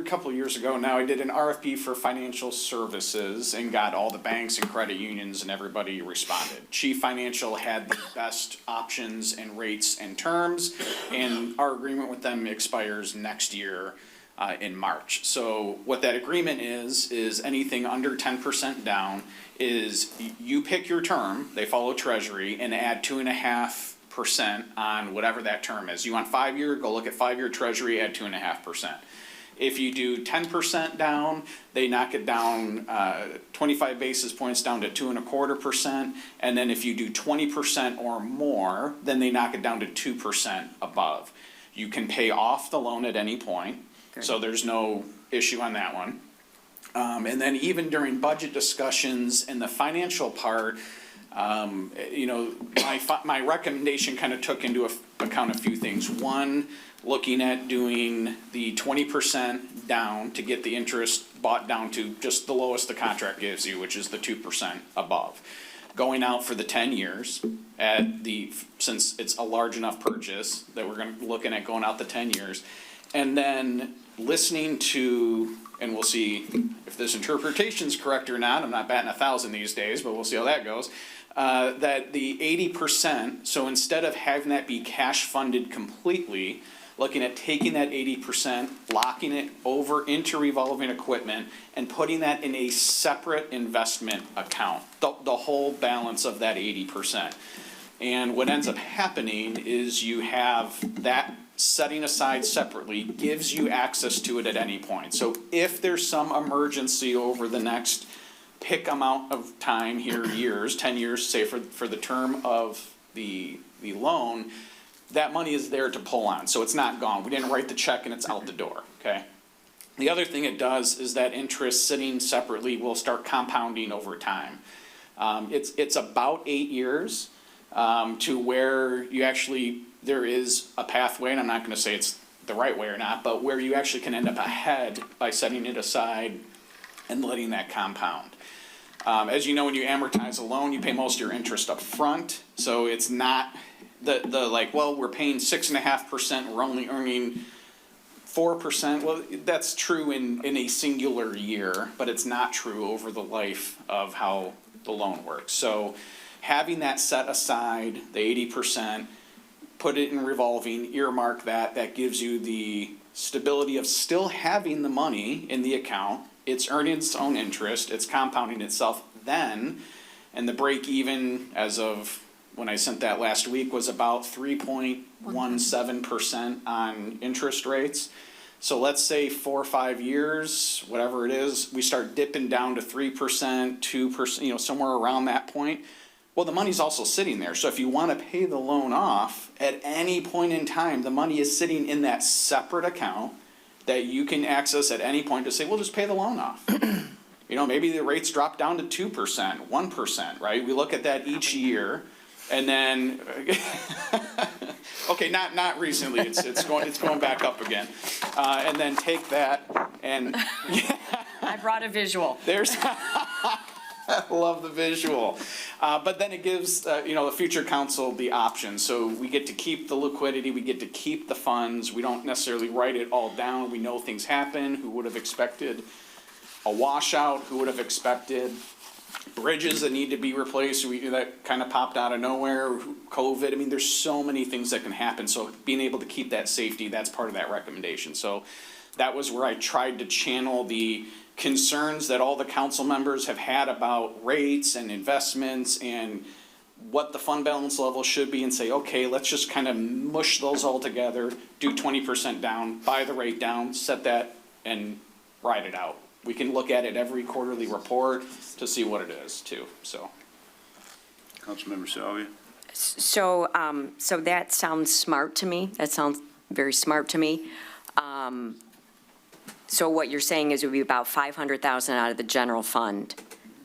couple of years ago now, I did an RFP for financial services and got all the banks and credit unions, and everybody responded. Chief Financial had the best options and rates and terms, and our agreement with them expires next year in March. So what that agreement is anything under 10% down is you pick your term, they follow Treasury, and add 2.5% on whatever that term is. You want 5-year, go look at 5-year Treasury, add 2.5%. If you do 10% down, they knock it down 25 basis points down to 2.25%. And then if you do 20% or more, then they knock it down to 2% above. You can pay off the loan at any point, so there's no issue on that one. And then even during budget discussions and the financial part, my recommendation kind of took into account a few things. One, looking at doing the 20% down to get the interest bought down to just the lowest the contract gives you, which is the 2% above. Going out for the 10 years since it's a large enough purchase that we're looking at going out the 10 years. And then listening to, and we'll see if this interpretation is correct or not. I'm not batting 1,000 these days, but we'll see how that goes. That the 80%, so instead of having that be cash funded completely, looking at taking that 80%, locking it over into revolving equipment, and putting that in a separate investment account, the whole balance of that 80%. And what ends up happening is you have that setting aside separately gives you access to it at any point. So if there's some emergency over the next pick amount of time here, years, 10 years, say for the term of the loan, that money is there to pull on, so it's not gone. We didn't write the check and it's out the door, okay? The other thing it does is that interest sitting separately will start compounding over time. It's about 8 years to where you actually, there is a pathway, and I'm not gonna say it's the right way or not, but where you actually can end up ahead by setting it aside and letting that compound. As you know, when you amortize a loan, you pay most of your interest up front. So it's not the like, well, we're paying 6.5%, we're only earning 4%. Well, that's true in a singular year, but it's not true over the life of how the loan works. So having that set aside, the 80%, put it in revolving, earmark that, that gives you the stability of still having the money in the account. It's earning its own interest, it's compounding itself then, and the break even as of when I sent that last week was about 3.17% on interest rates. So let's say 4 or 5 years, whatever it is, we start dipping down to 3%, 2%, somewhere around that point. Well, the money's also sitting there. So if you want to pay the loan off at any point in time, the money is sitting in that separate account that you can access at any point to say, well, just pay the loan off. Maybe the rates drop down to 2%, 1%, right? We look at that each year, and then, okay, not recently. It's going back up again, and then take that and. I brought a visual. There's. I love the visual. But then it gives, the future council the option. So we get to keep the liquidity, we get to keep the funds. We don't necessarily write it all down. We know things happen. Who would have expected a washout? Who would have expected bridges that need to be replaced? That kind of popped out of nowhere. COVID. I mean, there's so many things that can happen. So being able to keep that safety, that's part of that recommendation. So that was where I tried to channel the concerns that all the council members have had about rates and investments and what the fund balance level should be, and say, okay, let's just kind of mush those all together, do 20% down, buy the rate down, set that, and ride it out. We can look at it every quarterly report to see what it is too, so. Councilmember Salvia? So that sounds smart to me. That sounds very smart to me. So what you're saying is it would be about $500,000 out of the general fund,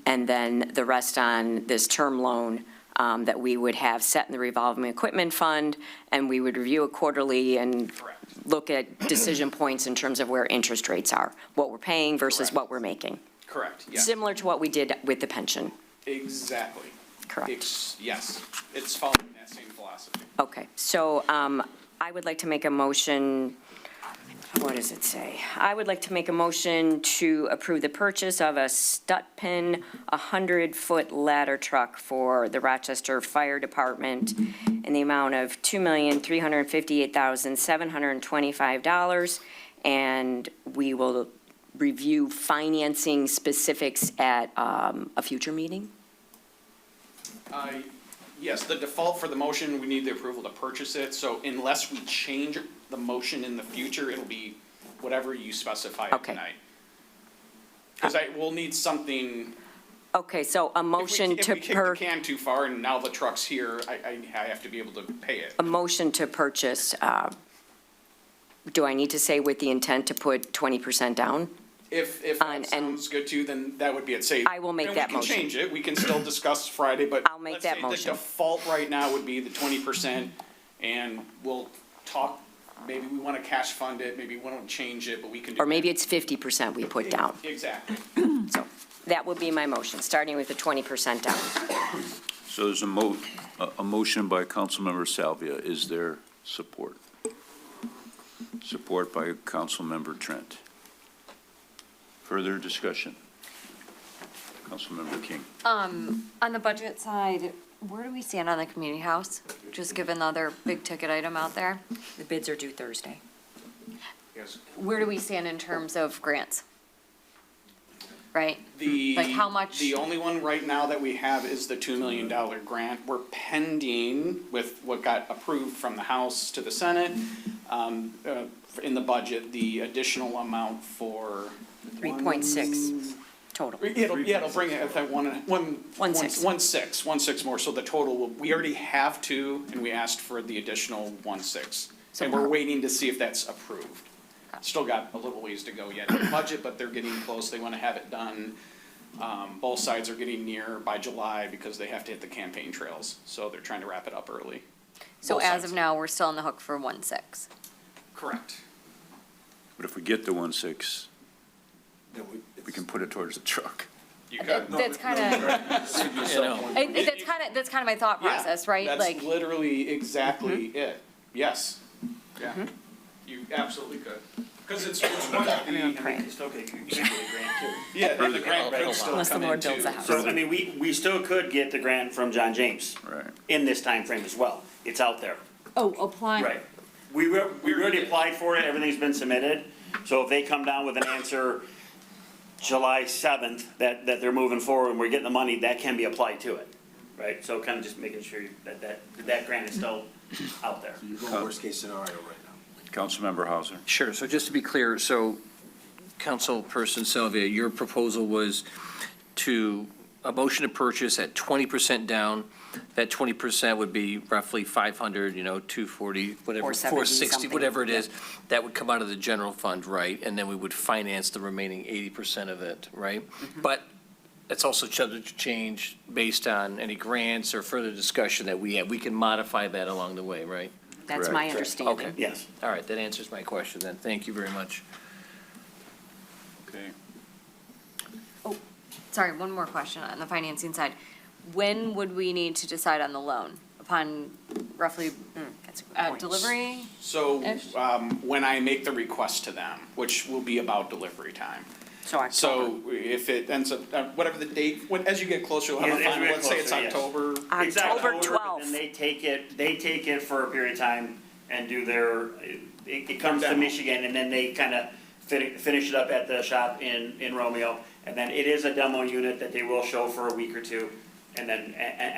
and then the rest on this term loan that we would have set in the revolving equipment fund, and we would review it quarterly and look at decision points in terms of where interest rates are, what we're paying versus what we're making. Correct, yes. Similar to what we did with the pension. Exactly. Correct. Yes, it's following that same philosophy. Okay, so I would like to make a motion. What does it say? I would like to make a motion to approve the purchase of a Stutpin 100-foot ladder truck for the Rochester Fire Department in the amount of $2,358,725, and we will review financing specifics at a future meeting. Yes, the default for the motion, we need the approval to purchase it, so unless we change the motion in the future, it'll be whatever you specify tonight. Because we'll need something. Okay, so a motion If we kick the can too far and now the truck's here, I have to be able to pay it. a motion to purchase, do I need to say with the intent to put 20% down? If that sounds good to you, then that would be it. Say, I will make that motion. We can change it, we can still discuss Friday, but I'll make that motion. The default right now would be the 20%, and we'll talk, maybe we want to cash fund it, maybe we want to change it, but we can do Or maybe it's 50% we put down. Exactly. So that would be my motion, starting with the 20% down. So there's a motion by Councilmember Salvia. Is there support? Support by Councilmember Trent. Further discussion? Councilmember King. On the budget side, where do we stand on the community house? Just given the other big ticket item out there? The bids are due Thursday. Yes. Where do we stand in terms of grants? Right? The. Like how much? The only one right now that we have is the $2 million grant. We're pending with what got approved from the House to the Senate, in the budget, the additional amount for. 3.6 total. It'll bring it, if I want to, 1.6 more, so the total, we already have 2, and we asked for the additional 1.6. And we're waiting to see if that's approved. Still got a little ways to go yet in the budget, but they're getting close, they want to have it done. Both sides are getting near by July because they have to hit the campaign trails, so they're trying to wrap it up early. So Both as sides. of now, we're still on the hook for 1.6. Correct. But if we get the 1.6, then we can put it towards the truck. You could. That's kind of, that's kind of my thought Yeah, process, right? That's Like, literally exactly it. Yes. Yeah. You absolutely could. Because it's one of the. It's okay, you can get a grant too. Yeah, the grant could still Unless the come Lord in too. builds a house. So, I mean, we still could get the grant from John James. Right. In this time frame as well. It's out there. Oh, applying. Right. We already applied for it, everything's been submitted. So if they come down with an answer July 7th, that they're moving forward and we're getting the money, that can be applied to it. Right? So kind of just making sure that grant is still out there. You're going worst case scenario right now. Councilmember Hauser. Sure, so just to be clear, so Councilperson Sylvia, your proposal was a motion to purchase at 20% down. That 20% would be roughly 500, 240, whatever, 470 460, something. whatever it is. That would come out of the general fund, right? And then we would finance the remaining 80% of it, right? But it's also subject to change based on any grants or further discussion that we have. We can modify that along the way, right? That's my understanding. Okay. Yes. All right, that answers my question then. Thank you very much. Okay. Sorry, one more question on the financing side. When would we need to decide on the loan? Upon roughly, delivery? So, Ish. when I make the request to them, which will be about delivery time. So October. So if it ends up, whatever the date, as you get closer, we'll have a As we final, get let's say it's closer, yes. October. It's October but 12th. then they take it for a period of time and do it comes to Demo. Michigan and then they kind of finish it up at the shop in Romeo. And then it is a demo unit that they will show for a week or two and then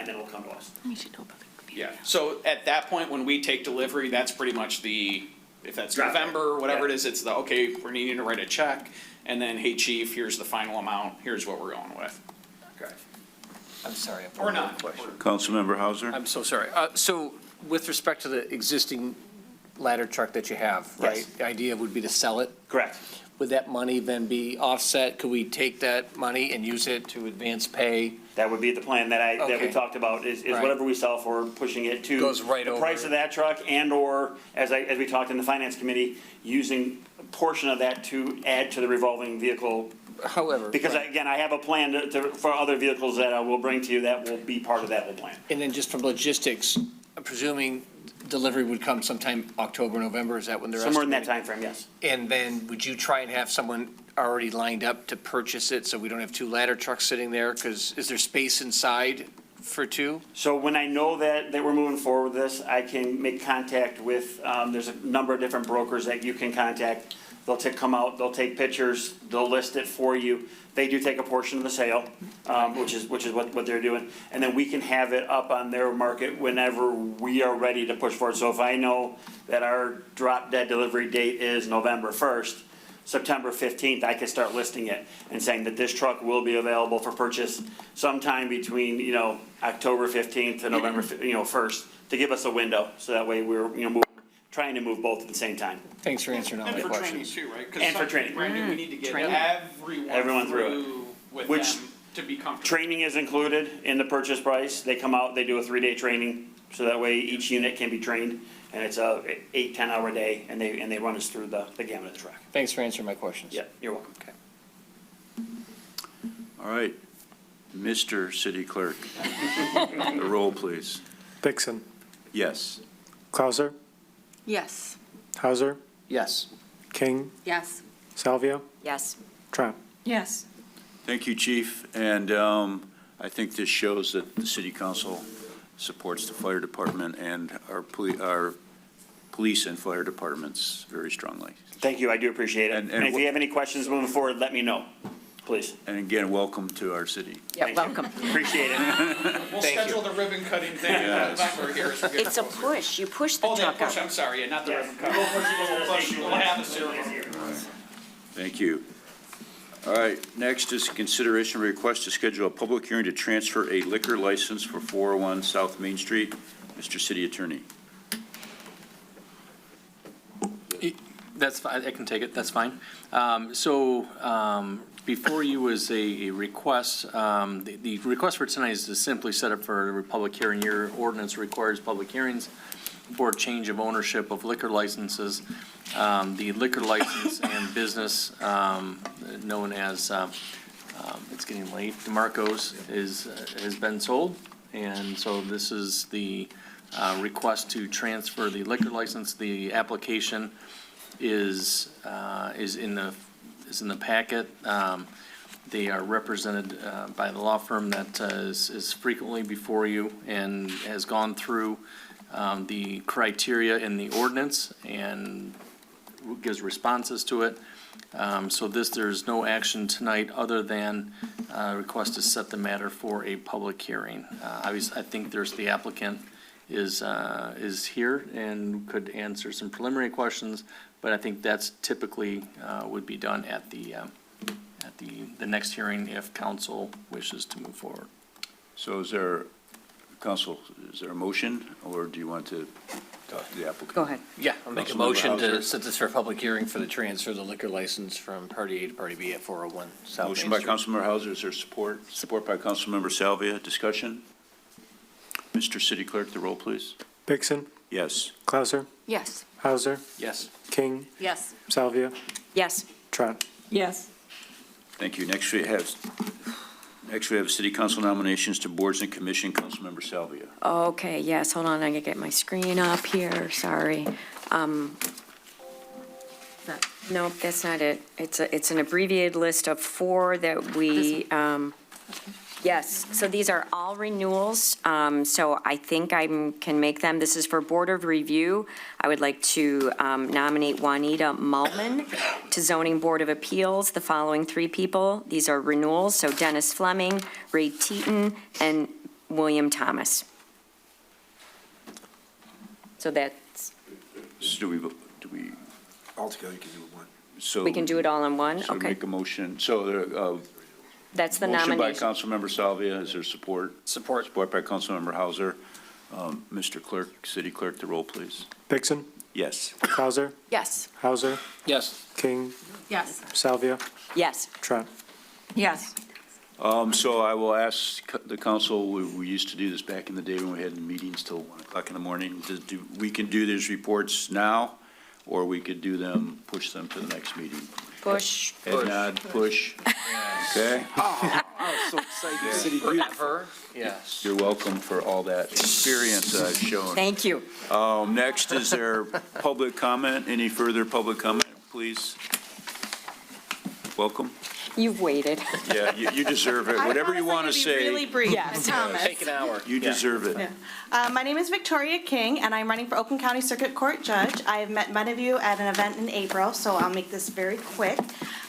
it'll come to us. you should know about the computer. Yeah, so at that point, when we take delivery, that's pretty much if that's Drop it. November, or whatever it Yeah. is, it's okay, we're needing to write a check. And then, hey, chief, here's the final amount, here's what we're going with. Okay. I'm sorry. I have Or one more not. question. Councilmember Hauser. I'm so sorry. So with respect to the existing ladder truck that you have, right? Yes. The idea would be to sell it? Correct. Would that money then be offset? Could we take that money and use it to advance pay? That would be the plan that we Okay. talked about, is Right. whatever we sell for, pushing it to Goes right the over. price of that truck and/or, as we talked in the finance committee, using a portion of that to add to the revolving vehicle. However. Because right. again, I have a plan for other vehicles that I will bring to you that will be part of that whole plan. And then just from logistics, I'm presuming delivery would come sometime October, November, is that when they're Somewhere in that estimating? time frame, yes. And then would you try and have someone already lined up to purchase it, so we don't have two ladder trucks sitting there? Because is there space inside for two? So when I know that we're moving forward with this, I can make contact with, there's a number of different brokers that you can contact. They'll come out, they'll take pictures, they'll list it for you. They do take a portion of the sale, which is what they're doing. And then we can have it up on their market whenever we are ready to push forward. So if I know that our drop dead delivery date is November 1st, September 15th, I could start listing it and saying that this truck will be available for purchase sometime between, October 15th to November, 1st, to give us a window. So that way we're, trying to move both at the same time. Thanks for answering all And my for training questions. too, right? 'Cause And for some- training. Randy, we need to get Training. Everyone through it. with Which- them to be comfortable. Training is included in the purchase price. They come out, they do a 3-day training, so that way each unit can be trained. And it's a 8-10 hour day, and they run us through the gamut of the track. Thanks for answering my questions. Yeah, you're welcome. Okay. All right. Mr. City Clerk. The roll, please. Vixen, Yes. Clauser, Yes. Hauser, Yes. King, Yes. Salvia, Yes. Trump. Yes. Thank you, Chief. And I think this shows that the city council supports the fire department and our police and fire departments very strongly. Thank you, I do appreciate it. And- And if you have any questions moving forward, let me know, please. And again, welcome to our city. Yeah, Thank you. welcome. Appreciate it. We'll Thank schedule the ribbon cutting thing in Yes. November here as we get It's a closer. push. You push the Oh, that truck push, out. I'm sorry, not the Yes. ribbon cut. We'll push it to the Push, station. we'll have the ceremony. Thank you. All right, next is consideration of request to schedule a public hearing to transfer a liquor license for 401 South Main Street. Mr. City Attorney. That's fine, I can take it, that's fine. Before you was a request, the request for tonight is to simply set up for a public hearing. Your ordinance requires public hearings for change of ownership of liquor licenses. The liquor license and business, known as It's getting late. DeMarco's has been sold, and so this is the request to transfer the liquor license. The application is in the packet. They are represented by the law firm that is frequently before you and has gone through the criteria in the ordinance and gives responses to it. So there's no action tonight other than request to set the matter for a public hearing. Obviously, I think the applicant is here and could answer some preliminary questions, but I think that's typically would be done at the next hearing if council wishes to move forward. So council, is there a motion, or do you want to talk to the applicant? Go ahead. Yeah, I'll make a Councilmember motion to Hauser. set this for a public hearing for the transfer of the liquor license from Party A to Party B at 401 South Main Motion by Street. Councilmember Hauser, is there support? Support by Councilmember Salvia. Discussion? Mr. City Clerk, the roll, please. Vixen, Yes. Clauser, Yes. Hauser, Yes. King, Yes. Salvia, Yes. Trot. Yes. Thank you. Next we have city council nominations to boards and commission. Councilmember Salvia. Okay, yes, hold on, I gotta get my screen up here, sorry. Nope, that's not it. It's an abbreviated list of 4 that we, yes, so these are all renewals, so I think I can make them. This is for Board of Review. I would like to nominate Juanita Mullman to Zoning Board of Appeals, the following 3 people. These are renewals, so Dennis Fleming, Ray Teton, and William Thomas. So that's, So do we, Altogether, you can do one. so. we can do it all in one? So Okay, make a motion. So, that's the motion by nomination. Councilmember Salvia. Is there support? Support. Support by Councilmember Hauser. Mr. Clerk, City Clerk, the roll, please. Vixen, Yes. Clauser, Yes. Hauser, Yes. King, Yes. Salvia, Yes. Trot. Yes. So I will ask the council, we used to do this back in the day when we had meetings till 1 o'clock in the morning. We can do these reports now, or we could do them, push them to the next meeting. Push. Head nod, push. Okay? I was so excited, City Forever. Yes. You're welcome for all that experience I've shown. Thank you. Next, is there public comment? Any further public comment, please? Welcome. You've waited. Yeah, you deserve it. Whatever you want to say, brief. Yes. Thomas. Take an hour. you deserve it. My name is Victoria King, and I'm running for Oakland County Circuit Court Judge. I have met many of you at an event in April, so I'll make this very quick.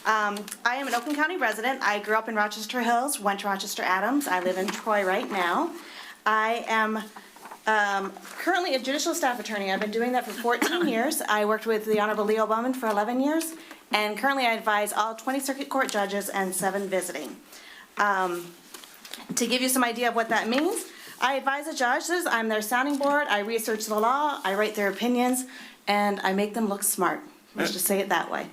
I am an Oakland County resident. I grew up in Rochester Hills, went to Rochester Adams. I live in Troy right now. I am currently a judicial staff attorney. I've been doing that for 14 years. I worked with the Honorable Leo Bowman for 11 years, and currently I advise all 20 circuit court judges and 7 visiting. To give you some idea of what that means, I advise the judges, I'm their sounding board, I research the law, I write their opinions, and I make them look smart. Let's just say it that way.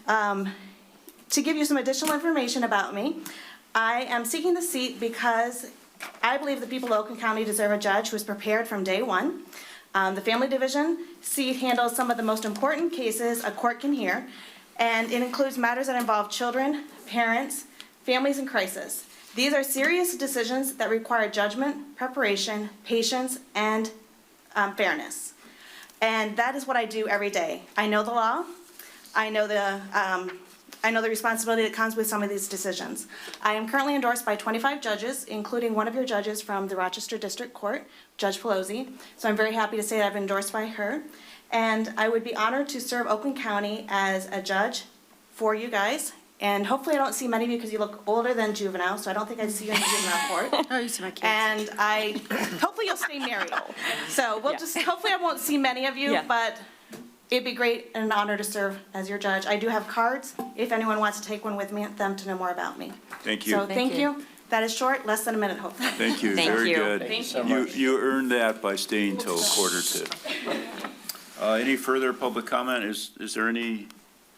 To give you some additional information about me, I am seeking the seat because I believe the people of Oakland County deserve a judge who is prepared from day one. The Family Division seat handles some of the most important cases a court can hear, and it includes matters that involve children, parents, families in crisis. These are serious decisions that require judgment, preparation, patience, and fairness. And that is what I do every day. I know the law. I know the responsibility that comes with some of these decisions. I am currently endorsed by 25 judges, including one of your judges from the Rochester District Court, Judge Pelosi. So I'm very happy to say that I've been endorsed by her. And I would be honored to serve Oakland County as a judge for you guys. And hopefully I don't see many of you because you look older than juvenile, so I don't think I'd see you in the juvenile court. Oh, you see my kids. And hopefully you'll stay married. So hopefully I won't see many of you, Yeah. but it'd be great and an honor to serve as your judge. I do have cards, if anyone wants to take one with me, them to know more about me. Thank you. So thank you. That is short, less than a minute, hopefully. Thank you, Thank very you. good. Thank you so much. You earned that by staying till 1:45. Any further public comment? Is there any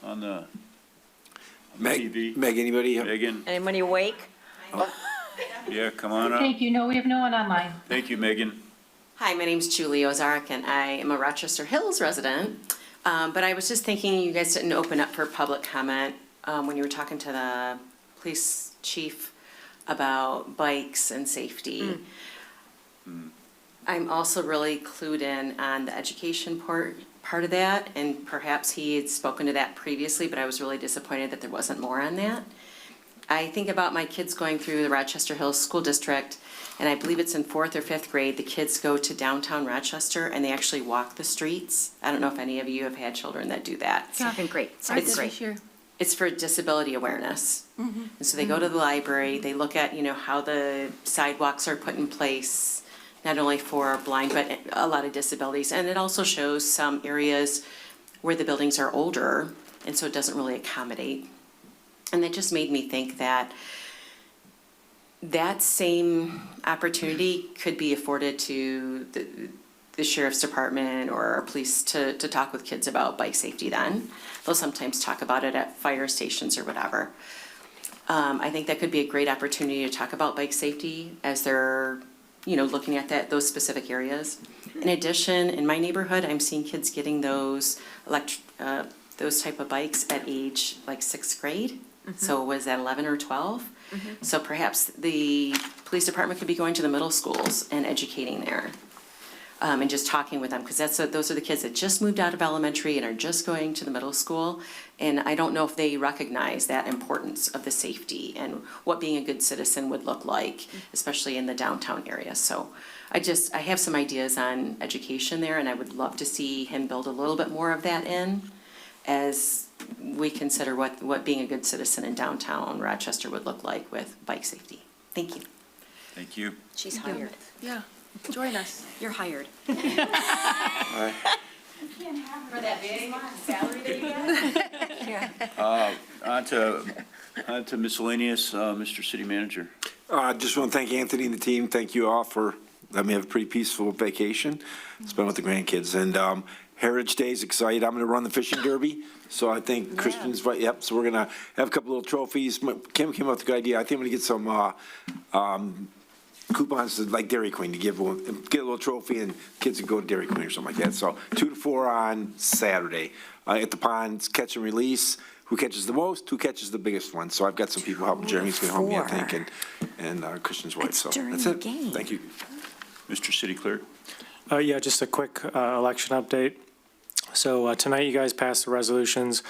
on the TV? Meg, anybody? Megan? Anybody awake? Yeah, come on up. Thank you. No, we have no one online. Thank you, Megan. Hi, my name's Julie Ozark, and I am a Rochester Hills resident. But I was just thinking you guys didn't open up for public comment when you were talking to the police chief about bikes and safety. I'm also really clued in on the education part of that, and perhaps he had spoken to that previously, but I was really disappointed that there wasn't more on that. I think about my kids going through the Rochester Hills School District, and I believe it's in 4th or 5th grade, the kids go to downtown Rochester and they actually walk the streets. I don't know if any of you have had children that do that. Yeah. Been great. It's great. It's for disability awareness. And so they go to the library, they look at, how the sidewalks are put in place, not only for blind, but a lot of disabilities. And it also shows some areas where the buildings are older, and so it doesn't really accommodate. And that just made me think that that same opportunity could be afforded to the sheriff's department or our police to talk with kids about bike safety then. They'll sometimes talk about it at fire stations or whatever. I think that could be a great opportunity to talk about bike safety as they're, looking at those specific areas. In addition, in my neighborhood, I'm seeing kids getting those type of bikes at age like 6th grade. So was that 11 or 12? So perhaps the police department could be going to the middle schools and educating there. And just talking with them, because those are the kids that just moved out of elementary and are just going to the middle school. And I don't know if they recognize that importance of the safety and what being a good citizen would look like, especially in the downtown area. So I have some ideas on education there, and I would love to see him build a little bit more of that in as we consider what being a good citizen in downtown Rochester would look like with bike safety. Thank you. Thank you. She's hired. Yeah, join us. You're hired. All right. For that big salary that you get? On to miscellaneous, Mr. City Manager. I just want to thank Anthony and the team. Thank you all for letting me have a pretty peaceful vacation, spent with the grandkids. And Heritage Day is exciting. I'm going to run the fishing derby. So I think Christian's right. Yep. So we're going to have a couple little trophies. Kim came up with a good idea. I think I'm going to get some coupons to like Dairy Queen to get a little trophy, and kids can go to Dairy Queen or something like that. So 2 to 4 on Saturday at the ponds, catch and release. Who catches the most? Who catches the biggest one? So I've got some people helping. Jeremy's going to help me, I think, and Christian's wife. So that's it. Thank you. Mr. City Clerk. Yeah, just a quick election update. So tonight you guys passed the resolutions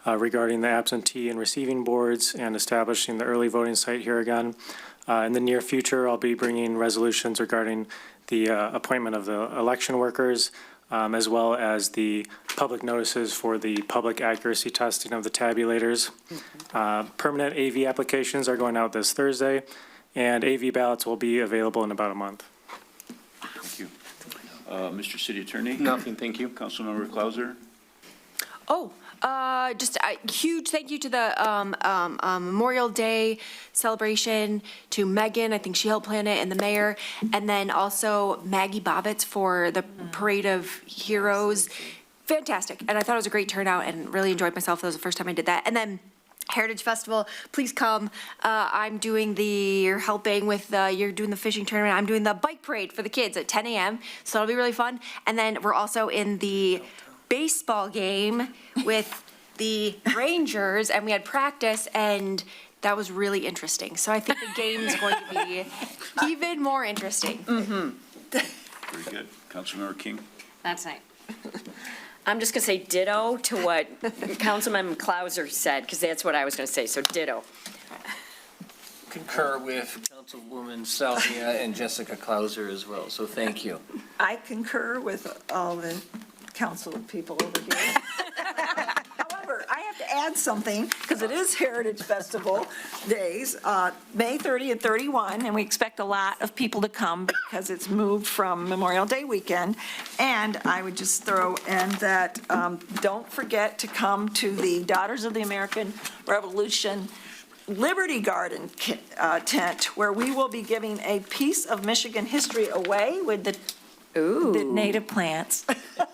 regarding the absentee and receiving boards and establishing the early voting site here again. In the near future, I'll be bringing resolutions regarding the appointment of the election workers, as well as the public notices for the public accuracy testing of the tabulators. Permanent AV applications are going out this Thursday, and AV ballots will be available in about a month. Thank you. Mr. City Attorney? Nothing, thank you. Councilmember Clauser? Just a huge thank you to the Memorial Day celebration, to Megan, I think she helped plan it, and the mayor, and then also Maggie Bobbitz for the Parade of Heroes. Fantastic, and I thought it was a great turnout and really enjoyed myself. That was the first time I did that. And then Heritage Festival, please come. You're helping with, you're doing the fishing tournament. I'm doing the bike parade for the kids at 10 a.m. So that'll be really fun. And then we're also in the baseball game with the Rangers, and we had practice, and that was really interesting. So I think the game's going to be even more interesting. Very good. Councilmember King? That's nice. I'm just going to say ditto to what Councilman Clauser said, because that's what I was going to say, so ditto. Concur with Councilwoman Salvia and Jessica Clauser as well, so thank you. I concur with all the council people over here. However, I have to add something, because it is Heritage Festival days, May 30 and 31, and we expect a lot of people to come because it's moved from Memorial Day weekend. And I would just throw in that don't forget to come to the Daughters of the American Revolution Liberty Garden tent, where we will be giving a piece of Michigan history away with the native plants.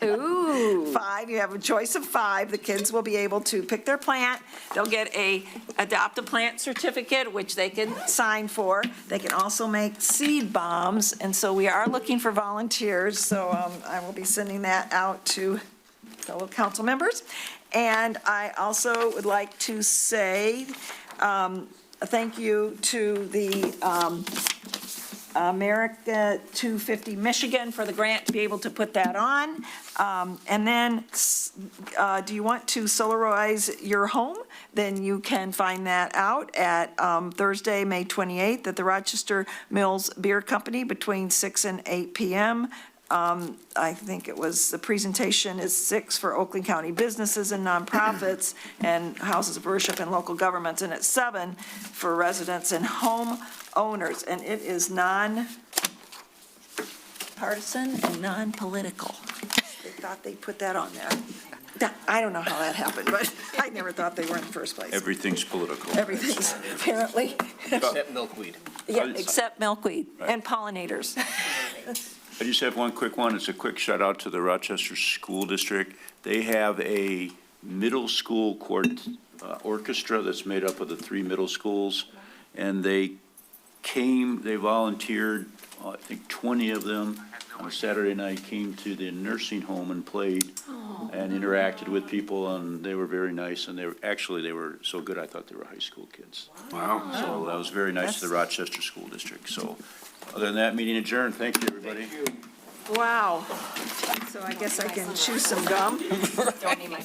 Ooh. 5, you have a choice of 5. The kids will be able to pick their plant. They'll get a adopt a plant certificate, which they can sign for. They can also make seed bombs, and so we are looking for volunteers. So I will be sending that out to fellow council members. And I also would like to say, thank you to the America 250 Michigan for the grant to be able to put that on. And then, do you want to solarize your home? Then you can find that out at Thursday, May 28th at the Rochester Mills Beer Company between 6 and 8 p.m. I think it was, the presentation is 6 for Oakland County businesses and nonprofits and houses of worship and local governments, and it's 7 for residents and home owners, and it is non-partisan and non-political. They thought they'd put that on there. I don't know how that happened, but I never thought they were in the first place. Everything's political. Everything's apparently, Except milkweed. yeah, except milkweed and pollinators. I just have one quick one. It's a quick shout out to the Rochester School District. They have a middle school orchestra that's made up of the 3 middle schools. And they volunteered, I think 20 of them on a Saturday night, came to the nursing home and played and interacted with people, and they were very nice. And they were so good, I thought they were high school kids. Wow. So that was very nice to the Rochester School District. So other than that, meeting adjourned. Thank you, everybody. Wow. So I guess I can chew some gum. Don't need my.